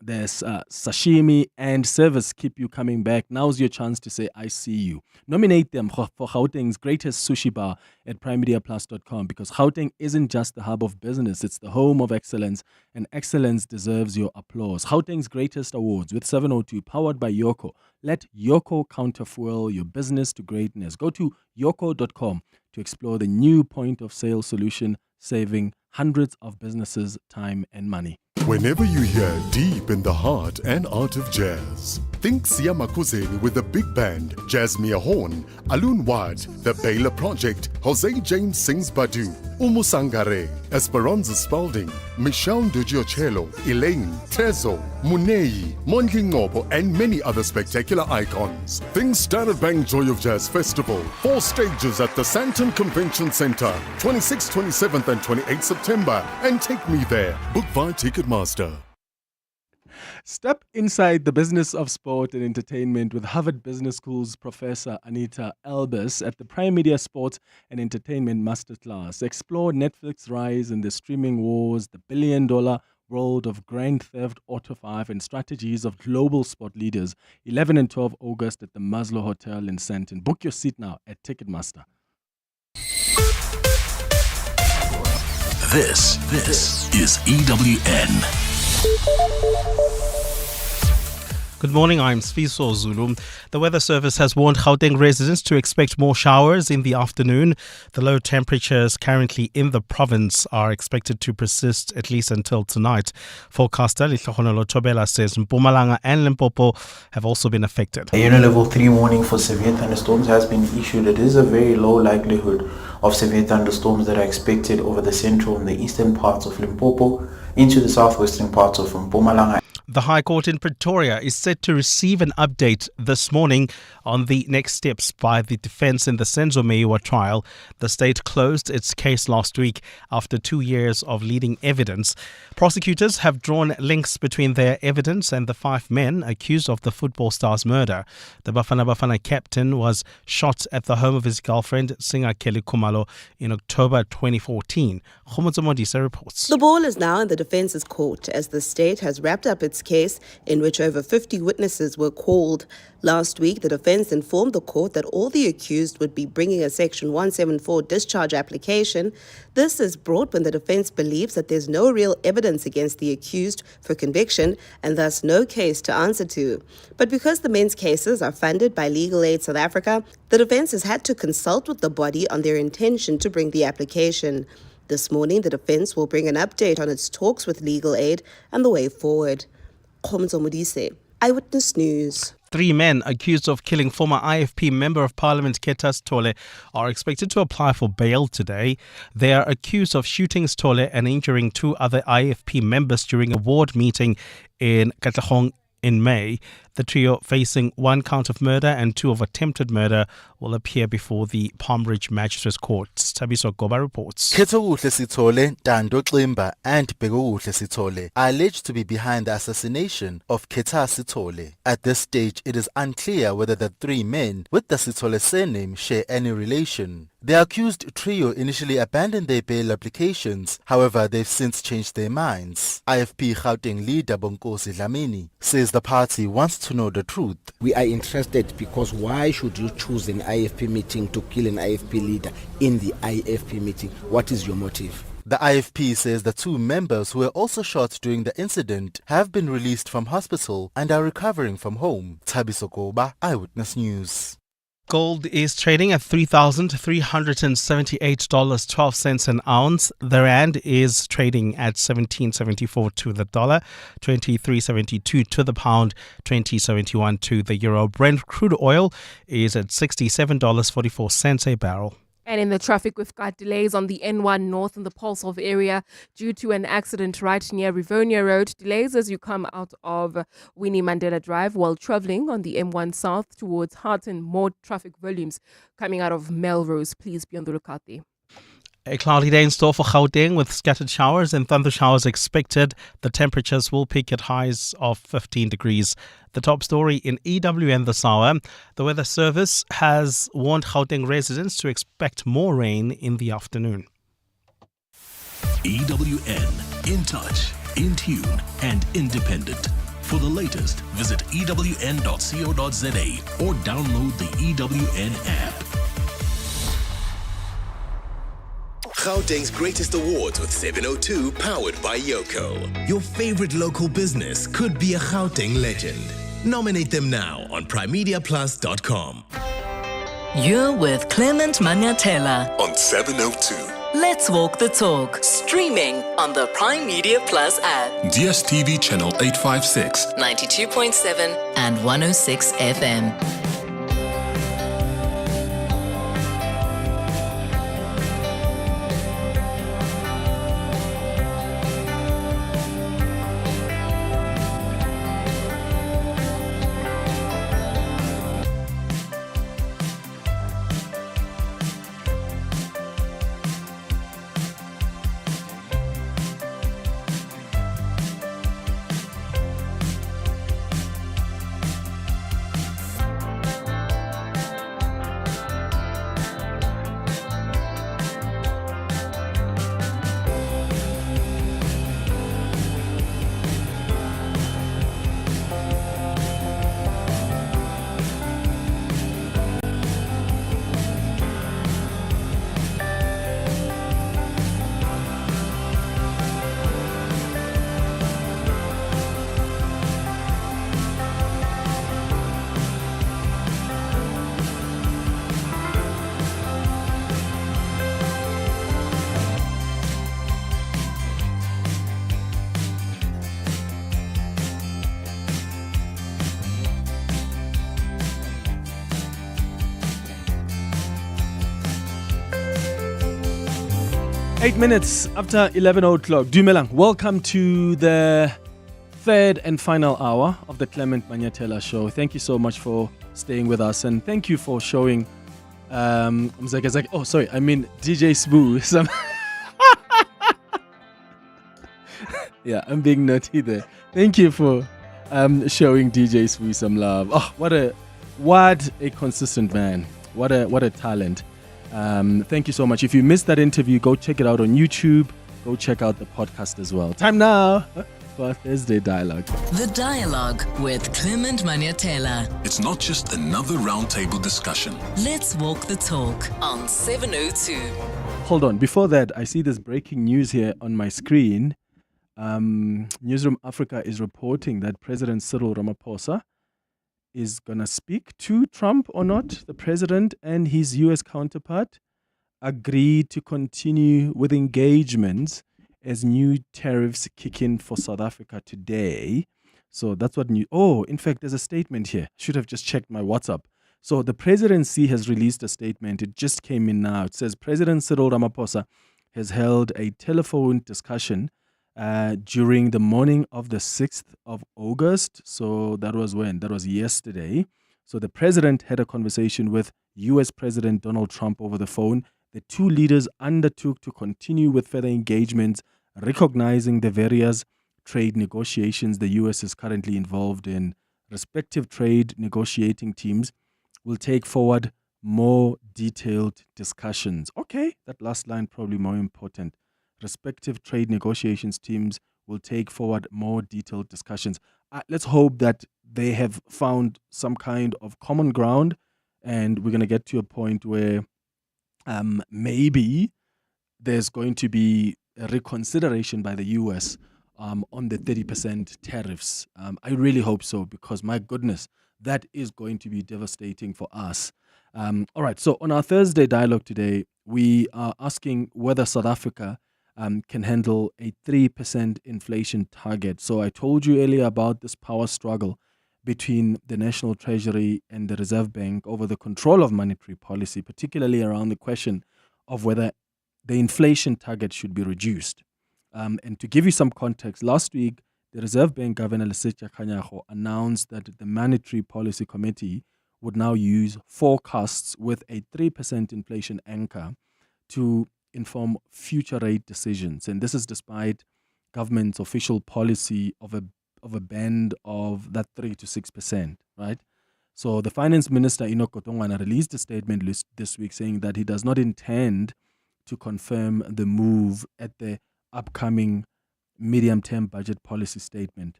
there's sashimi and service keep you coming back, now's your chance to say, I see you. Nominate them for Gauteng's greatest sushi bar at primemediaplus.com, because Gauteng isn't just the hub of business, it's the home of excellence, and excellence deserves your applause. Gauteng's greatest awards with 702, powered by Yoko. Let Yoko counterfuel your business to greatness. Go to yoko.com to explore the new point of sale solution, saving hundreds of businesses time and money. Whenever you hear deep in the heart and art of jazz, think Sia Makuzeni with the big band, Jasmine Horn, Alun Wad, The Baylor Project, Jose James sings Badu, Umusangare, Esperanza Spalding, Michelle Dugiocello, Elaine, Tezo, Munei, Mondli Ngobo, and many other spectacular icons. Think Standard Bank Joy of Jazz Festival, 4 stages at the Sandton Convention Center, 26th, 27th, and 28th September, and take me there. Book via Ticketmaster. Step inside the business of sport and entertainment with Harvard Business School's Professor Anita Albers at the Prime Media Sports and Entertainment Masterclass. Explore Netflix's rise in the streaming wars, the billion-dollar world of Grand Theft Auto 5 and strategies of global sport leaders. 11 and 12 August at the Maslow Hotel in Sandton. Book your seat now at Ticketmaster. This is EWN. Good morning, I'm Sbusiso Zulu. The Weather Service has warned Gauteng residents to expect more showers in the afternoon. The low temperatures currently in the province are expected to persist at least until tonight. Forecaster Lihlohonolo Tobela says Mpumalanga and Limpopo have also been affected. A level 3 warning for severe thunderstorms has been issued. It is a very low likelihood of severe thunderstorms that are expected over the central and the eastern parts of Limpopo into the southwestern parts of Mpumalanga. The High Court in Pretoria is set to receive an update this morning on the next steps by the defense in the Senzo Meyiwa trial. The state closed its case last week after 2 years of leading evidence. Prosecutors have drawn links between their evidence and the 5 men accused of the football star's murder. The Bafana Bafana captain was shot at the home of his girlfriend, Singer Kelly Kumalo, in October 2014. Khomotso Modisa reports. The ball is now in the defense's court as the state has wrapped up its case in which over 50 witnesses were called. Last week, the defense informed the court that all the accused would be bringing a Section 174 discharge application. This is brought when the defense believes that there's no real evidence against the accused for conviction and thus no case to answer to. But because the men's cases are funded by Legal Aid South Africa, the defense has had to consult with the body on their intention to bring the application. This morning, the defense will bring an update on its talks with Legal Aid and the way forward. Khomotso Modise, Eyewitness News. 3 men accused of killing former IFP Member of Parliament Khetha Sithole are expected to apply for bail today. They are accused of shooting Sithole and injuring 2 other IFP members during a ward meeting in Katlehong in May. The trio, facing 1 count of murder and 2 of attempted murder, will appear before the Palm Ridge Magistrates Court. Tabiso Goba reports. Khethokuhle Sithole, Dando Ximba and Bhekuhle Sithole are alleged to be behind the assassination of Khetha Sithole. At this stage, it is unclear whether the 3 men with the Sithole surname share any relation. The accused trio initially abandoned their bail applications, however they've since changed their minds. IFP Gauteng leader Bonkosi Dlamini says the party wants to know the truth. We are interested because why should you choose an IFP meeting to kill an IFP leader in the IFP meeting? What is your motive? The IFP says the 2 members who were also shot during the incident have been released from hospital and are recovering from home. Tabiso Goba, Eyewitness News. Gold is trading at $3,378.12 an ounce. The rand is trading at 17.74 to the dollar, 23.72 to the pound, 20.71 to the euro. Brent crude oil is at $67.44 a barrel. And in the traffic, we've got delays on the N1 North in the Paulshof area due to an accident right near Rivonia Road. Delays as you come out of Winnie Mandela Drive while traveling on the M1 South towards Harton. More traffic volumes coming out of Melrose. Please be on the lookout there. A cloudy day in store for Gauteng with scattered showers and thunder showers expected. The temperatures will peak at highs of 15 degrees. The top story in EWN this hour. The Weather Service has warned Gauteng residents to expect more rain in the afternoon. EWN, in touch, in tune and independent. For the latest, visit ewn.co.za or download the EWN app. Gauteng's greatest awards with 702, powered by Yoko. Your favorite local business could be a Gauteng legend. Nominate them now on primemediaplus.com. You're with Clement Manyathela On 702. Let's walk the talk. Streaming on the Prime Media Plus app. DSTV channel 856, 92.7 and 106 FM. 8 minutes after 11 o'clock. Dumelang, welcome to the third and final hour of the Clement Manyathela Show. Thank you so much for staying with us, and thank you for showing DJ Sbu some yeah, I'm being naughty there. Thank you for showing DJ Sbu some love. Oh, what a consistent man. What a talent. Thank you so much. If you missed that interview, go check it out on YouTube. Go check out the podcast as well. Time now for our Thursday Dialogue. The Dialogue with Clement Manyathela. It's not just another roundtable discussion. Let's walk the talk on 702. Hold on. Before that, I see this breaking news here on my screen. Newsroom Africa is reporting that President Cyril Ramaphosa is going to speak to Trump or not. The president and his U.S. counterpart agreed to continue with engagements as new tariffs kick in for South Africa today. So that's what in fact, there's a statement here. Should have just checked my WhatsApp. So the presidency has released a statement. It just came in now. It says President Cyril Ramaphosa has held a telephone discussion during the morning of the 6th of August. So that was when? That was yesterday. So the president had a conversation with U.S. President Donald Trump over the phone. The two leaders undertook to continue with further engagements, recognizing the various trade negotiations the U.S. is currently involved in. Respective trade negotiating teams will take forward more detailed discussions. Okay, that last line probably more important. Respective trade negotiations teams will take forward more detailed discussions. Let's hope that they have found some kind of common ground, and we're going to get to a point where maybe there's going to be a reconsideration by the U.S. On the 30% tariffs. I really hope so, because my goodness, that is going to be devastating for us. All right, so on our Thursday Dialogue today, we are asking whether South Africa can handle a 3% inflation target. So I told you earlier about this power struggle between the National Treasury and the Reserve Bank over the control of monetary policy, particularly around the question of whether the inflation target should be reduced. And to give you some context, last week, the Reserve Bank Governor Lesetja Kganyago announced that the Monetary Policy Committee would now use forecasts with a 3% inflation anchor to inform future rate decisions. And this is despite government's official policy of a band of that 3 to 6%, right? So the Finance Minister, Enoch Kotongwana, released a statement this week saying that he does not intend to confirm the move at the upcoming medium-term budget policy statement.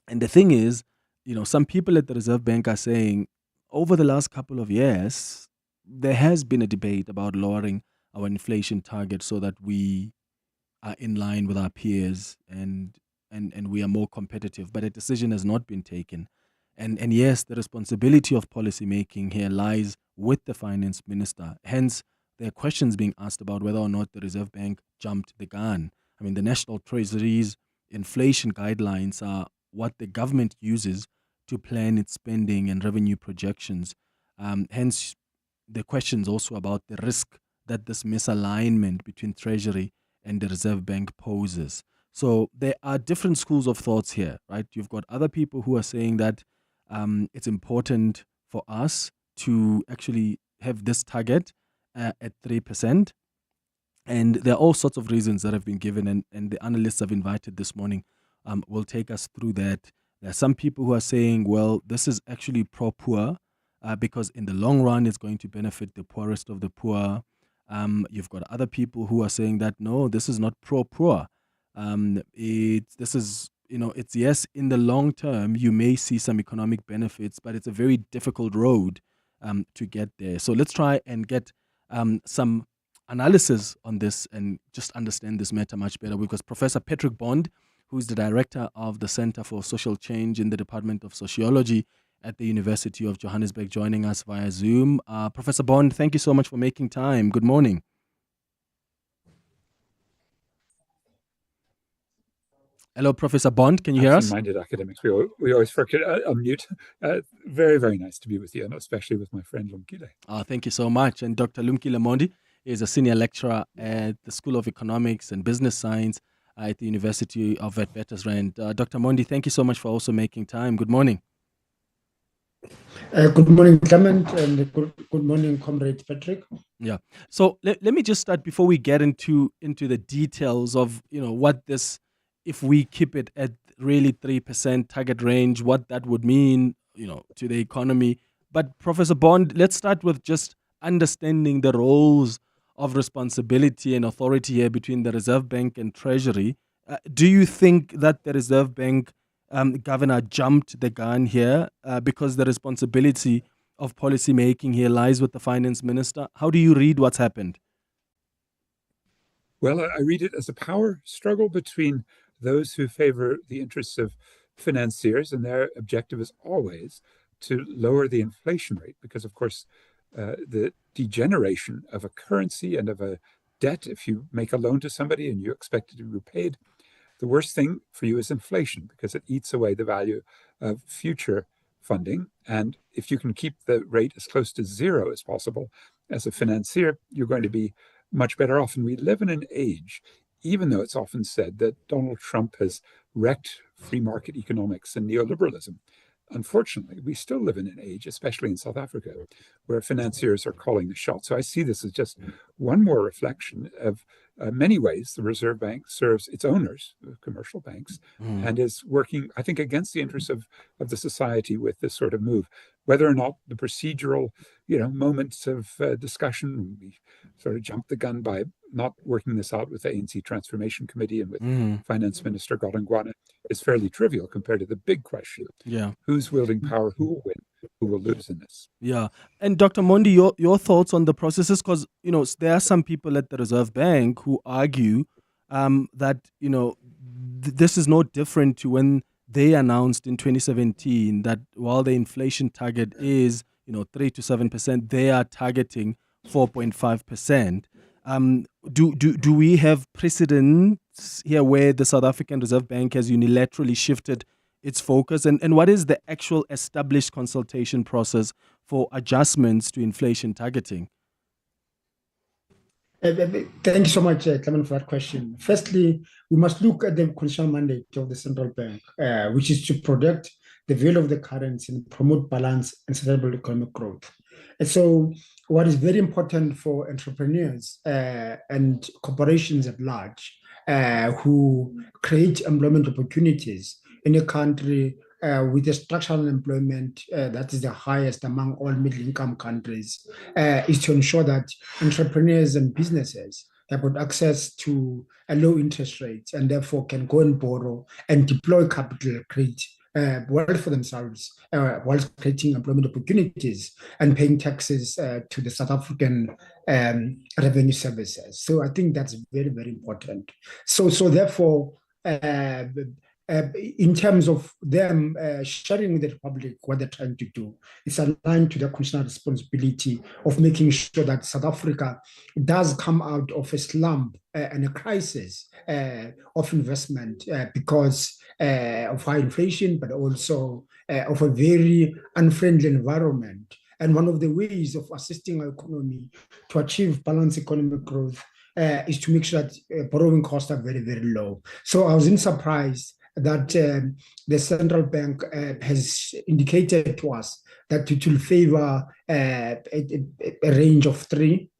And the thing is, some people at the Reserve Bank are saying over the last couple of years, there has been a debate about lowering our inflation target so that we are in line with our peers and we are more competitive. But a decision has not been taken. And yes, the responsibility of policy making here lies with the finance minister. Hence, there are questions being asked about whether or not the Reserve Bank jumped the gun. I mean, the National Treasury's inflation guidelines are what the government uses to plan its spending and revenue projections. Hence, the questions also about the risk that this misalignment between Treasury and the Reserve Bank poses. So there are different schools of thoughts here, right? You've got other people who are saying that it's important for us to actually have this target at 3%. And there are all sorts of reasons that have been given, and the analysts I've invited this morning will take us through that. There are some people who are saying, well, this is actually pro-poor because in the long run, it's going to benefit the poorest of the poor. You've got other people who are saying that, no, this is not pro-poor. It's yes, in the long term, you may see some economic benefits, but it's a very difficult road to get there. So let's try and get some analysis on this and just understand this matter much better. We've got Professor Patrick Bond, who's the director of the Center for Social Change in the Department of Sociology at the University of Johannesburg, joining us via Zoom. Professor Bond, thank you so much for making time. Good morning. Hello, Professor Bond. Can you hear us? Minded academics. We always forget unmute. Very, very nice to be with you, and especially with my friend Lumkile. Thank you so much. And Dr. Lumkile Mondi is a senior lecturer at the School of Economics and Business Science at the University of Witwatersrand. Dr. Mondi, thank you so much for also making time. Good morning. Good morning, Clement, and good morning, Comrade Patrick. Yeah. So let me just start before we get into the details of what this, if we keep it at really 3% target range, what that would mean to the economy. But Professor Bond, let's start with just understanding the roles of responsibility and authority here between the Reserve Bank and Treasury. Do you think that the Reserve Bank governor jumped the gun here because the responsibility of policy making here lies with the finance minister? How do you read what's happened? Well, I read it as a power struggle between those who favor the interests of financiers, and their objective is always to lower the inflation rate, because, of course, the degeneration of a currency and of a debt, if you make a loan to somebody and you expect it to be repaid, the worst thing for you is inflation, because it eats away the value of future funding. And if you can keep the rate as close to zero as possible as a financier, you're going to be much better off. And we live in an age, even though it's often said that Donald Trump has wrecked free market economics and neoliberalism. Unfortunately, we still live in an age, especially in South Africa, where financiers are calling the shots. So I see this as just one more reflection of many ways the Reserve Bank serves its owners, the commercial banks, and is working, I think, against the interests of the society with this sort of move. Whether or not the procedural, moments of discussion, we sort of jumped the gun by not working this out with the ANC Transformation Committee and with Finance Minister Golongwana, is fairly trivial compared to the big question. Yeah. Who's wielding power? Who will win? Who will lose in this? Yeah. And Dr. Mondi, your thoughts on the processes? Because, there are some people at the Reserve Bank who argue that, this is no different to when they announced in 2017 that while the inflation target is, 3 to 7%, they are targeting 4.5%. Do we have precedents here where the South African Reserve Bank has unilaterally shifted its focus? And what is the actual established consultation process for adjustments to inflation targeting? Thank you so much, Clement, for that question. Firstly, we must look at the constitutional mandate of the central bank, which is to protect the value of the currency and promote balance and sustainable economic growth. And so what is very important for entrepreneurs and corporations at large who create employment opportunities in a country with a structural employment that is the highest among all middle-income countries, is to ensure that entrepreneurs and businesses have got access to a low interest rate and therefore can go and borrow and deploy capital, create wealth for themselves whilst creating employment opportunities and paying taxes to the South African revenue services. So I think that's very, very important. So therefore, in terms of them sharing with the Republic what they're trying to do, it's aligned to their constitutional responsibility of making sure that South Africa does come out of a slump and a crisis of investment because of high inflation, but also of a very unfriendly environment. And one of the ways of assisting our economy to achieve balanced economic growth is to make sure that borrowing costs are very, very low. So I wasn't surprised that the central bank has indicated to us that it will favor a range of 3,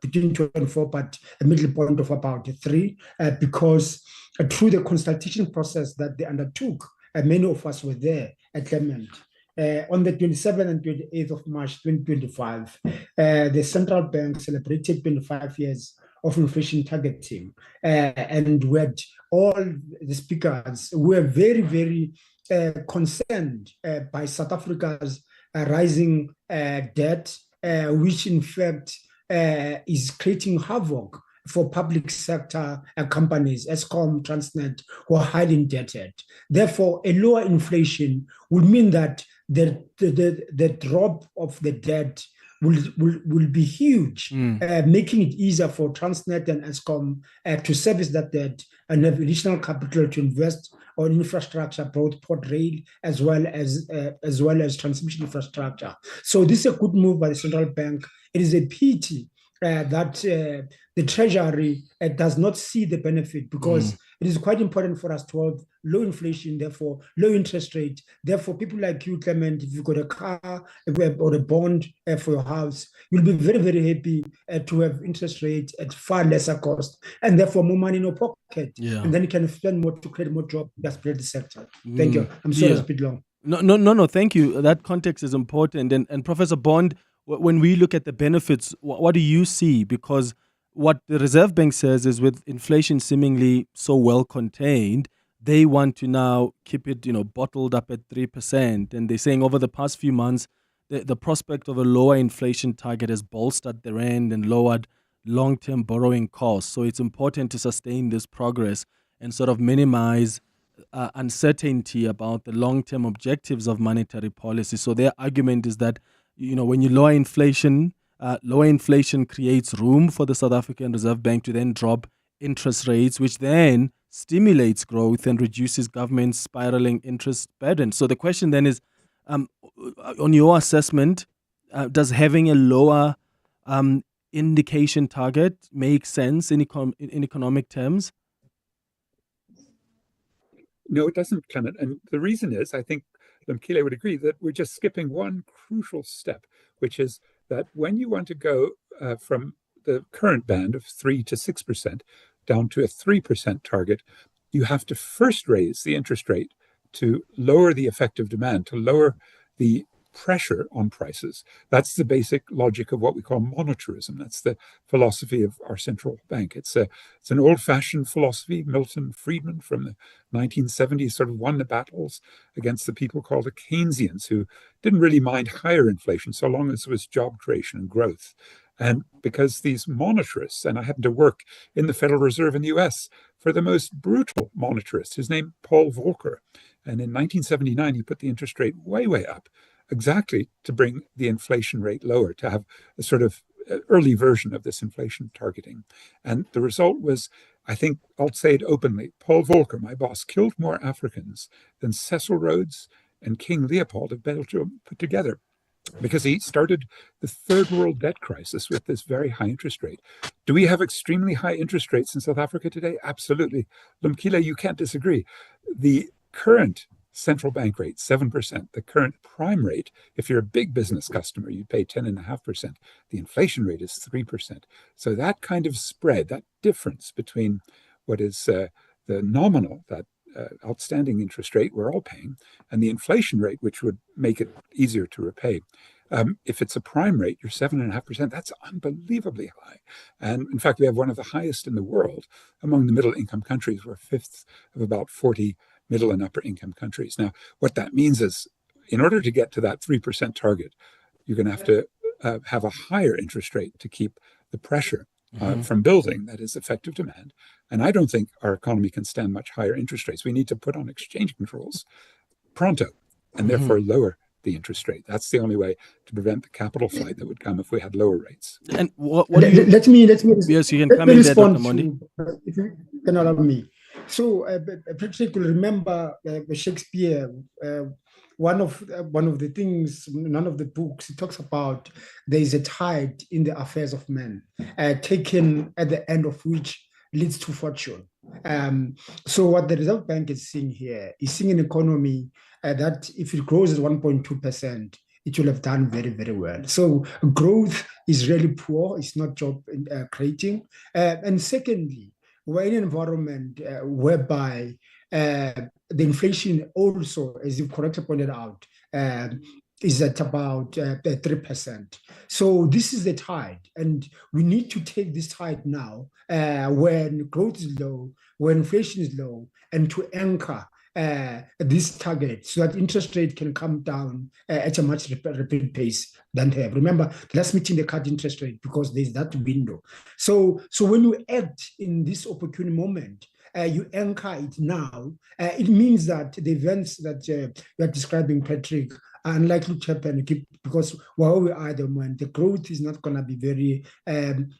between 2 and 4, but a middle point of about 3, because through the consultation process that they undertook, many of us were there at Clement. On the 27th and 28th of March 2025, the central bank celebrated 25 years of inflation targeting, and we had all the speakers were very, very concerned by South Africa's rising debt, which in fact is creating havoc for public sector companies, Eskom, Transnet, who are highly indebted. Therefore, a lower inflation will mean that the drop of the debt will be huge, making it easier for Transnet and Eskom to service that debt and have additional capital to invest on infrastructure, both port rail as well as transmission infrastructure. So this is a good move by the central bank. It is a pity that the Treasury does not see the benefit, because it is quite important for us to have low inflation, therefore low interest rate. Therefore, people like you, Clement, if you've got a car or a bond for your house, you'll be very, very happy to have interest rate at far lesser cost, and therefore more money in your pocket. Yeah. And then you can spend more to create more jobs, that's the sector. Thank you. I'm sorry it's a bit long. No, thank you. That context is important. And Professor Bond, when we look at the benefits, what do you see? Because what the Reserve Bank says is, with inflation seemingly so well contained, they want to now keep it, bottled up at 3%. And they're saying over the past few months, the prospect of a lower inflation target has bolstered the rand and lowered long-term borrowing costs. So it's important to sustain this progress and sort of minimize uncertainty about the long-term objectives of monetary policy. So their argument is that, when you lower inflation creates room for the South African Reserve Bank to then drop interest rates, which then stimulates growth and reduces government's spiraling interest burden. So the question then is, on your assessment, does having a lower indication target make sense in economic terms? No, it doesn't, Clement. And the reason is, I think Lumkile would agree, that we're just skipping one crucial step, which is that when you want to go from the current band of 3 to 6% down to a 3% target, you have to first raise the interest rate to lower the effective demand, to lower the pressure on prices. That's the basic logic of what we call monetarism. That's the philosophy of our central bank. It's an old-fashioned philosophy. Milton Friedman from the 1970s sort of won the battles against the people called the Keynesians, who didn't really mind higher inflation so long as it was job creation and growth. And because these monetarists, and I happen to work in the Federal Reserve in the US for the most brutal monetarist, his name Paul Volcker, and in 1979 he put the interest rate way, way up, exactly to bring the inflation rate lower, to have a sort of early version of this inflation targeting. And the result was, I think I'll say it openly, Paul Volcker, my boss, killed more Africans than Cecil Rhodes and King Leopold of Belgium put together, because he started the third world debt crisis with this very high interest rate. Do we have extremely high interest rates in South Africa today? Absolutely. Lumkile, you can't disagree. The current central bank rate, 7%. The current prime rate, if you're a big business customer, you pay 10.5%. The inflation rate is 3%. So that kind of spread, that difference between what is the nominal, that outstanding interest rate we're all paying, and the inflation rate, which would make it easier to repay. If it's a prime rate, you're 7.5%. That's unbelievably high. And in fact, we have one of the highest in the world among the middle income countries. We're fifth of about 40 middle and upper income countries. Now, what that means is, in order to get to that 3% target, you're going to have to have a higher interest rate to keep the pressure from building, that is effective demand. And I don't think our economy can stand much higher interest rates. We need to put on exchange controls pronto, and therefore lower the interest rate. That's the only way to prevent the capital flight that would come if we had lower rates. And what do you... Let me yes, you can come in there, Dr. Mondi. If you can allow me. So, Patrick will remember Shakespeare. One of the things, none of the books, it talks about there is a tide in the affairs of men, taken at the end of which leads to fortune. So what the Reserve Bank is seeing here is seeing an economy that if it grows at 1.2%, it will have done very, very well. So growth is really poor. It's not job creating. And secondly, we're in an environment whereby the inflation also, as you correctly pointed out, is at about 3%. So this is the tide, and we need to take this tide now when growth is low, when inflation is low, and to anchor this target so that interest rate can come down at a much rapid pace than they have. Remember, the last meeting they cut interest rate because there's that window. So when you act in this opportune moment, you anchor it now, it means that the events that you are describing, Patrick, are unlikely to happen because where we are at the moment, the growth is not going to be very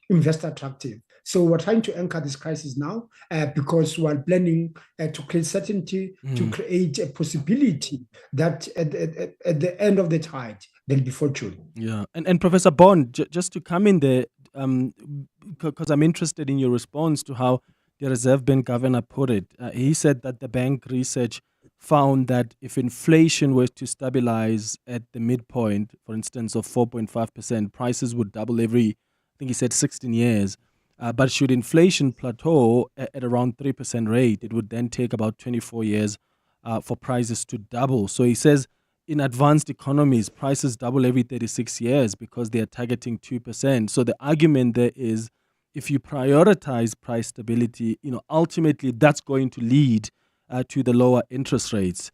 investor attractive. So we're trying to anchor this crisis now because we're planning to create certainty, to create a possibility that at the end of the tide, there'll be fortune. Yeah. And Professor Bond, just to come in there, because I'm interested in your response to how the Reserve Bank governor put it. He said that the bank research found that if inflation were to stabilize at the midpoint, for instance, of 4.5%, prices would double every, I think he said 16 years. But should inflation plateau at around 3% rate, it would then take about 24 years for prices to double. So he says in advanced economies, prices double every 36 years because they are targeting 2%. So the argument there is if you prioritize price stability, ultimately that's going to lead to the lower interest rates.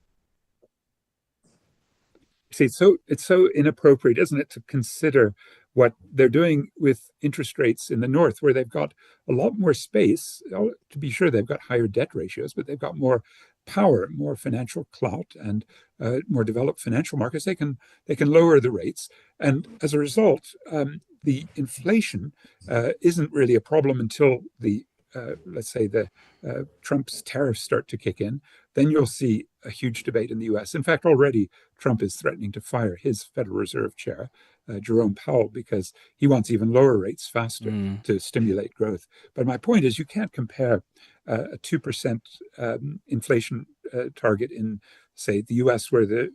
See, it's so inappropriate, isn't it, to consider what they're doing with interest rates in the north, where they've got a lot more space. To be sure, they've got higher debt ratios, but they've got more power, more financial clout, and more developed financial markets. They can lower the rates, and as a result, the inflation isn't really a problem until let's say Trump's tariffs start to kick in. Then you'll see a huge debate in the U.S. In fact, already Trump is threatening to fire his Federal Reserve chair, Jerome Powell, because he wants even lower rates faster to stimulate growth. But my point is, you can't compare a 2% inflation target in, say, the U.S., where the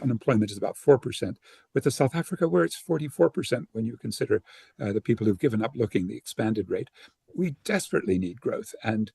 unemployment is about 4%, with South Africa, where it's 44% when you consider the people who've given up looking, the expanded rate. We desperately need growth, and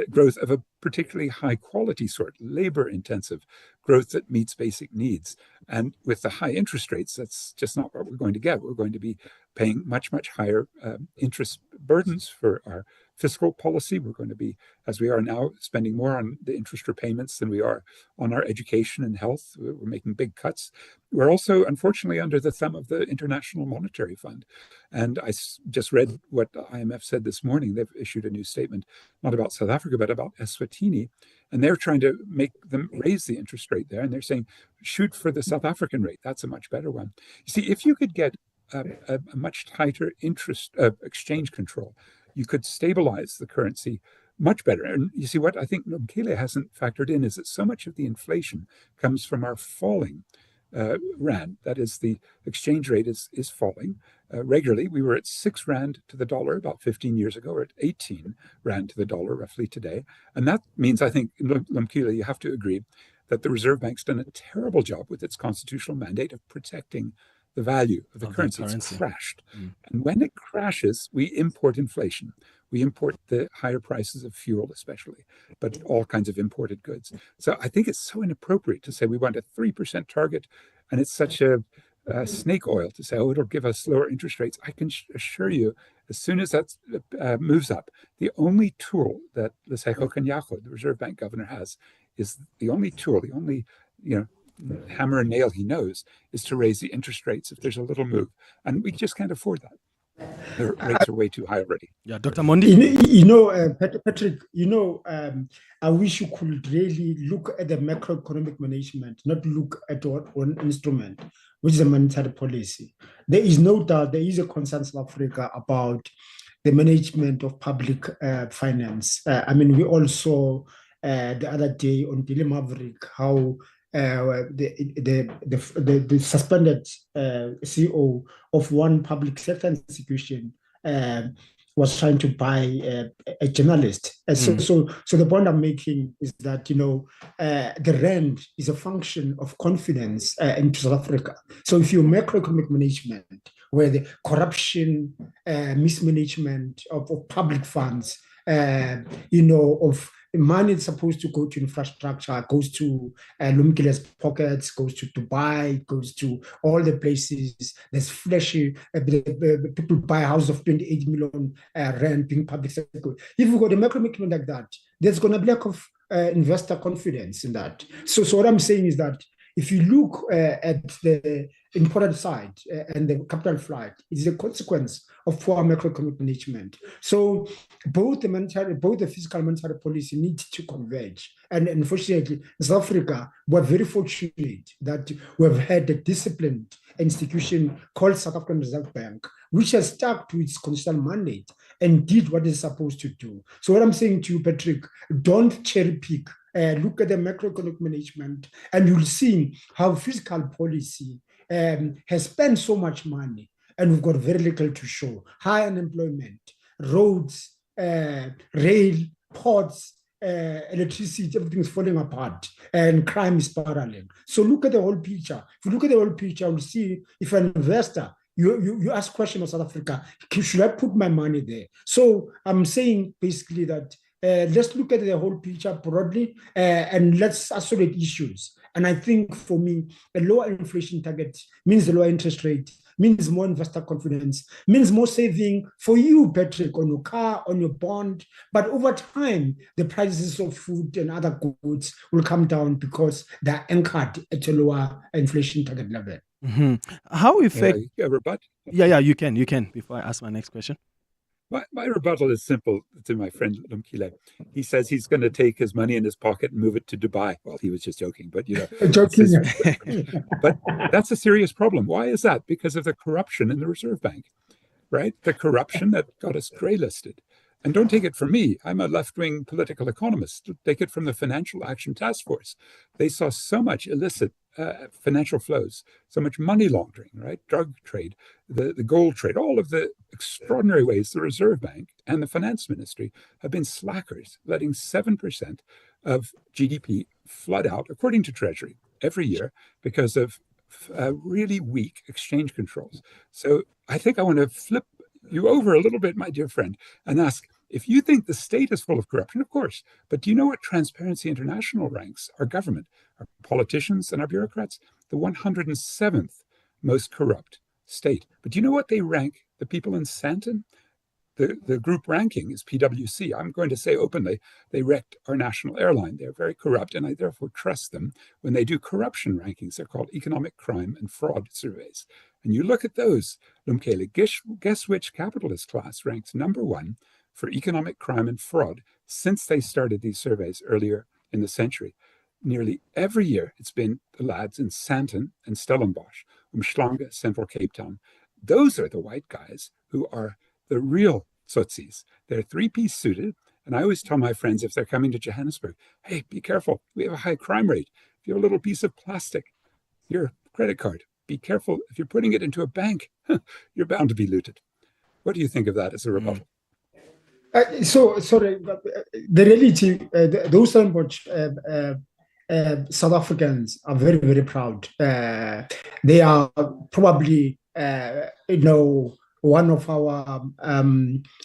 growth of a particularly high quality sort, labor intensive growth that meets basic needs. And with the high interest rates, that's just not what we're going to get. We're going to be paying much, much higher interest burdens for our fiscal policy. We're going to be, as we are now, spending more on the interest repayments than we are on our education and health. We're making big cuts. We're also, unfortunately, under the thumb of the International Monetary Fund. And I just read what the IMF said this morning. They've issued a new statement, not about South Africa, but about Eswatini. And they're trying to make them raise the interest rate there. And they're saying, shoot for the South African rate. That's a much better one. You see, if you could get a much tighter exchange control, you could stabilize the currency much better. And you see, what I think Nomkele hasn't factored in is that so much of the inflation comes from our falling rand. That is, the exchange rate is falling regularly. We were at 6 rand to the dollar about 15 years ago. We're at 18 rand to the dollar roughly today. And that means, I think, Nomkele, you have to agree that the Reserve Bank's done a terrible job with its constitutional mandate of protecting the value of the currency. It's crashed. And when it crashes, we import inflation. We import the higher prices of fuel, especially, but all kinds of imported goods. So I think it's so inappropriate to say we want a 3% target, and it's such a snake oil to say, oh, it'll give us lower interest rates. I can assure you, as soon as that moves up, the only tool that Lesego Kanyako, the Reserve Bank governor, has is the only tool, the only, hammer and nail he knows is to raise the interest rates if there's a little move. And we just can't afford that. The rates are way too high already. Yeah, Dr. Mondi? Patrick, I wish you could really look at the macroeconomic management, not look at one instrument, which is a monetary policy. There is no doubt there is a concern in South Africa about the management of public finance. We all saw the other day on Daily Maverick how the suspended CEO of one public sector institution was trying to buy a journalist. So the point I'm making is that the rand is a function of confidence into South Africa. So if your macroeconomic management, where the corruption, mismanagement of public funds, of money is supposed to go to infrastructure, goes to Lumkile's pockets, goes to Dubai, goes to all the places. There's flashy, people buy a house of 28 million rand being public sector. If you got a macroeconomic like that, there's going to be lack of investor confidence in that. So what I'm saying is that if you look at the important side and the capital flight, it's a consequence of poor macroeconomic management. So both the fiscal and monetary policy need to converge. And unfortunately, in South Africa, we're very fortunate that we've had a disciplined institution called South African Reserve Bank, which has stuck to its constitutional mandate and did what it's supposed to do. So what I'm saying to you, Patrick, don't cherry pick. Look at the macroeconomic management, and you'll see how fiscal policy has spent so much money and we've got very little to show. High unemployment, roads, rail, ports, electricity, everything is falling apart, and crime is spiraling. So look at the whole picture. If you look at the whole picture, we'll see if an investor, you ask question of South Africa, should I put my money there? So I'm saying basically that let's look at the whole picture broadly and let's isolate issues. And I think for me, a lower inflation target means a lower interest rate, means more investor confidence, means more saving for you, Patrick, on your car, on your bond. But over time, the prices of food and other goods will come down because they're anchored at a lower inflation target level. Mm-hmm. How effective? Rebut? Yeah, you can. Before I ask my next question. My rebuttal is simple to my friend Lumkile. He says he's going to take his money in his pocket and move it to Dubai. Well, he was just joking, but joking. But that's a serious problem. Why is that? Because of the corruption in the Reserve Bank, right? The corruption that got us grey listed. And don't take it from me. I'm a left-wing political economist. Take it from the Financial Action Task Force. They saw so much illicit financial flows, so much money laundering, right? Drug trade, the gold trade, all of the extraordinary ways the Reserve Bank and the Finance Ministry have been slackers, letting 7% of GDP flood out, according to Treasury, every year because of really weak exchange controls. So I think I want to flip you over a little bit, my dear friend, and ask, if you think the state is full of corruption, of course, but do you know what Transparency International ranks our government, our politicians, and our bureaucrats? The 107th most corrupt state. But do you know what they rank the people in Sandton? The group ranking is PwC. I'm going to say openly, they wrecked our national airline. They're very corrupt, and I therefore trust them when they do corruption rankings. They're called economic crime and fraud surveys. And you look at those, Lumkele, guess which capitalist class ranks number one for economic crime and fraud since they started these surveys earlier in the century. Nearly every year, it's been the lads in Sandton and Stellenbosch, Umhlanga, Central Cape Town. Those are the white guys who are the real tsotsis. They're three-piece suited. And I always tell my friends, if they're coming to Johannesburg, hey, be careful. We have a high crime rate. If you have a little piece of plastic, your credit card, be careful. If you're putting it into a bank, you're bound to be looted. What do you think of that as a rebuttal? The reality, those South Africans are very, very proud. They are probably, one of our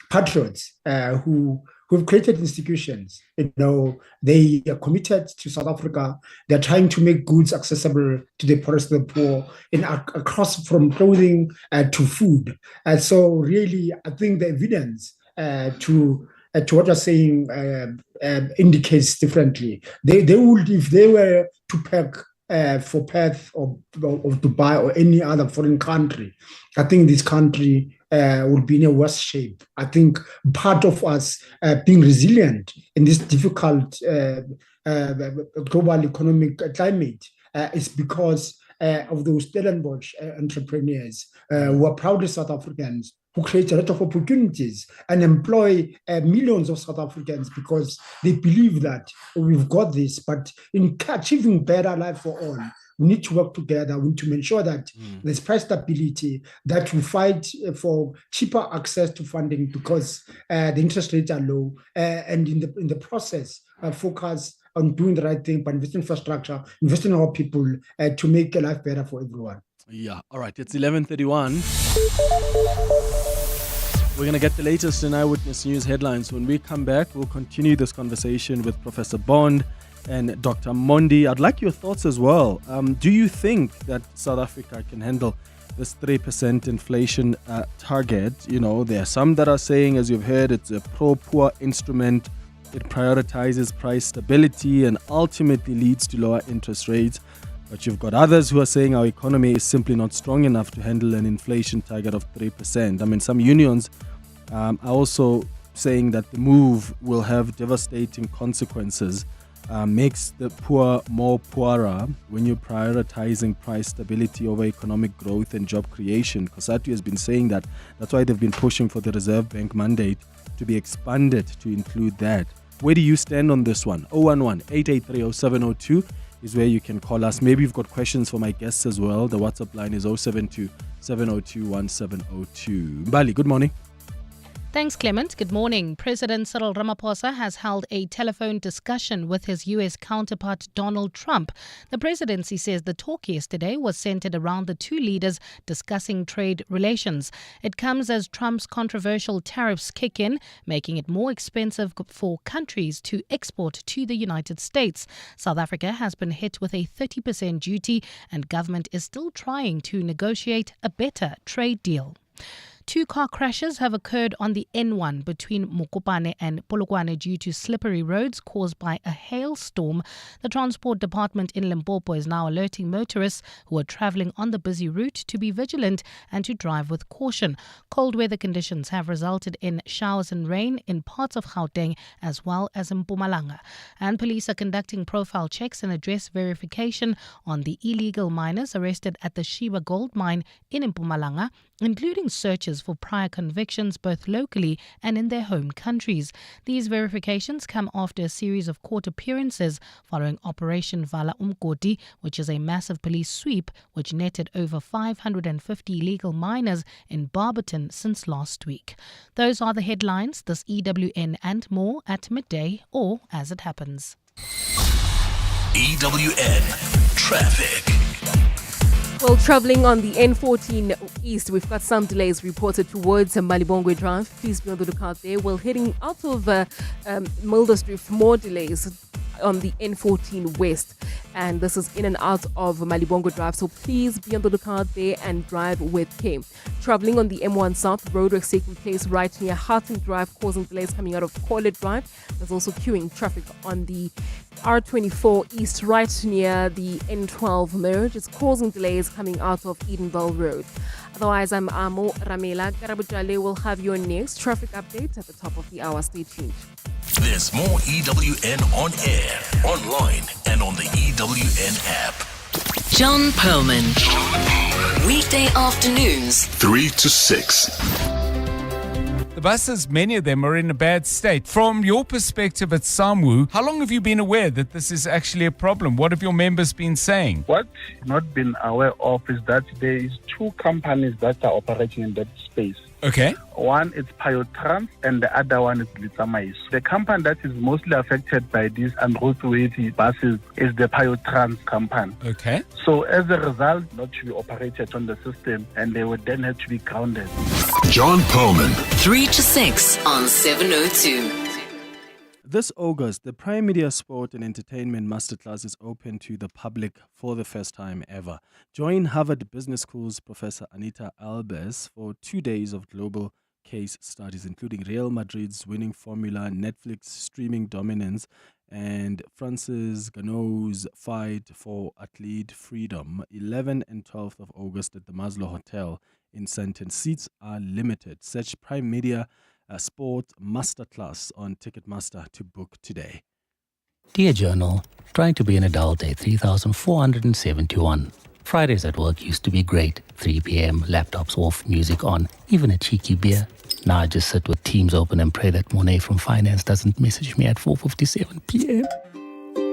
patriots who've created institutions. They are committed to South Africa. They're trying to make goods accessible to the poorest of the poor, across from clothing to food. And so, really, I think the evidence to what you're saying indicates differently. They would, if they were to peg for Perth or Dubai or any other foreign country, I think this country would be in a worse shape. I think part of us being resilient in this difficult global economic climate is because of those Stellenbosch entrepreneurs who are proudly South Africans, who create a lot of opportunities and employ millions of South Africans because they believe that we've got this. But in achieving better life for all, we need to work together. We need to ensure that there's price stability, that we fight for cheaper access to funding because the interest rates are low, and in the process, focus on doing the right thing, but invest in infrastructure, invest in our people to make life better for everyone. Yeah, all right, it's 11:31. We're going to get the latest in Eyewitness News headlines. When we come back, we'll continue this conversation with Professor Bond and Dr. Mondi. I'd like your thoughts as well. Do you think that South Africa can handle this 3% inflation target? There are some that are saying, as you've heard, it's a pro-poor instrument. It prioritizes price stability and ultimately leads to lower interest rates. But you've got others who are saying our economy is simply not strong enough to handle an inflation target of 3%. I mean, some unions are also saying that the move will have devastating consequences, makes the poor more poorer when you're prioritizing price stability over economic growth and job creation. COSATU has been saying that. That's why they've been pushing for the Reserve Bank mandate to be expanded to include that. Where do you stand on this one? 011-883-0702 is where you can call us. Maybe you've got questions for my guests as well. The WhatsApp line is 072 702-1702. Mbali, good morning. Thanks, Clement. Good morning. President Cyril Ramaphosa has held a telephone discussion with his U.S. counterpart Donald Trump. The presidency says the talk yesterday was centered around the two leaders discussing trade relations. It comes as Trump's controversial tariffs kick in, making it more expensive for countries to export to the United States. South Africa has been hit with a 30% duty, and government is still trying to negotiate a better trade deal. 2 car crashes have occurred on the N1 between Mokopane and Polokwane due to slippery roads caused by a hailstorm. The Transport Department in Limpopo is now alerting motorists who are travelling on the busy route to be vigilant and to drive with caution. Cold weather conditions have resulted in showers and rain in parts of Gauteng as well as in Mpumalanga. And police are conducting profile checks and address verification on the illegal miners arrested at the Sheba Gold Mine in Mpumalanga, including searches for prior convictions both locally and in their home countries. These verifications come after a series of court appearances following Operation Vala Umkoti, which is a massive police sweep which netted over 550 illegal miners in Barberton since last week. Those are the headlines, this EWN and more at midday or as it happens. EWN Traffic. Well, travelling on the N14 East, we've got some delays reported towards Malibongwe Drive. Please be on the lookout there. Well, heading out of Muldersdrift, more delays on the N14 West. And this is in and out of Malibongwe Drive. So please be on the lookout there and drive with care. Travelling on the M1 South, roadworks taking place right near Harting Drive, causing delays coming out of Corlett Drive. There's also queuing traffic on the R24 East, right near the N12 merge. It's causing delays coming out of Edenville Road. Otherwise, I'm Amo Ramela. Garabujale will have your next traffic update at the top of the hour. Stay tuned. There's more EWN on air, online, and on the EWN app. John Perlman. Weekday afternoons, 3 to 6. The buses, many of them are in a bad state. From your perspective at SAMWU, how long have you been aware that this is actually a problem? What have your members been saying? What not been aware of is that there is 2 companies that are operating in that space. Okay. One is Piotrans and the other one is Litsamais. The company that is mostly affected by these unroadworthy buses is the Piotrans company. Okay. So as a result, not to be operated on the system and they would then have to be grounded. John Perlman. 3 to 6 on 702. This August, the Prime Media Sport and Entertainment Masterclass is open to the public for the first time ever. Join Harvard Business School's Professor Anita Albers for 2 days of global case studies, including Real Madrid's winning formula, Netflix streaming dominance, and Francis Ganot's fight for athlete freedom. 11th and 12th of August at the Maslow Hotel in Sandton. Seats are limited. Search Prime Media Sport Masterclass on Ticketmaster to book today. Dear Journal, trying to be an adult day 3471. Fridays at work used to be great. 3 p.m, laptops off, music on, even a cheeky beer. Now I just sit with Teams open and pray that Monet from finance doesn't message me at 4:57 p.m.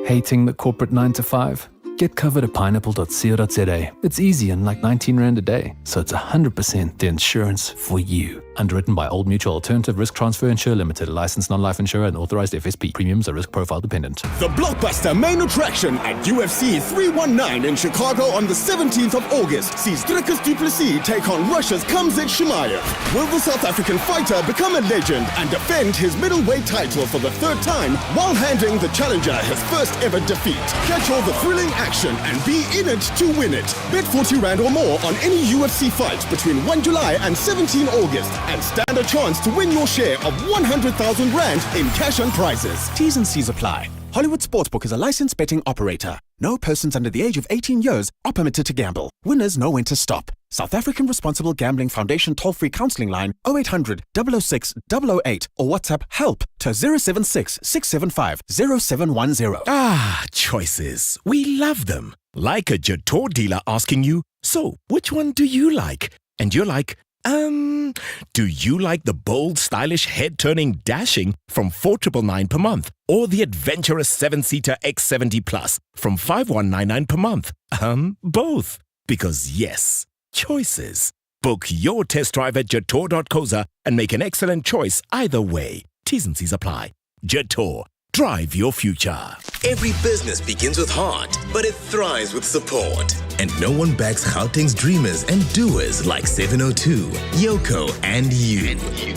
Hating the corporate 9 to 5? Get covered at pineapple.co.za. It's easy and like 19 Rand a day, so it's 100% the insurance for you. Underwritten by Old Mutual Alternative Risk Transfer Insurer Limited, a licensed non-life insurer and authorized FSP. Premiums are risk profile dependent. The blockbuster main attraction at UFC 319 in Chicago on the 17th of August sees Dricus du Plessis take on Russia's Khamzat Chimaev. Will the South African fighter become a legend and defend his middleweight title for the 3rd time while handing the challenger his first ever defeat? Catch all the thrilling action and be in it to win it. Bet 40 Rand or more on any UFC fight between 1 July and 17 August and stand a chance to win your share of 100,000 Rand in cash and prizes. T's and C's apply. Hollywood Sportsbook is a licensed betting operator. No persons under the age of 18 years are permitted to gamble. Winners know when to stop. South African Responsible Gambling Foundation toll-free counselling line 0800 006 008 or WhatsApp help to 076 675 0710. Ah, choices. We love them. Like a Jator dealer asking you, so which one do you like? And you're like, do you like the bold, stylish, head-turning dashing from 4,999 per month? Or the adventurous 7-seater X70 Plus from 5,199 per month? Both. Because yes, choices. Book your test drive at jetor.coza and make an excellent choice either way. T's and C's apply. Jetor. Drive your future. Every business begins with heart, but it thrives with support. And no one backs Gauteng's dreamers and doers like 702, Yoko, and you.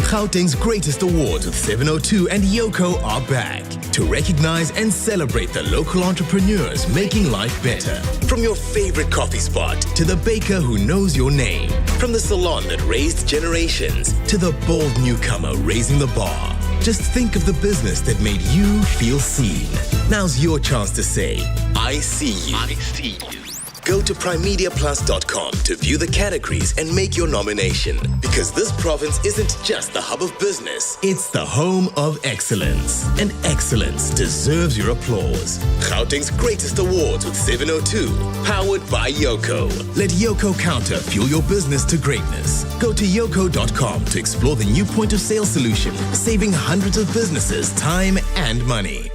Gauteng's greatest awards with 702 and Yoko are back to recognize and celebrate the local entrepreneurs making life better. From your favorite coffee spot to the baker who knows your name, from the salon that raised generations to the bold newcomer raising the bar. Just think of the business that made you feel seen. Now's your chance to say, I see you. I see you. Go to primemediaplus.com to view the categories and make your nomination. Because this province isn't just the hub of business, it's the home of excellence. And excellence deserves your applause. Gauteng's greatest awards with 702, powered by Yoko. Let Yoko Counter fuel your business to greatness. Go to yoko.com to explore the new point of sale solution, saving hundreds of businesses time and money.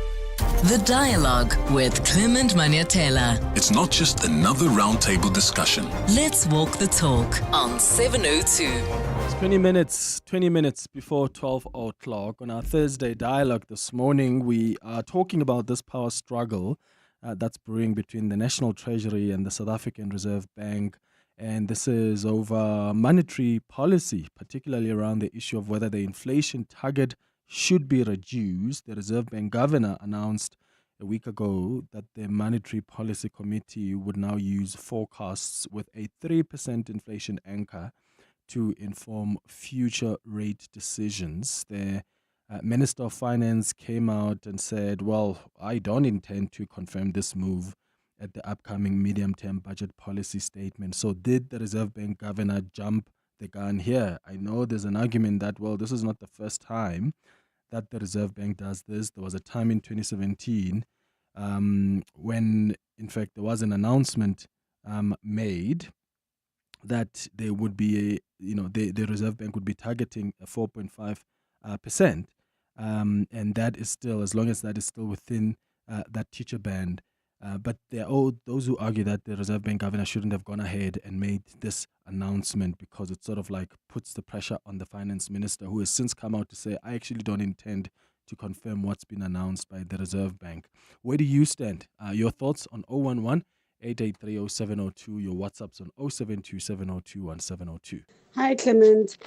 The Dialogue with Clement Manyathela. It's not just another roundtable discussion. Let's walk the talk on 702. It's 20 minutes before 12 o'clock. On our Thursday Dialogue this morning, we are talking about this power struggle that's brewing between the National Treasury and the South African Reserve Bank. And this is over monetary policy, particularly around the issue of whether the inflation target should be reduced. The Reserve Bank governor announced a week ago that the Monetary Policy Committee would now use forecasts with a 3% inflation anchor to inform future rate decisions. The Minister of Finance came out and said, well, I don't intend to confirm this move at the upcoming medium-term budget policy statement. So did the Reserve Bank governor jump the gun here? I know there's an argument that, well, this is not the first time that the Reserve Bank does this. There was a time in 2017 when, in fact, there was an announcement made that there would be the Reserve Bank would be targeting a 4.5%, and that is still, as long as that is still within that teacher band. But there are all those who argue that the Reserve Bank governor shouldn't have gone ahead and made this announcement because it sort of like puts the pressure on the finance minister, who has since come out to say, I actually don't intend to confirm what's been announced by the Reserve Bank. Where do you stand? Your thoughts on 011-883-0702, your WhatsApps on 072-702-1702. Hi, Clement.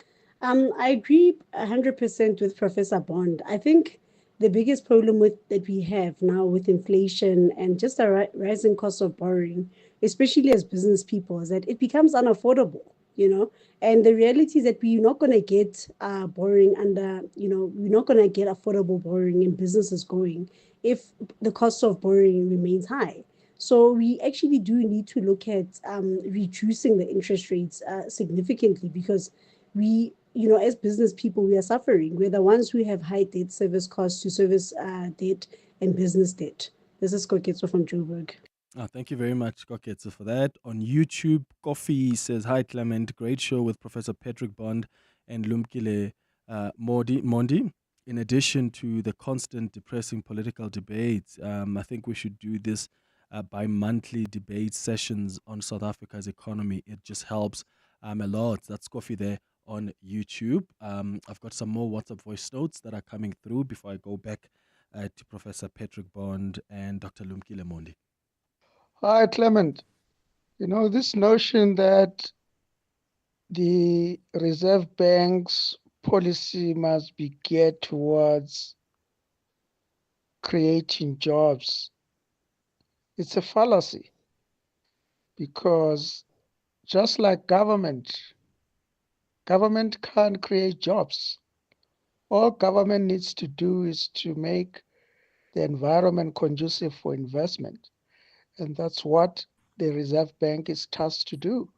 I agree 100% with Professor Bond. I think the biggest problem that we have now with inflation and just a rising cost of borrowing, especially as business people, is that it becomes unaffordable, and the reality is that we're not going to get borrowing under, we're not going to get affordable borrowing and businesses going if the cost of borrowing remains high. So we actually do need to look at reducing the interest rates significantly, because we, as business people, we are suffering. We're the ones who have high debt service costs to service debt and business debt. This is Koketso from Joburg. Thank you very much, Koketso, for that. On YouTube, Coffee says, hi, Clement. Great show with Professor Patrick Bond and Lumkile Mondi. In addition to the constant depressing political debates, I think we should do this bi-monthly debate sessions on South Africa's economy. It just helps a lot. That's Coffee there on YouTube. I've got some more WhatsApp voice notes that are coming through before I go back to Professor Patrick Bond and Dr. Lumkile Mondi. Hi, Clement. This notion that the Reserve Bank's policy must be geared towards creating jobs, it's a fallacy, because just like government can't create jobs. All government needs to do is to make the environment conducive for investment. And that's what the Reserve Bank is tasked to do,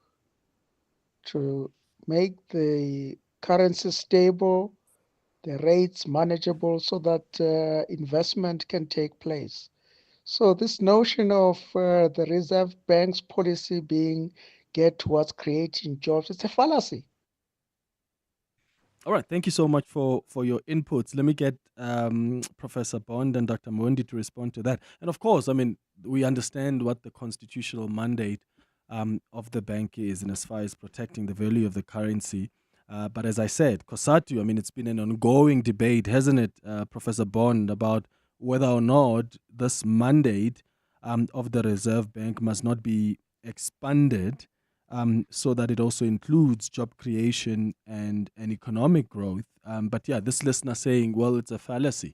to make the currency stable, the rates manageable, so that investment can take place. So this notion of the Reserve Bank's policy being geared towards creating jobs, it's a fallacy. All right, thank you so much for your inputs. Let me get Professor Bond and Dr. Mondi to respond to that. And of course, we understand what the constitutional mandate of the bank is, and as far as protecting the value of the currency. But as I said, COSATU, I mean, it's been an ongoing debate, hasn't it, Professor Bond, about whether or not this mandate of the Reserve Bank must not be expanded so that it also includes job creation and economic growth. But yeah, this listener saying, well, it's a fallacy.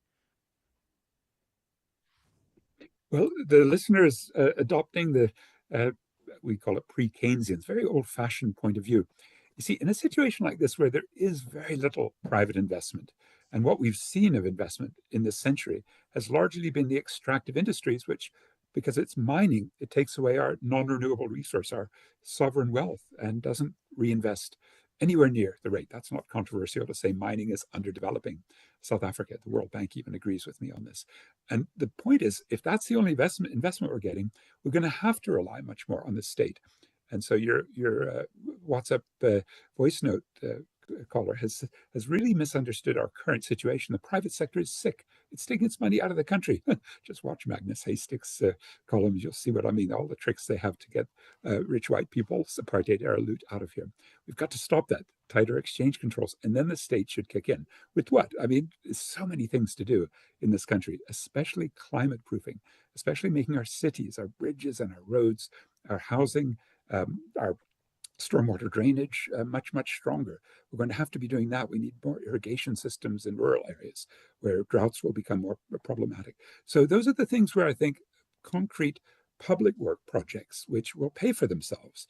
Well, the listener is adopting the, we call it pre-Keynesian, very old-fashioned point of view. You see, in a situation like this where there is very little private investment, and what we've seen of investment in this century has largely been the extractive industries, which, because it's mining, it takes away our non-renewable resource, our sovereign wealth, and doesn't reinvest anywhere near the rate. That's not controversial to say mining is underdeveloping South Africa. The World Bank even agrees with me on this. And the point is, if that's the only investment we're getting, we're going to have to rely much more on the state. And so your WhatsApp voice note caller has really misunderstood our current situation. The private sector is sick. It's taking its money out of the country. Just watch Magnus Hastings' columns. You'll see what I mean. All the tricks they have to get rich white people's apartheid era loot out of here. We've got to stop that. Tighter exchange controls. And then the state should kick in. With what? I mean, there's so many things to do in this country, especially climate proofing, especially making our cities, our bridges and our roads, our housing, our stormwater drainage much, much stronger. We're going to have to be doing that. We need more irrigation systems in rural areas where droughts will become more problematic. So those are the things where I think concrete public work projects, which will pay for themselves,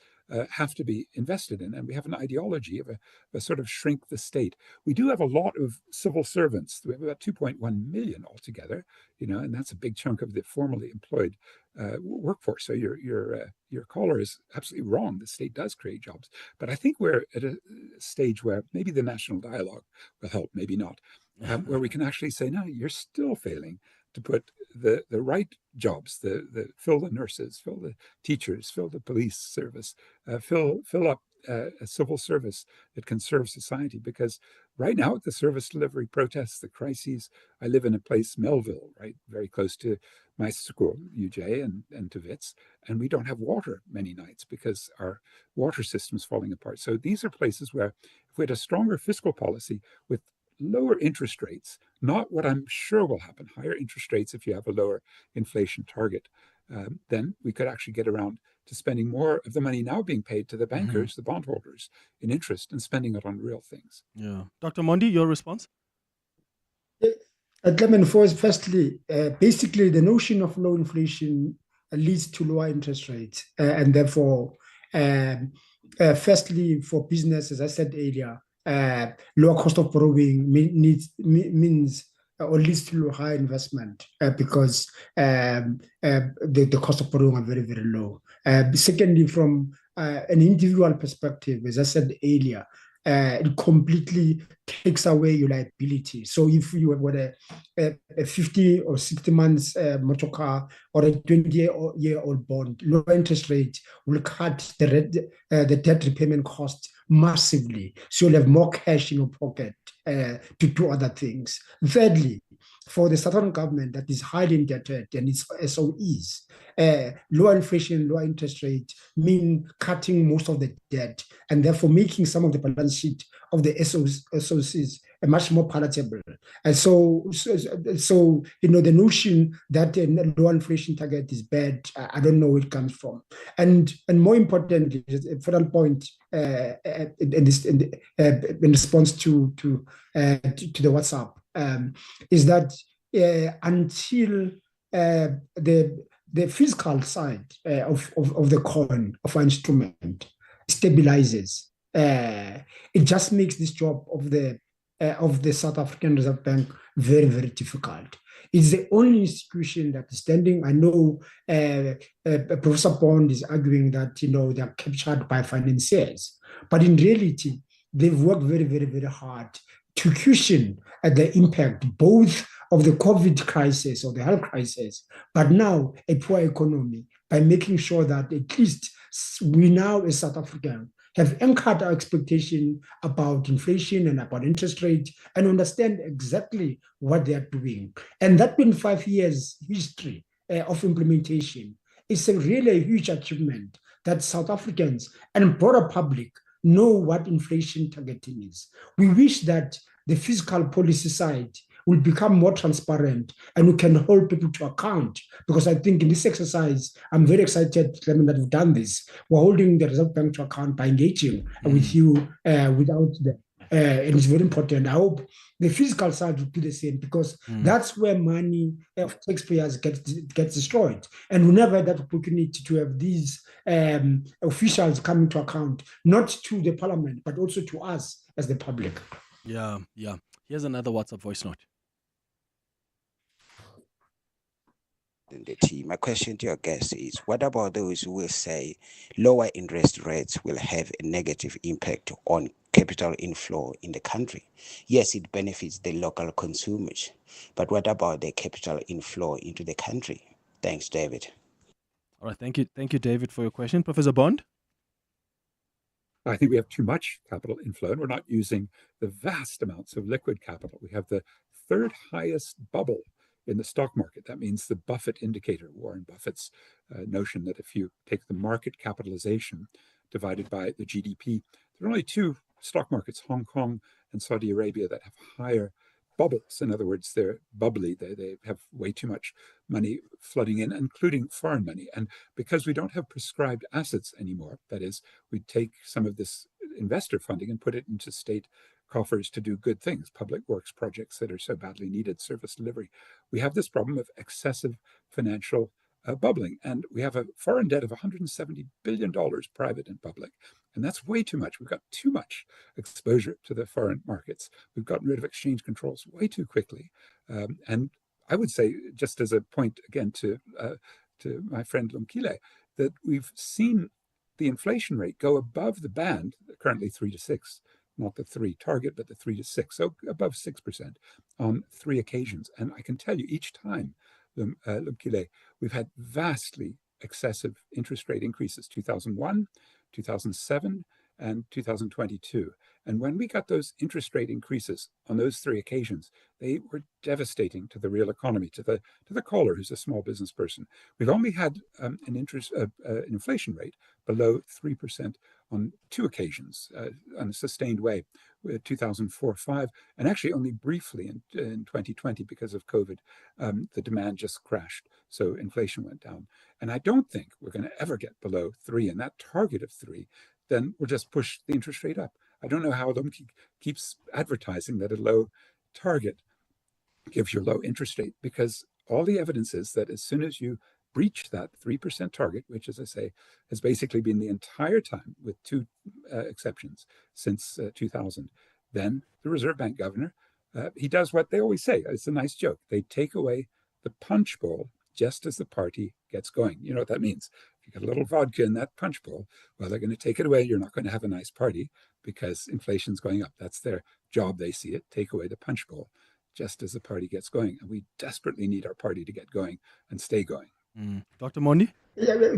have to be invested in. And we have an ideology of a sort of shrink the state. We do have a lot of civil servants. We have about 2.1 million altogether, and that's a big chunk of the formally employed workforce. So your caller is absolutely wrong. The state does create jobs. But I think we're at a stage where maybe the national dialogue will help, maybe not, where we can actually say, no, you're still failing to put the right jobs, the fill the nurses, fill the teachers, fill the police service, fill up a civil service that can serve society. Because right now, the service delivery protests, the crises, I live in a place, Melville, right, very close to my school, UJ, and to Wits, and we don't have water many nights because our water system's falling apart. So these are places where if we had a stronger fiscal policy with lower interest rates, not what I'm sure will happen, higher interest rates if you have a lower inflation target, then we could actually get around to spending more of the money now being paid to the bankers, the bondholders, in interest and spending it on real things. Yeah. Dr. Mondi, your response? Clement, firstly, basically the notion of low inflation leads to lower interest rates. And therefore, firstly, for business, as I said earlier, lower cost of borrowing means or leads to high investment because the cost of borrowing are very, very low. Secondly, from an individual perspective, as I said earlier, it completely takes away your liability. So if you have got a 50 or 60 months motor car or a 20-year-old bond, low interest rate will cut the debt repayment cost massively. So you'll have more cash in your pocket to do other things. Thirdly, for the Southern government that is highly indebted and its SOEs, lower inflation, lower interest rate mean cutting most of the debt and therefore making some of the balance sheet of the SOCs much more palatable. And so the notion that a lower inflation target is bad, I don't know where it comes from. And more importantly, a final point in response to the WhatsApp is that until the physical side of the coin, of our instrument, stabilizes, it just makes this job of the South African Reserve Bank very, very difficult. It's the only institution that is standing. I know Professor Bond is arguing that they are captured by financiers, but in reality, they've worked very, very, very hard to cushion the impact both of the COVID crisis or the health crisis, but now a poor economy, by making sure that at least we now as South African have anchored our expectation about inflation and about interest rate and understand exactly what they are doing. And that been 5 years history of implementation is really a huge achievement that South Africans and broader public know what inflation targeting is. We wish that the fiscal policy side will become more transparent and we can hold people to account. Because I think in this exercise, I'm very excited, Clement, that we've done this. We're holding the Reserve Bank to account by engaging with you without the and it's very important. I hope the physical side will be the same, because that's where money of taxpayers gets destroyed. And we never had that opportunity to have these officials coming to account, not to the parliament, but also to us as the public. Yeah. Here's another WhatsApp voice note. The team. My question to your guest is, what about those who will say lower interest rates will have a negative impact on capital inflow in the country? Yes, it benefits the local consumers, but what about the capital inflow into the country? Thanks, David. All right, thank you, David, for your question. Professor Bond? I think we have too much capital inflow, and we're not using the vast amounts of liquid capital. We have the third highest bubble in the stock market. That means the Buffett indicator, Warren Buffett's notion that if you take the market capitalization divided by the GDP, there are only two stock markets, Hong Kong and Saudi Arabia, that have higher bubbles. In other words, they're bubbly. They have way too much money flooding in, including foreign money. And because we don't have prescribed assets anymore, that is, we take some of this investor funding and put it into state coffers to do good things, public works projects that are so badly needed, service delivery. We have this problem of excessive financial bubbling. And we have a foreign debt of $170 billion, private and public. And that's way too much. We've got too much exposure to the foreign markets. We've gotten rid of exchange controls way too quickly. And I would say, just as a point again to my friend Lumkile, that we've seen the inflation rate go above the band, currently 3 to 6, not the 3 target, but the 3 to 6, so above 6% on 3 occasions. And I can tell you each time, Lumkile, we've had vastly excessive interest rate increases, 2001, 2007, and 2022. And when we got those interest rate increases on those 3 occasions, they were devastating to the real economy, to the caller who's a small business person. We've only had an inflation rate below 3% on 2 occasions on a sustained way, 2004-5, and actually only briefly in 2020 because of COVID. The demand just crashed, so inflation went down. And I don't think we're going to ever get below 3, and that target of 3, then we'll just push the interest rate up. I don't know how Lumki keeps advertising that a low target gives you a low interest rate, because all the evidence is that as soon as you breach that 3% target, which, as I say, has basically been the entire time with 2 exceptions since 2000, then the Reserve Bank governor, he does what they always say. It's a nice joke. They take away the punch bowl just as the party gets going. You know what that means. If you get a little vodka in that punch bowl, well, they're going to take it away. You're not going to have a nice party because inflation's going up. That's their job. They see it. Take away the punch bowl just as the party gets going. And we desperately need our party to get going and stay going. Dr. Mondi?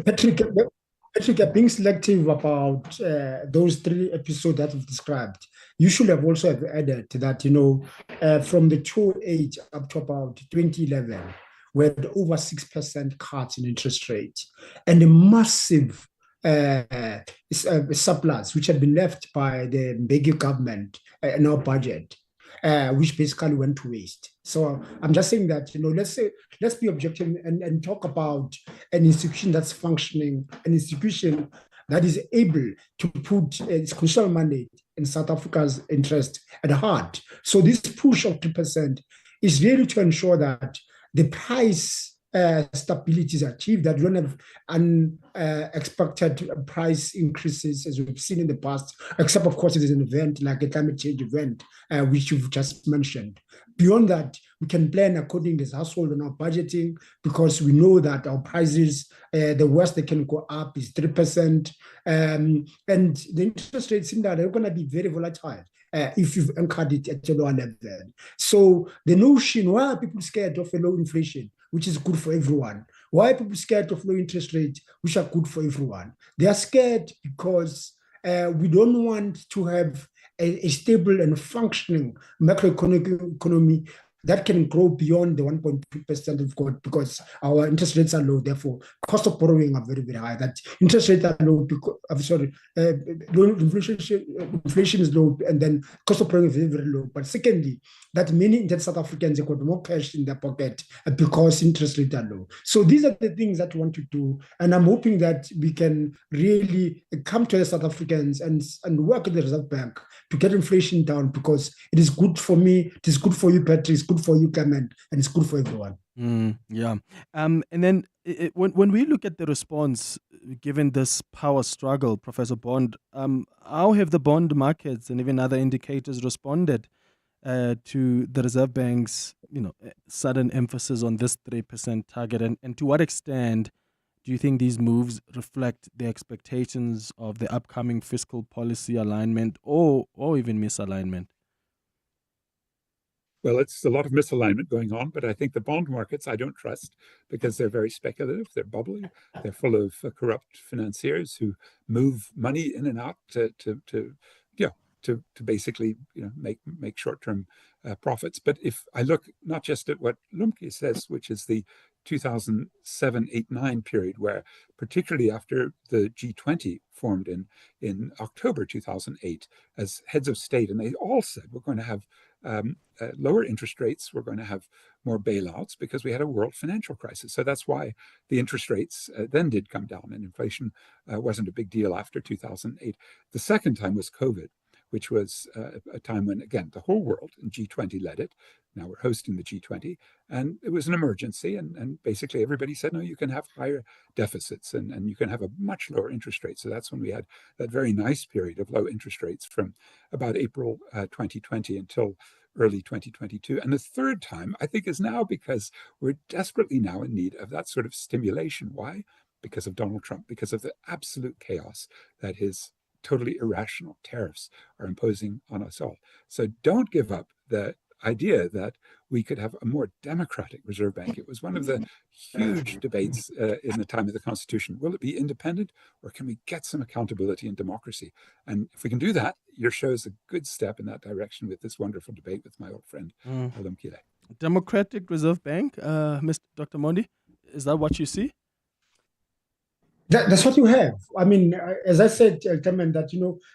Patrick, being selective about those 3 episodes that you've described, you should have also have added to that, from the 2008 up to about 2011, we had over 6% cuts in interest rates and a massive surplus, which had been left by the Mbeki government in our budget, which basically went to waste. So I'm just saying that, let's be objective and talk about an institution that's functioning, an institution that is able to put its constitutional mandate in South Africa's interest at heart. So this push of 2% is really to ensure that the price stability is achieved, that we don't have unexpected price increases as we've seen in the past, except of course it is an event like a climate change event, which you've just mentioned. Beyond that, we can plan according as household on our budgeting, because we know that our prices, the worst they can go up is 3%, and the interest rates in that are going to be very volatile. If you've anchored it at a lower level. So the notion, why are people scared of a low inflation, which is good for everyone? Why are people scared of low interest rates, which are good for everyone? They are scared because we don't want to have a stable and functioning macroeconomic economy that can grow beyond the 1.2% we've got because our interest rates are low. Therefore, cost of borrowing are very, very high. That interest rates are low because, inflation is low, and then cost of borrowing is very, very low. But secondly, that many South Africans have got more cash in their pocket because interest rates are low. So these are the things that we want to do, and I'm hoping that we can really come to the South Africans and work with the Reserve Bank to get inflation down, because it is good for me, it is good for you, Patrick, it's good for you, Clement, and it's good for everyone. And then when we look at the response, given this power struggle, Professor Bond, how have the bond markets and even other indicators responded to the Reserve Bank's sudden emphasis on this 3% target, and to what extent do you think these moves reflect the expectations of the upcoming fiscal policy alignment or even misalignment? Well, it's a lot of misalignment going on, but I think the bond markets I don't trust because they're very speculative, they're bubbly, they're full of corrupt financiers who move money in and out to basically make short-term profits. But if I look not just at what Lumke says, which is the 2007-8-9 period, where particularly after the G20 formed in October 2008 as heads of state, and they all said we're going to have lower interest rates, we're going to have more bailouts because we had a world financial crisis. So that's why the interest rates then did come down, and inflation wasn't a big deal after 2008. The second time was COVID, which was a time when, again, the whole world in G20 led it. Now we're hosting the G20, and it was an emergency, and basically everybody said, no, you can have higher deficits and you can have a much lower interest rate. So that's when we had that very nice period of low interest rates from about April 2020 until early 2022. And the third time, I think, is now because we're desperately now in need of that sort of stimulation. Why? Because of Donald Trump, because of the absolute chaos that his totally irrational tariffs are imposing on us all. So don't give up the idea that we could have a more democratic Reserve Bank. It was one of the huge debates in the time of the Constitution. Will it be independent, or can we get some accountability and democracy? And if we can do that, your show is a good step in that direction with this wonderful debate with my old friend, Lumke. Democratic Reserve Bank, Mr. Dr. Mondi, is that what you see? That's what you have. I mean, as I said, Clement, that,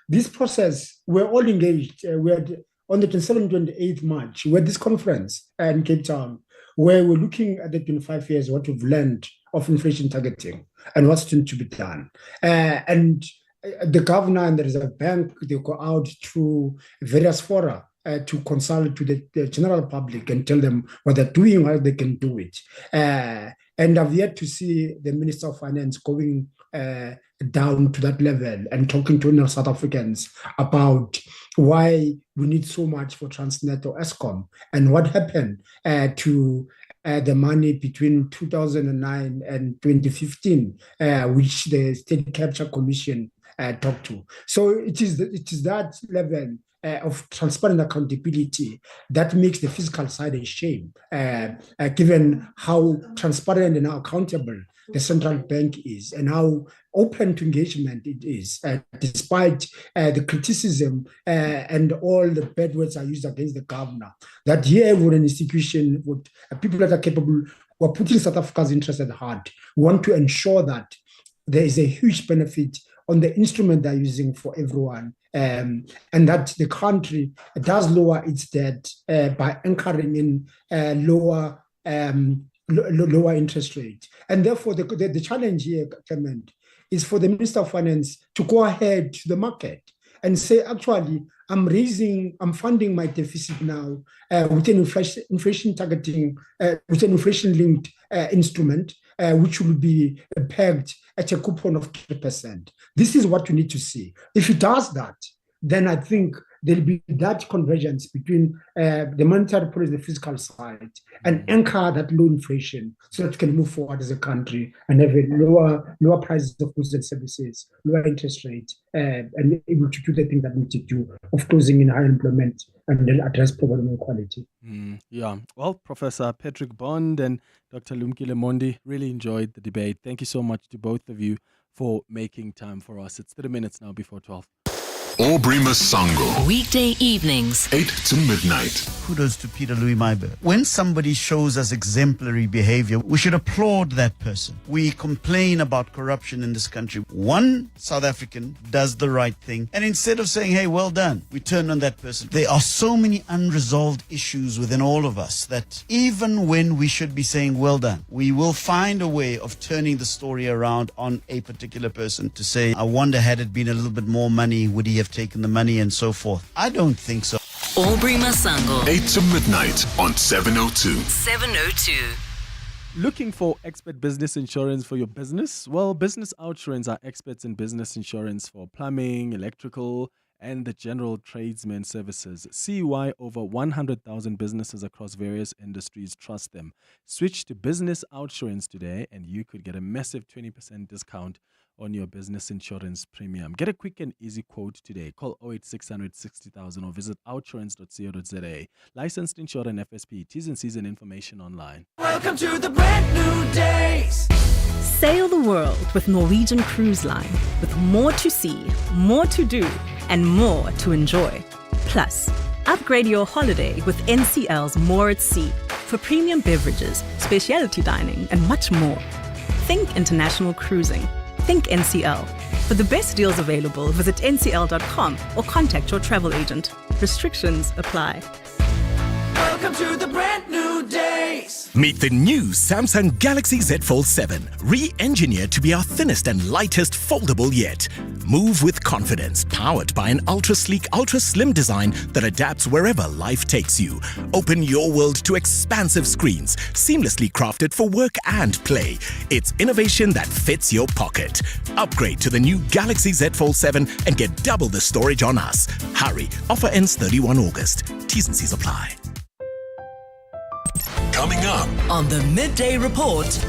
this process, we're all engaged. We had on the 27th, 28th March, we had this conference in Cape Town, where we're looking at the 25 years, what we've learned of inflation targeting and what's to be done. And the governor and the Reserve Bank, they go out through various fora to consult to the general public and tell them what they're doing, how they can do it. And I've yet to see the Minister of Finance going down to that level and talking to South Africans about why we need so much for Transnet or Eskom and what happened to the money between 2009 and 2015, which the State Capture Commission talked to. So it is that level of transparent accountability that makes the fiscal side a shame, given how transparent and how accountable the central bank is and how open to engagement it is, despite the criticism and all the bad words are used against the governor. That here would an institution, would people that are capable, who are putting South Africa's interest at heart, want to ensure that there is a huge benefit on the instrument they're using for everyone, and that the country does lower its debt by anchoring in lower interest rate. And therefore, the challenge here, Clement, is for the Minister of Finance to go ahead to the market and say, actually, I'm funding my deficit now with an inflation targeting, with an inflation-linked instrument, which will be pegged at a coupon of 3%. This is what you need to see. If it does that, then I think there'll be that convergence between the monetary policy and the fiscal side, and anchor that low inflation so that we can move forward as a country and have a lower prices of goods and services, lower interest rates, and able to do the thing that we need to do of closing in high employment and then address poverty and inequality. Well, Professor Patrick Bond and Dr. Lumke Mondi, really enjoyed the debate. Thank you so much to both of you for making time for us. It's 3 minutes now before 12. Aubrey Masango. Weekday evenings. 8 to midnight. Kudos to Peter Louis Maiber. When somebody shows us exemplary behavior, we should applaud that person. We complain about corruption in this country. One South African does the right thing, and instead of saying, hey, well done, we turn on that person. There are so many unresolved issues within all of us that even when we should be saying, well done, we will find a way of turning the story around on a particular person to say, I wonder, had it been a little bit more money, would he have taken the money and so forth? I don't think so. Aubrey Masango. 8 to midnight on 702. 702. Looking for expert business insurance for your business? Well, Business Outsurance are experts in business insurance for plumbing, electrical, and the general tradesman services. See why over 100,000 businesses across various industries trust them. Switch to Business Outsurance today and you could get a massive 20% discount on your business insurance premium. Get a quick and easy quote today. Call 08600 60,000 or visit outsurance.co.za. Licensed insurer and FSP. T's and C's and information online. Welcome to the brand new days. Sail the world with Norwegian Cruise Line. With more to see, more to do, and more to enjoy. Plus, upgrade your holiday with NCL's More at Sea for premium beverages, specialty dining, and much more. Think international cruising. Think NCL. For the best deals available, visit ncl.com or contact your travel agent. Restrictions apply. Welcome to the brand new days. Meet the new Samsung Galaxy Z Fold 7, re-engineered to be our thinnest and lightest foldable yet. Move with confidence, powered by an ultra-sleek, ultra-slim design that adapts wherever life takes you. Open your world to expansive screens, seamlessly crafted for work and play. It's innovation that fits your pocket. Upgrade to the new Galaxy Z Fold 7 and get double the storage on us. Hurry, offer ends 31 August. T's and C's apply. Coming up on the Midday Report.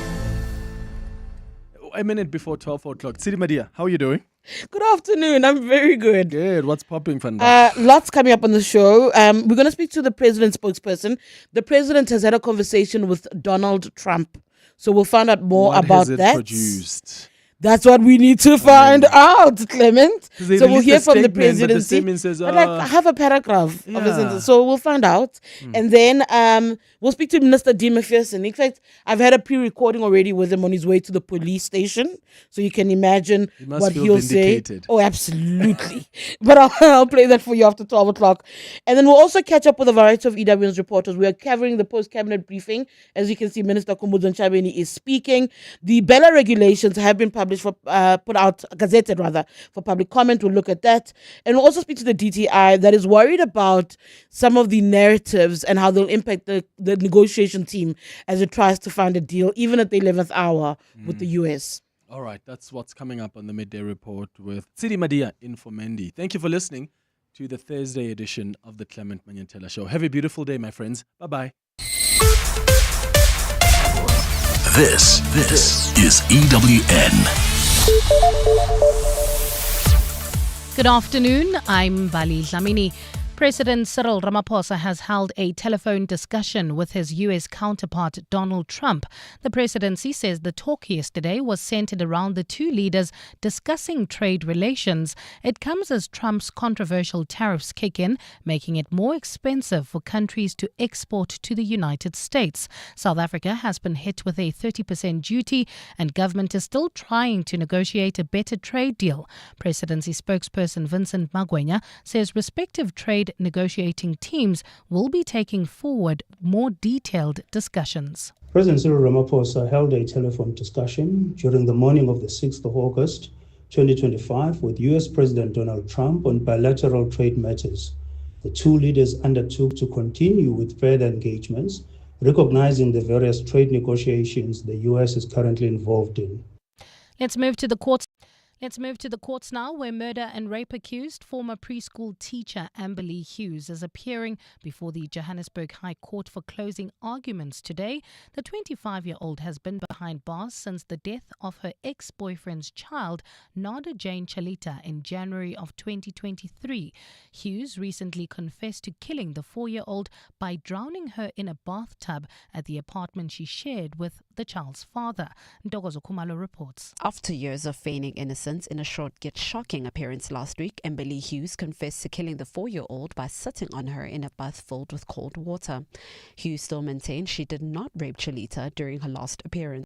A minute before 12 o'clock. Sidi Madia, how are you doing? Good afternoon. I'm very good. Good. What's popping, Fanda? Lots coming up on the show. We're going to speak to the president's spokesperson. The president has had a conversation with Donald Trump. So we'll find out more what about has it that. Produced? That's what we need to find out, Clement. So we'll hear from the presidency. Says, but like half a paragraph of a Yeah. sentence. So we'll find out. And then we'll speak to Minister D. McPherson. In fact, I've had a pre-recording already with him on his way to the police station. So you can imagine He must what feel he'll vindicated. say. Oh, absolutely. But I'll play that for you after 12 o'clock. And then we'll also catch up with a variety of EWN's reporters. We are covering the post-cabinet briefing. As you can see, Minister Khumbudzo Ntshavheni is speaking. The Bella regulations have been published for put out, gazetted rather, for public comment. We'll look at that. And we'll also speak to the DTI that is worried about some of the narratives and how they'll impact the negotiation team as it tries to find a deal, even at the 11th hour with the US. All right, that's what's coming up on the Midday Report with Sidi Madia in Fomendi. Thank you for listening to the Thursday edition of the Clement Manyathela Show. Have a beautiful day, my friends. Bye-bye. This is EWN. Good afternoon. I'm Bali Dlamini. President Cyril Ramaphosa has held a telephone discussion with his U.S. counterpart Donald Trump. The presidency says the talk yesterday was centered around the two leaders discussing trade relations. It comes as Trump's controversial tariffs kick in, making it more expensive for countries to export to the United States. South Africa has been hit with a 30% duty, and government is still trying to negotiate a better trade deal. Presidency spokesperson Vincent Magwenya says respective trade negotiating teams will be taking forward more detailed discussions. President Cyril Ramaphosa held a telephone discussion during the morning of the 6th of August 2025 with US President Donald Trump on bilateral trade matters. The two leaders undertook to continue with further engagements, recognizing the various trade negotiations the US is currently involved in. Let's move to the courts now, where murder and rape accused former preschool teacher Amberly Hughes is appearing before the Johannesburg High Court for closing arguments today. The 25-year-old has been behind bars since the death of her ex-boyfriend's child, Nada Jane Chalita, in January of 2023. Hughes recently confessed to killing the 4-year-old by drowning her in a bathtub at the apartment she shared with the child's father. Ntokozo Khumalo reports. After years of feigning innocence innocence in a short yet shocking appearance last week, Emberly Hughes confessed to killing the 4-year-old by sitting on her in a bath filled with cold water. Hughes still maintained she did not rape Cholita during her last appearance.